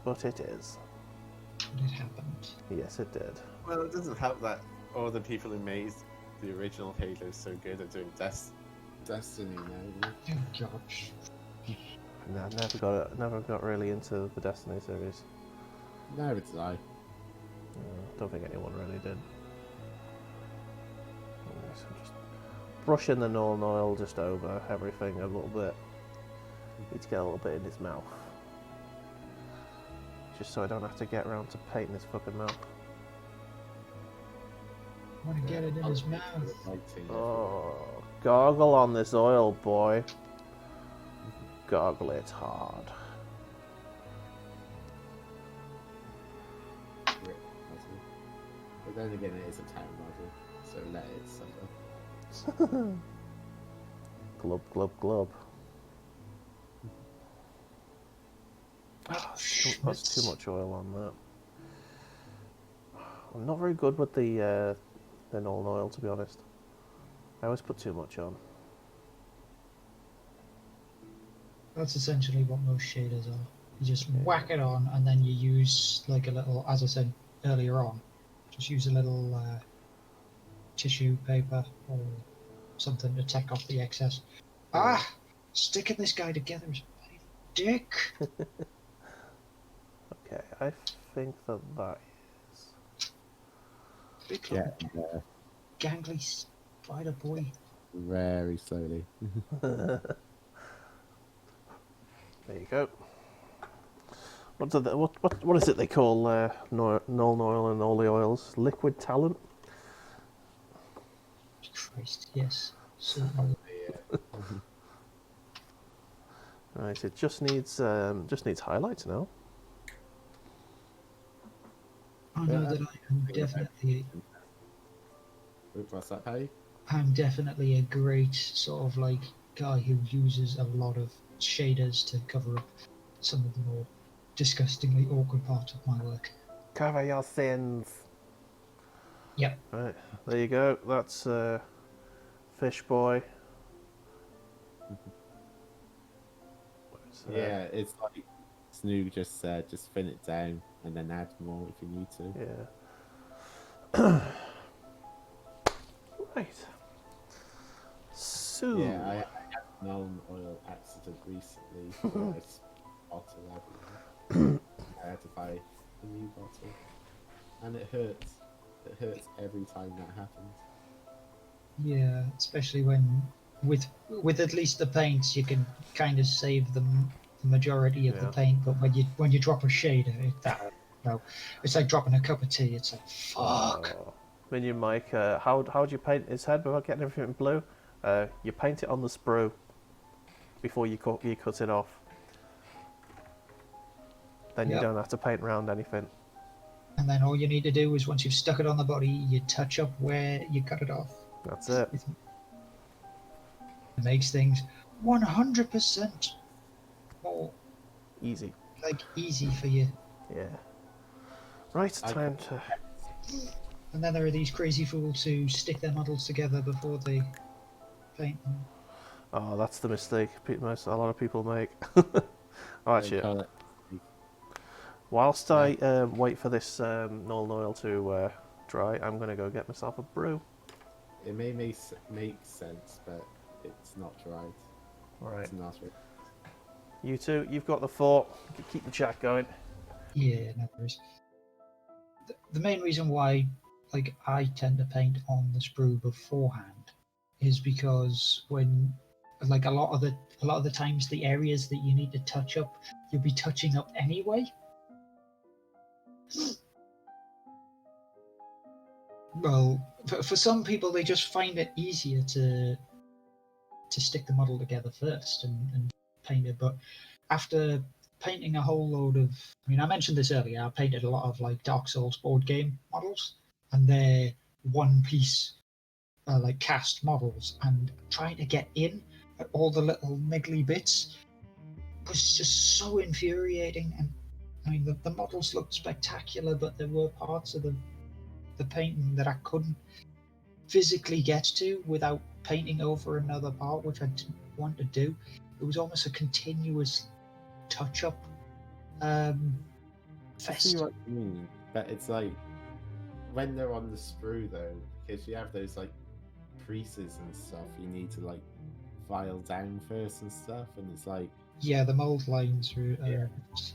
But it is. But it happened. Yes, it did. Well, it doesn't help that all the people who made the original Halo so good at doing Destiny now. Oh gosh. No, never got really into the Destiny series. Neither did I. Don't think anyone really did. So just brushing the null oil just over everything a little bit. Need to get a little bit in his mouth. Just so I don't have to get around to painting his fucking mouth. I want to get it in his mouth. Oh, gargle on this oil, boy. Gargle it hard. But then again, it is a town model, so let it suffer. Glub, glub, glub. That's too much oil on that. I'm not very good with the Nuln Oil, to be honest. I always put too much on. That's essentially what most shaders are. You just whack it on, and then you use like a little, as I said earlier on, just use a little tissue paper or something to take off the excess. Ah, sticking this guy together is a bloody dick. Okay, I think that is. Big Yeah, gangly spider boy. very slowly. There you go. What is it they call Nuln Oil and all the oils? Liquid talent? Christ, yes. Certainly. Right, it just needs highlights now. I know that I am definitely. What's that, Paddy? I'm definitely a great sort of like guy who uses a lot of shaders to cover up some of the more disgustingly awkward parts of my work. Cover your sins. Yep. Right, there you go. That's Fish Boy. Yeah, it's like Snoog just said, just thin it down and then add more if you need to. Yeah. Right. So. Yeah, I had Nuln Oil accident recently. So it's bottle everywhere. I had to buy a new bottle, and it hurts. It hurts every time that happens. Yeah, especially when with at least the paints you can kind of save the majority of the paint, but when you drop a shader, it's like dropping a cup of tea. It's like fuck. Minion Mike, how do you paint his head without getting everything blue? You paint it on the sprue before you cut it off. Then you don't have to paint around anything. And then all you need to do is once you've stuck it on the body, you touch up where you cut it off. That's it. It makes things 100% more easy. Like easy for you. Yeah. Right, time to. And then there are these crazy fools who stick their models together before they paint them. Oh, that's the mistake a lot of people make. Oh, shit. Whilst I wait for this Nuln Oil to dry, I'm going to go get myself a brew. It may make sense, but it's not right. Right. It's not right. You two, you've got the fort. Keep the chat going. Yeah, no worries. The main reason why, like, I tend to paint on the sprue beforehand is because when, like, a lot of the times the areas that you need to touch up, you'll be touching up anyway. Well, for some people, they just find it easier to stick the model together first and paint it. But after painting a whole load of, I mean, I mentioned this earlier, I painted a lot of like Dark Souls board game models, and they're one piece, like cast models, and trying to get in at all the little niggly bits was just so infuriating. And I mean, the models looked spectacular, but there were parts of the painting that I couldn't physically get to without painting over another part, which I didn't want to do. It was almost a continuous touch-up fest. I see what you mean, but it's like when they're on the sprue though, because you have those like creases and stuff, you need to like file down first and stuff, and it's like the mold lines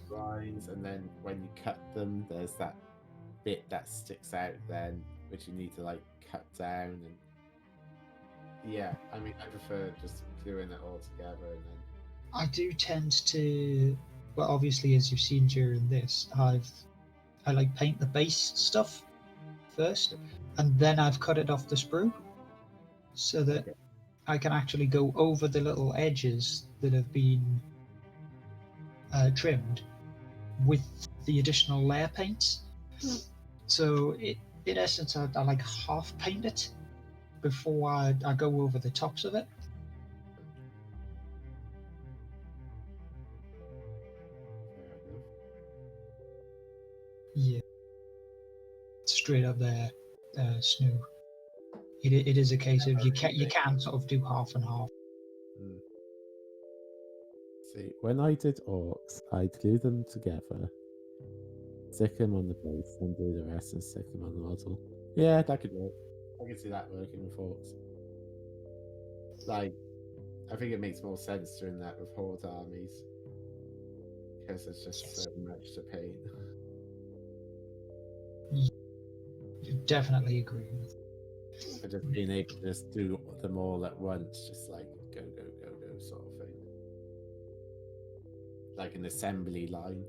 lines, and then when you cut them, there's that bit that sticks out then, which you need to like cut down. And yeah, I mean, I prefer just doing it all together. And then I do tend to, well, obviously, as you've seen during this, I like paint the base stuff first, and then I've cut it off the sprue so that I can actually go over the little edges that have been trimmed with the additional layer paints. So in essence, I like half paint it before I go over the tops of it. Yeah. Straight up there, Snoo. It is a case of you can sort of do half and half. See, when I did orcs, I'd glue them together, stick them on the base, and do the rest and stick them on the model. Yeah, that could work. I can see that working with orcs. Like, I think it makes more sense doing that with horde armies because there's just so much to paint. Definitely agree with. But just being able to just do them all at once, just like go, go, go, go sort of thing. Like an assembly line.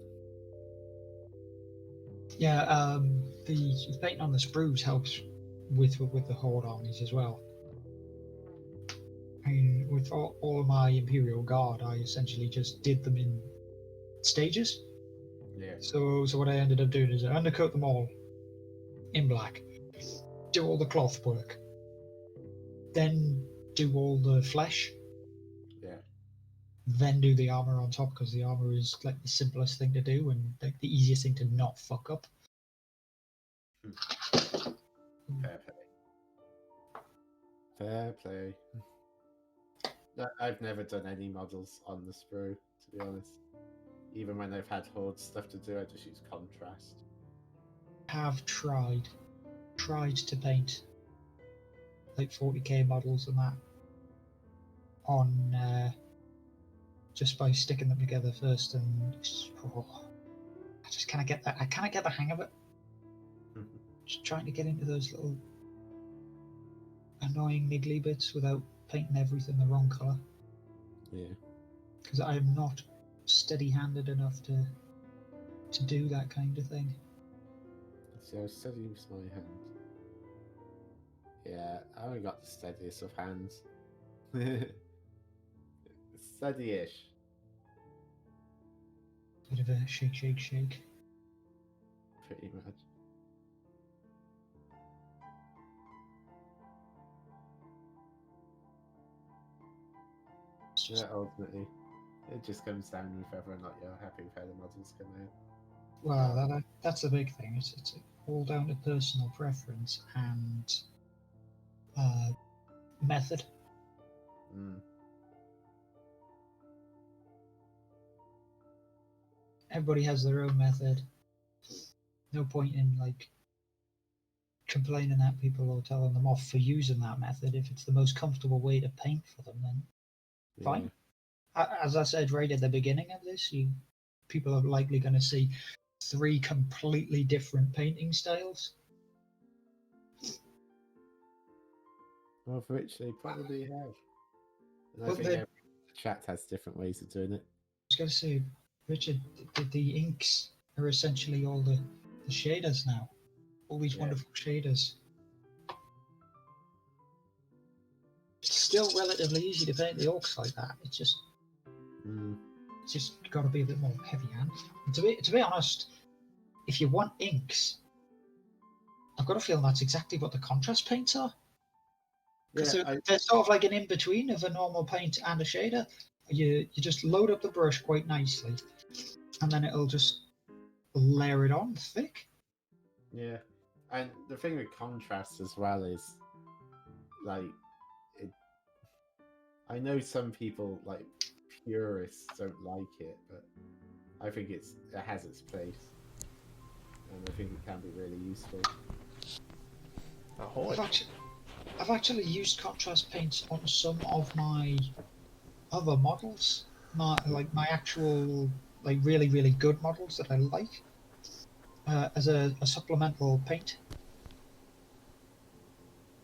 Yeah, the painting on the sprues helps with the horde armies as well. I mean, with all of my Imperial Guard, I essentially just did them in stages. Yeah. So what I ended up doing is I undercoat them all in black, do all the cloth work, then do all the flesh, Yeah. then do the armor on top, because the armor is like the simplest thing to do and like the easiest thing to not fuck up. Fair play. Fair play. I've never done any models on the sprue, to be honest. Even when I've had horde stuff to do, I just use contrast. Have tried to paint like 40k models and that on just by sticking them together first, and I just can't get that. I can't get the hang of it. Just trying to get into those little annoying niggly bits without painting everything the wrong color. Yeah. Because I am not steady-handed enough to do that kind of thing. See, I was steady with my hand. Yeah, I only got the steadiest of hands. Steady-ish. Bit of a shake, shake, shake. Pretty much. Yeah, ultimately, it just comes down with whether or not you're happy with how the models come out. Well, that's the big thing. It's all down to personal preference and method. Everybody has their own method. No point in like complaining at people or telling them off for using that method. If it's the most comfortable way to paint for them, then fine. As I said right at the beginning of this, people are likely going to see 3 completely different painting styles. Of which they probably have. And I But think every chat has different ways of doing it. I was going to say, Richard, the inks are essentially all the shaders now. All these wonderful shaders. It's still relatively easy to paint the orcs like that. It's just got to be a bit more heavy-handed. To be honest, if you want inks, I've got a feeling that's exactly what the contrast paints are. Because they're sort of like an in-between of a normal paint and a shader. You just load up the brush quite nicely, and then it'll just layer it on thick. Yeah, and the thing with contrast as well is, like, I know some people, like purists, don't like it, but I think it has its place, and I think it can be really useful. I've actually used contrast paints on some of my other models, my actual really, really good models that I like, as a supplemental paint.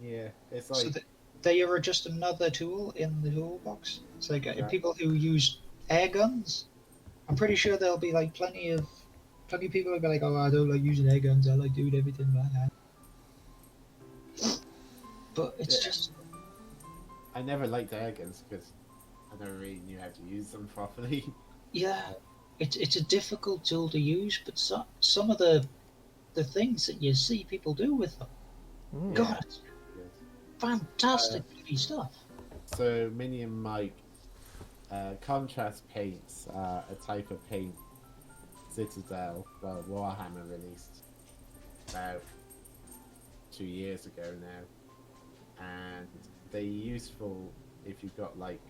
Yeah, it's like... So they are just another tool in the toolbox. It's like people who use air guns, I'm pretty sure there'll be like plenty of people who'll be like, oh, I don't like using air guns, I like doing everything by hand. But it's just... I never liked air guns because I never really knew how to use them properly. Yeah, it's a difficult tool to use, but some of the things that you see people do with them, God, it's fantastic stuff. So, Minnie and Mike, contrast paints are a type of paint Citadel, well, Warhammer released about 2 years ago now, and they're useful if you've got like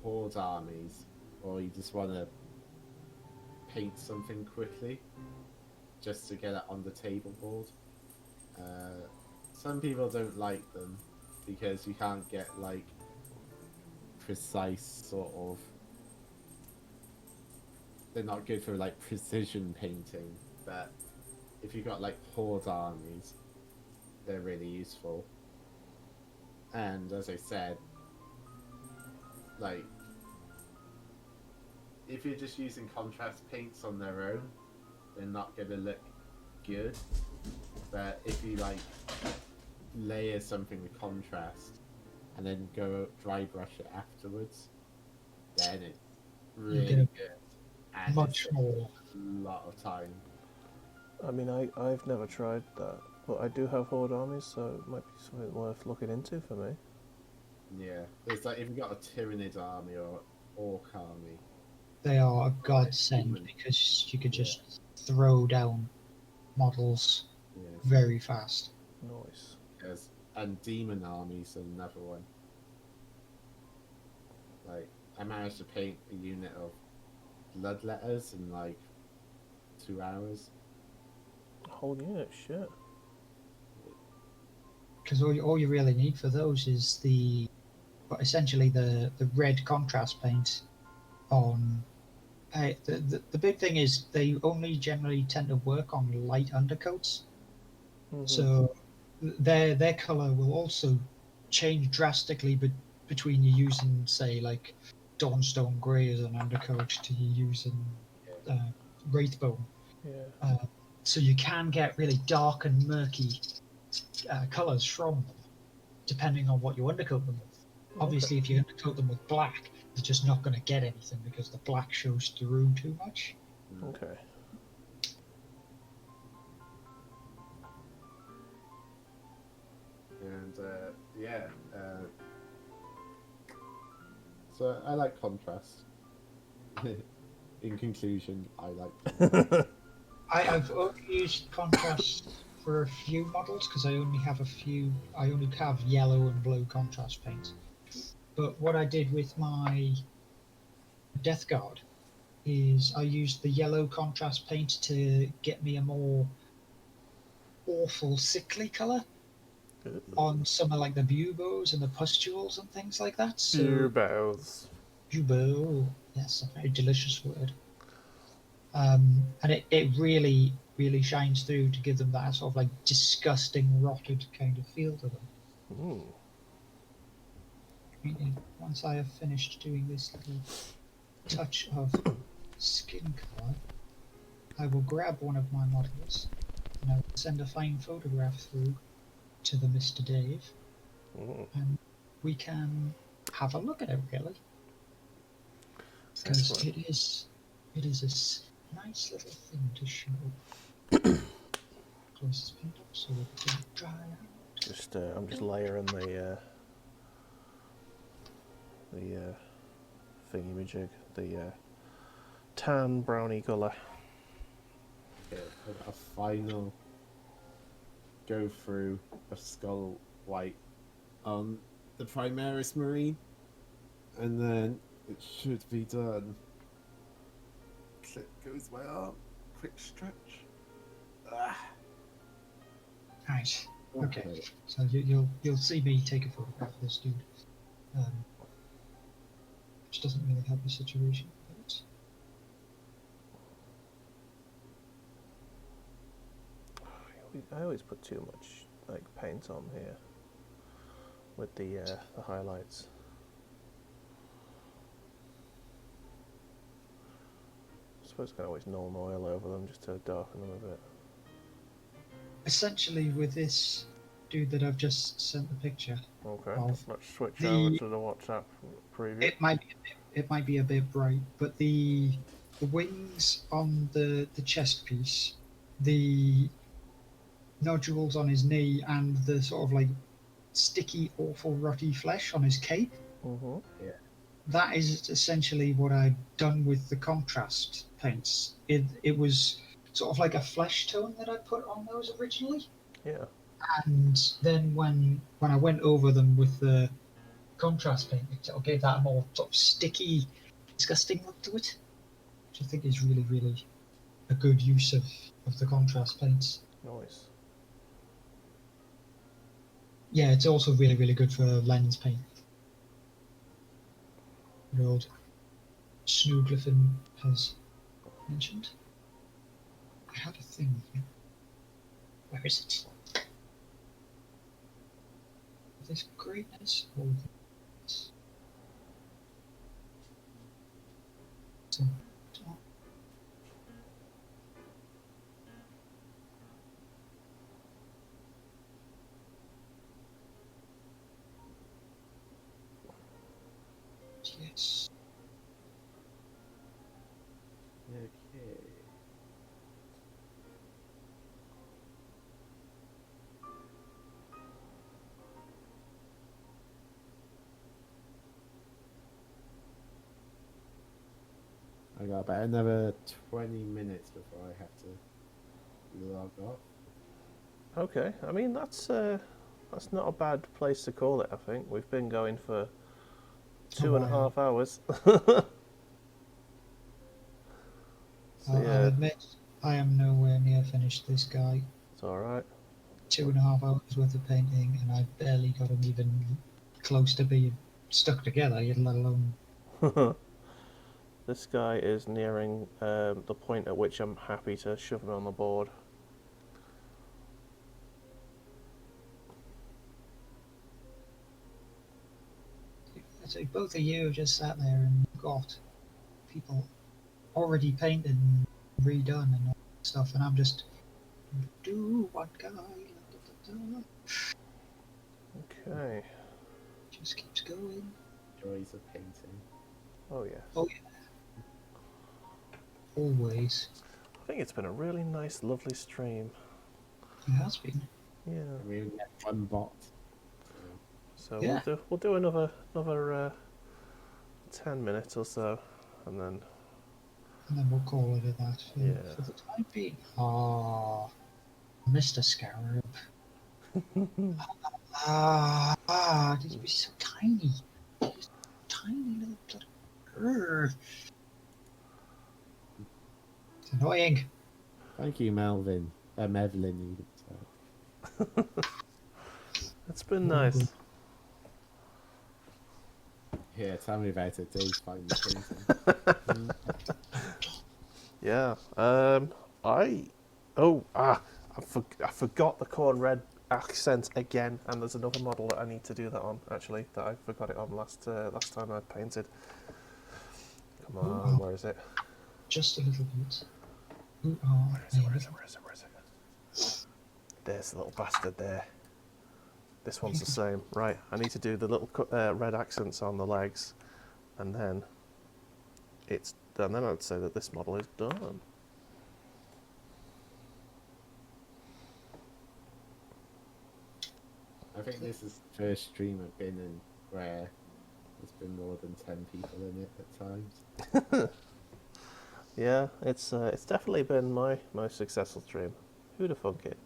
horde armies, or you just want to paint something quickly, just to get it on the table board. Some people don't like them because you can't get like precise sort of. They're not good for like precision painting, but if you've got like horde armies, they're really useful. And as I said, like if you're just using contrast paints on their own, they're not going to look good. But if you like layer something with contrast and then go dry brush it afterwards, then it's really good. And much more. a lot of time. I mean, I've never tried that, but I do have horde armies, so it might be something worth looking into for me. Yeah, it's like if you've got a Tyranid army or Orc army, They are a godsend human. because you could just throw down models yeah, very fast. Nice. yes. And Demon armies are another one. Like I managed to paint a unit of bloodletters in like 2 hours. A whole unit, shit. Because all you really need for those is essentially the red contrast paint on. The big thing is they only generally tend to work on light undercoats, so their color will also change drastically between you using say like Dawnstone Grey as an undercoat to you using Wraithbone. Yeah. So you can get really dark and murky colors from them, depending on what you undercoat them with. Obviously, if you undercoat them with black, you're just not going to get anything because the black shows through too much. Okay. And so I like contrast. In conclusion, I like contrast. I've only used contrast for a few models because I only have yellow and blue contrast paint. But what I did with my Death Guard is I used the yellow contrast paint to get me a more awful sickly colour on some of like the buboes and the pustules and things like that. So bubo, yes, a very delicious word. And it really, really shines through to give them that sort of like disgusting, rotted kind of feel to them. Once I have finished doing this little touch of skin colour, I will grab one of my models and I will send a fine photograph through to the Mr. Dave, and we can have a look at it really, because it is a nice little thing to show. Close this paint up so it can dry out. I'm just layering the thingy-majig, the tan browny colour. Yeah, a final go through of Skull White on the Primaris Marine, and then it should be done. Clip goes my arm, quick stretch. Right. Okay. So you'll see me take a photograph of this dude, which doesn't really help the situation. I always put too much like paint on here with the highlights. I suppose I can always null and oil over them just to darken them a bit. Essentially, with this dude that I've just sent the picture. Okay, of, let's switch over to the WhatsApp preview. It might be a bit bright, but the wings on the chest piece, the nodules on his knee, and the sort of like sticky, awful, rotty flesh on his cape. Yeah. that is essentially what I'd done with the contrast paints. It was sort of like a flesh tone that I put on those originally, Yeah. and then when I went over them with the contrast paint, it sort of gave that a more sort of sticky, disgusting look to it, which I think is really, really a good use of the contrast paints. Nice. Yeah, it's also really, really good for lens paint. The old Snooglyphin has mentioned. I had a thing here. Where is it? This greatness or this? So, yes. Okay. I got about another 20 minutes before I have to log off. Okay. I mean, that's not a bad place to call it. I think we've been going for 2.5 hours. So I'll yeah, admit, I am nowhere near finished this guy. it's all right. 2.5 hours worth of painting, and I barely got him even close to being stuck together, let alone. This guy is nearing the point at which I'm happy to shove him on the board. So both of you just sat there and got people already painted and redone and all that stuff, and I'm just do one guy. Okay. Just keeps going. Joys of painting. Oh yes. Oh yeah. Always. I think it's been a really nice, lovely stream. It has been. Yeah. I mean, we had one bot. So Yeah. we'll do another 10 minutes or so, and then And then we'll call it at that Yeah. for the time being. Ah, Mr. Scarab. Did you be so tiny? Just tiny little bloody. Urgh. It's annoying. Thank you, Melvin. Mevlin, you could say. It's been nice. Yeah, tell me about it, Dave's finally painting. Yeah. I forgot the corn red accent again, and there's another model that I need to do that on. Actually, that I forgot it on last time I painted. Come on, where is it? Just a little bit. Where is it? There's the little bastard there. This one's the same. Right, I need to do the little red accents on the legs, and then then I'd say that this model is done. I think this is the first stream I've been in where there's been more than 10 people in it at times. Yeah, it's definitely been my most successful stream. Who'd have thunk it?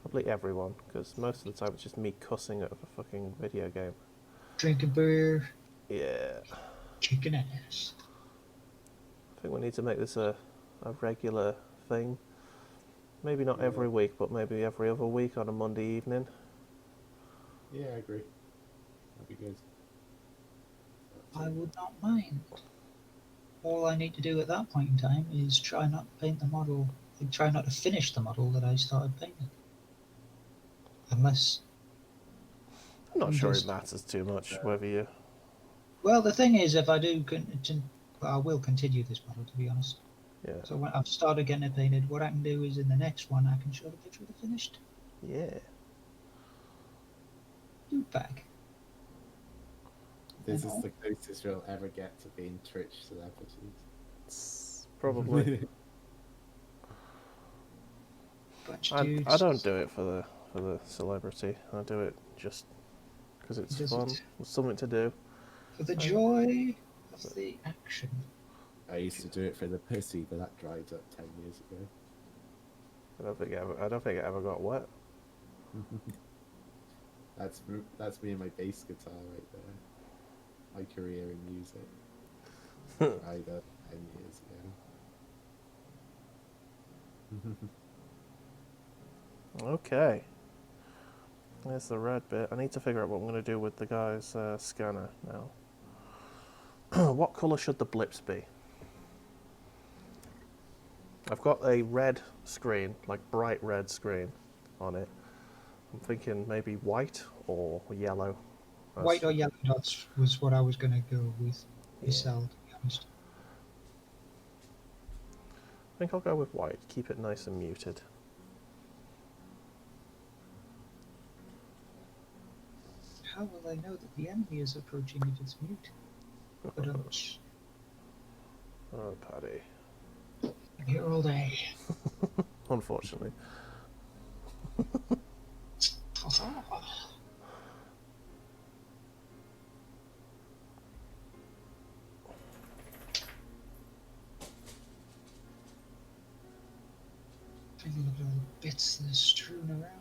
Probably everyone, because most of the time it's just me cussing out of a fucking video game. Drinking beer. Yeah. Kicking ass. I think we need to make this a regular thing. Maybe not every week, but maybe every other week on a Monday evening. Yeah, I agree. That'd be good. I would not mind. All I need to do at that point in time is try not to paint the model, try not to finish the model that I started painting. Unless... I'm not sure it matters too much whether you... Well, the thing is, if I do, I will continue this model, to be honest. Yeah. So when I've started getting it painted, what I can do is in the next one, I can show the picture of the finished Yeah. dude bag. This is the closest we'll ever get to being Twitch celebrities. Probably. I don't do it for the celebrity. I do it just because it's fun. It's something to do. For the joy of the action. I used to do it for the pussy, but that dried up 10 years ago. I don't think it ever got wet. That's me and my bass guitar right there. My career in music. Dried up 10 years ago. Okay. There's the red bit. I need to figure out what I'm going to do with the guy's scanner now. What colour should the blips be? I've got a red screen, like bright red screen on it. I'm thinking maybe white or yellow. White or yellow dots was what I was going to go with myself, to be honest. I think I'll go with white. Keep it nice and muted. How will I know that the enemy is approaching if it's mute? But Oh, Paddy. I'm here all day. Unfortunately. Thinking of all the bits that are strewn around.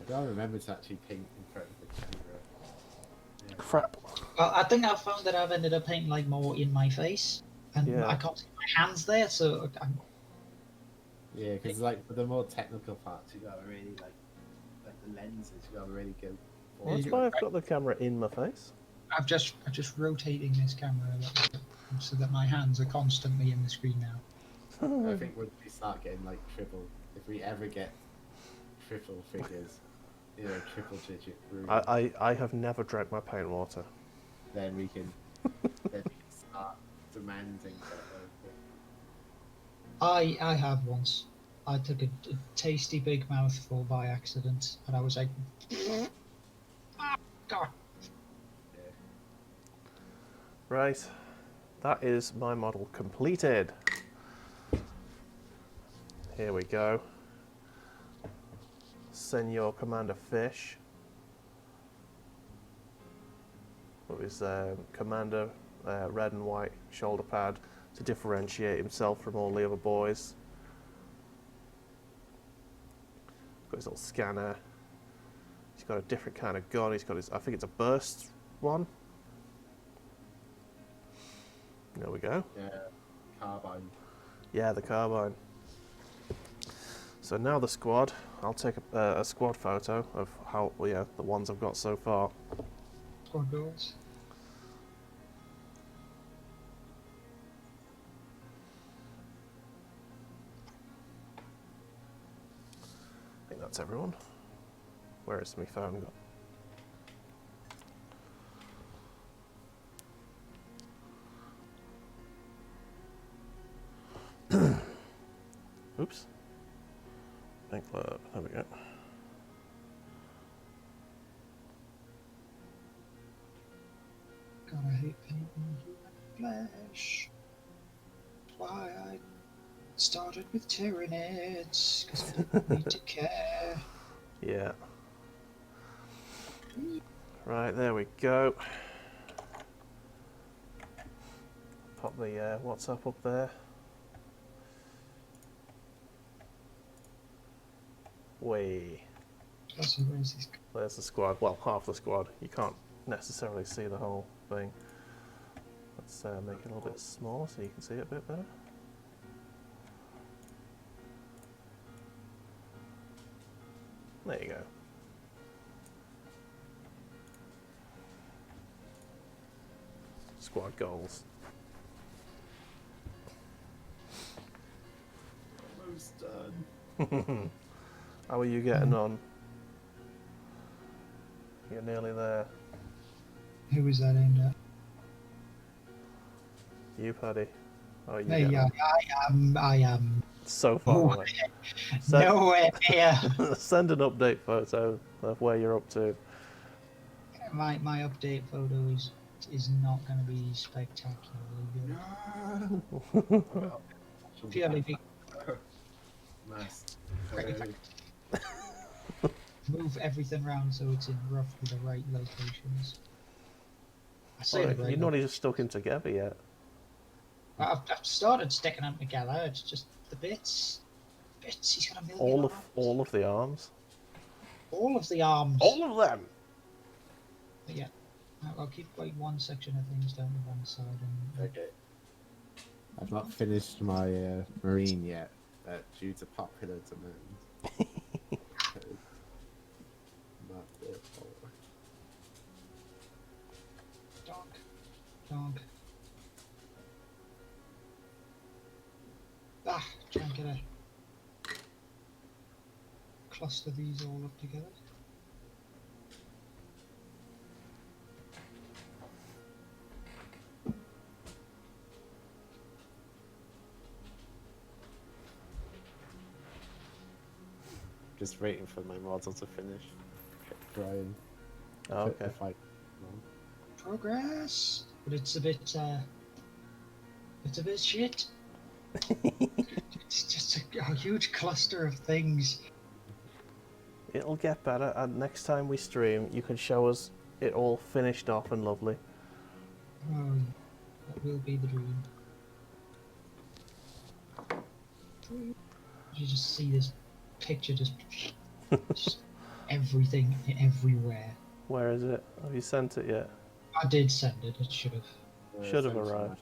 I don't remember to actually paint in front of the camera. Yeah. Crap. Well, I think I've found that I've ended up painting like more in my face, and Yeah. I can't see my hands there, so Yeah, because like for the more technical parts, you gotta really like the lenses, you gotta really go. Well, that's why I've got the camera in my face. I'm just rotating this camera a little bit so that my hands are constantly in the screen now. I think when we start getting like triple, if we ever get triple figures, triple digit room, I have never drank my paint water. then we can start demanding that. I have once. I took a tasty big mouthful by accident, and I was like, "Ah, God." Yeah. Right. That is my model completed. Here we go. Senor Commander Fish. With his Commander red and white shoulder pad to differentiate himself from all the other boys. Got his little scanner. He's got a different kind of gun. He's got his, I think it's a burst one. There we go. Yeah, carbine. Yeah, the carbine. So now the squad. I'll take a squad photo of how, well, yeah, the ones I've got so far. Squad goals. I think that's everyone. Where is my phone gone? Oops. Thank Club. There we go. God, I hate painting human flesh. That's why I started with Tyranids, because I didn't need to care. Yeah. Right, there we go. Pop the WhatsApp up there. Way. There's the squad. Well, half the squad. You can't necessarily see the whole thing. Let's make it a little bit smaller so you can see it a bit better. There you go. Squad goals. Almost done. How are you getting on? You're nearly there. Who was that aimed at? You, Paddy. Oh, you Hey, yeah, I am. so far away. Nowhere near. Send an update photo of where you're up to. My update photo is not going to be spectacularly good. No. Purely be Nice. move everything around so it's in roughly the right locations. I say it You're right not now. even stuck in together yet. I've started sticking them together. It's just the bits. Bits. He's got a million arms. All of the arms. All of the arms. All of them. Yeah. I'll keep like one section of things down to one side. And Okay. I've not finished my marine yet, due to popular demand. Not therefore. dog, dog. Try and get a cluster these all up together. Just waiting for my model to finish. Brian. Oh, okay. If I, Progress, but it's a bit shit. It's just a huge cluster of things. It'll get better, and next time we stream, you can show us it all finished off and lovely. Oh, that will be the dream. You just see this picture, just everything everywhere. Where is it? Have you sent it yet? I did send it. It should have. Should have arrived.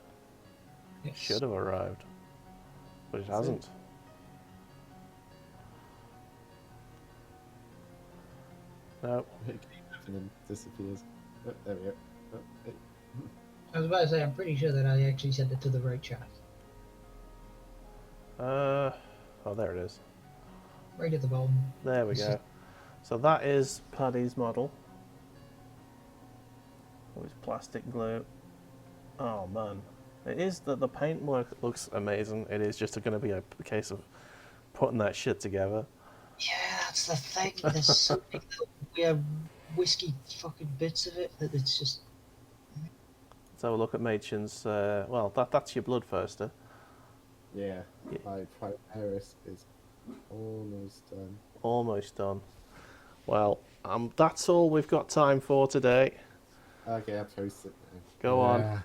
Yes. Should have arrived. But it hasn't. No. and then disappears. Oh, there we go. Oh, hey. I was about to say, I'm pretty sure that I actually sent it to the right chat. Oh, there it is. Right at the bottom. There we go. So that is Paddy's model. With plastic glue. Oh man. It is that the paintwork looks amazing. It is just going to be a case of putting that shit together. Yeah, that's the thing. There's so many little weird whiskey fucking bits of it that it's just. Let's have a look at Machin's. Well, that's your bloodthirster. Yeah, my Primaris is almost done. Almost done. Well, that's all we've got time for today. Okay, I'll post it now. Go on.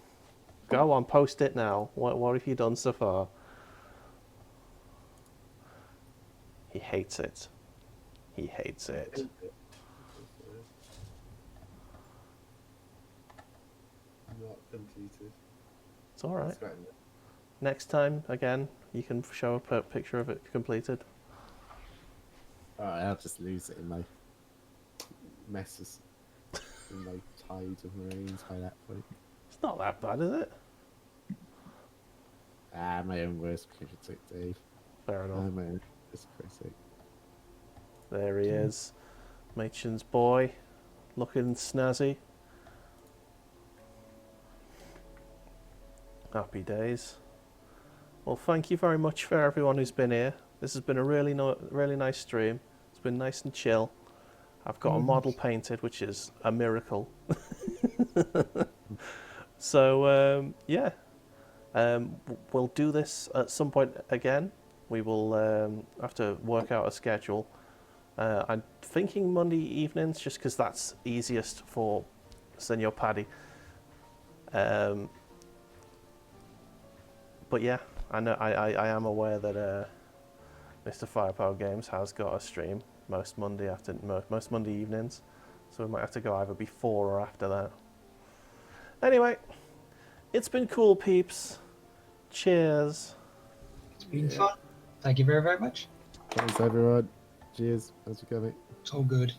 Go on, post it now. What have you done so far? He hates it. He hates it. Not completed. It's all right. It's right there. Next time, again, you can show a picture of it completed. Alright, I'll just lose it in my messes. In my tide of marines by that point. It's not that bad, is it? My own worst critic, Dave. Fair enough. My own worst critic. There he is. Machin's boy. Looking snazzy. Happy days. Well, thank you very much for everyone who's been here. This has been a really nice stream. It's been nice and chill. I've got a model painted, which is a miracle. So, yeah. We'll do this at some point again. We will have to work out a schedule. I'm thinking Monday evenings, just because that's easiest for Senor Paddy. But yeah, I know I am aware that Mr. Firepower Games has got a stream most Monday evenings, so we might have to go either before or after that. Anyway, it's been cool, peeps. Cheers. It's been fun. Thank you very, very much. Thanks, everyone. Cheers. How's it going? It's all good.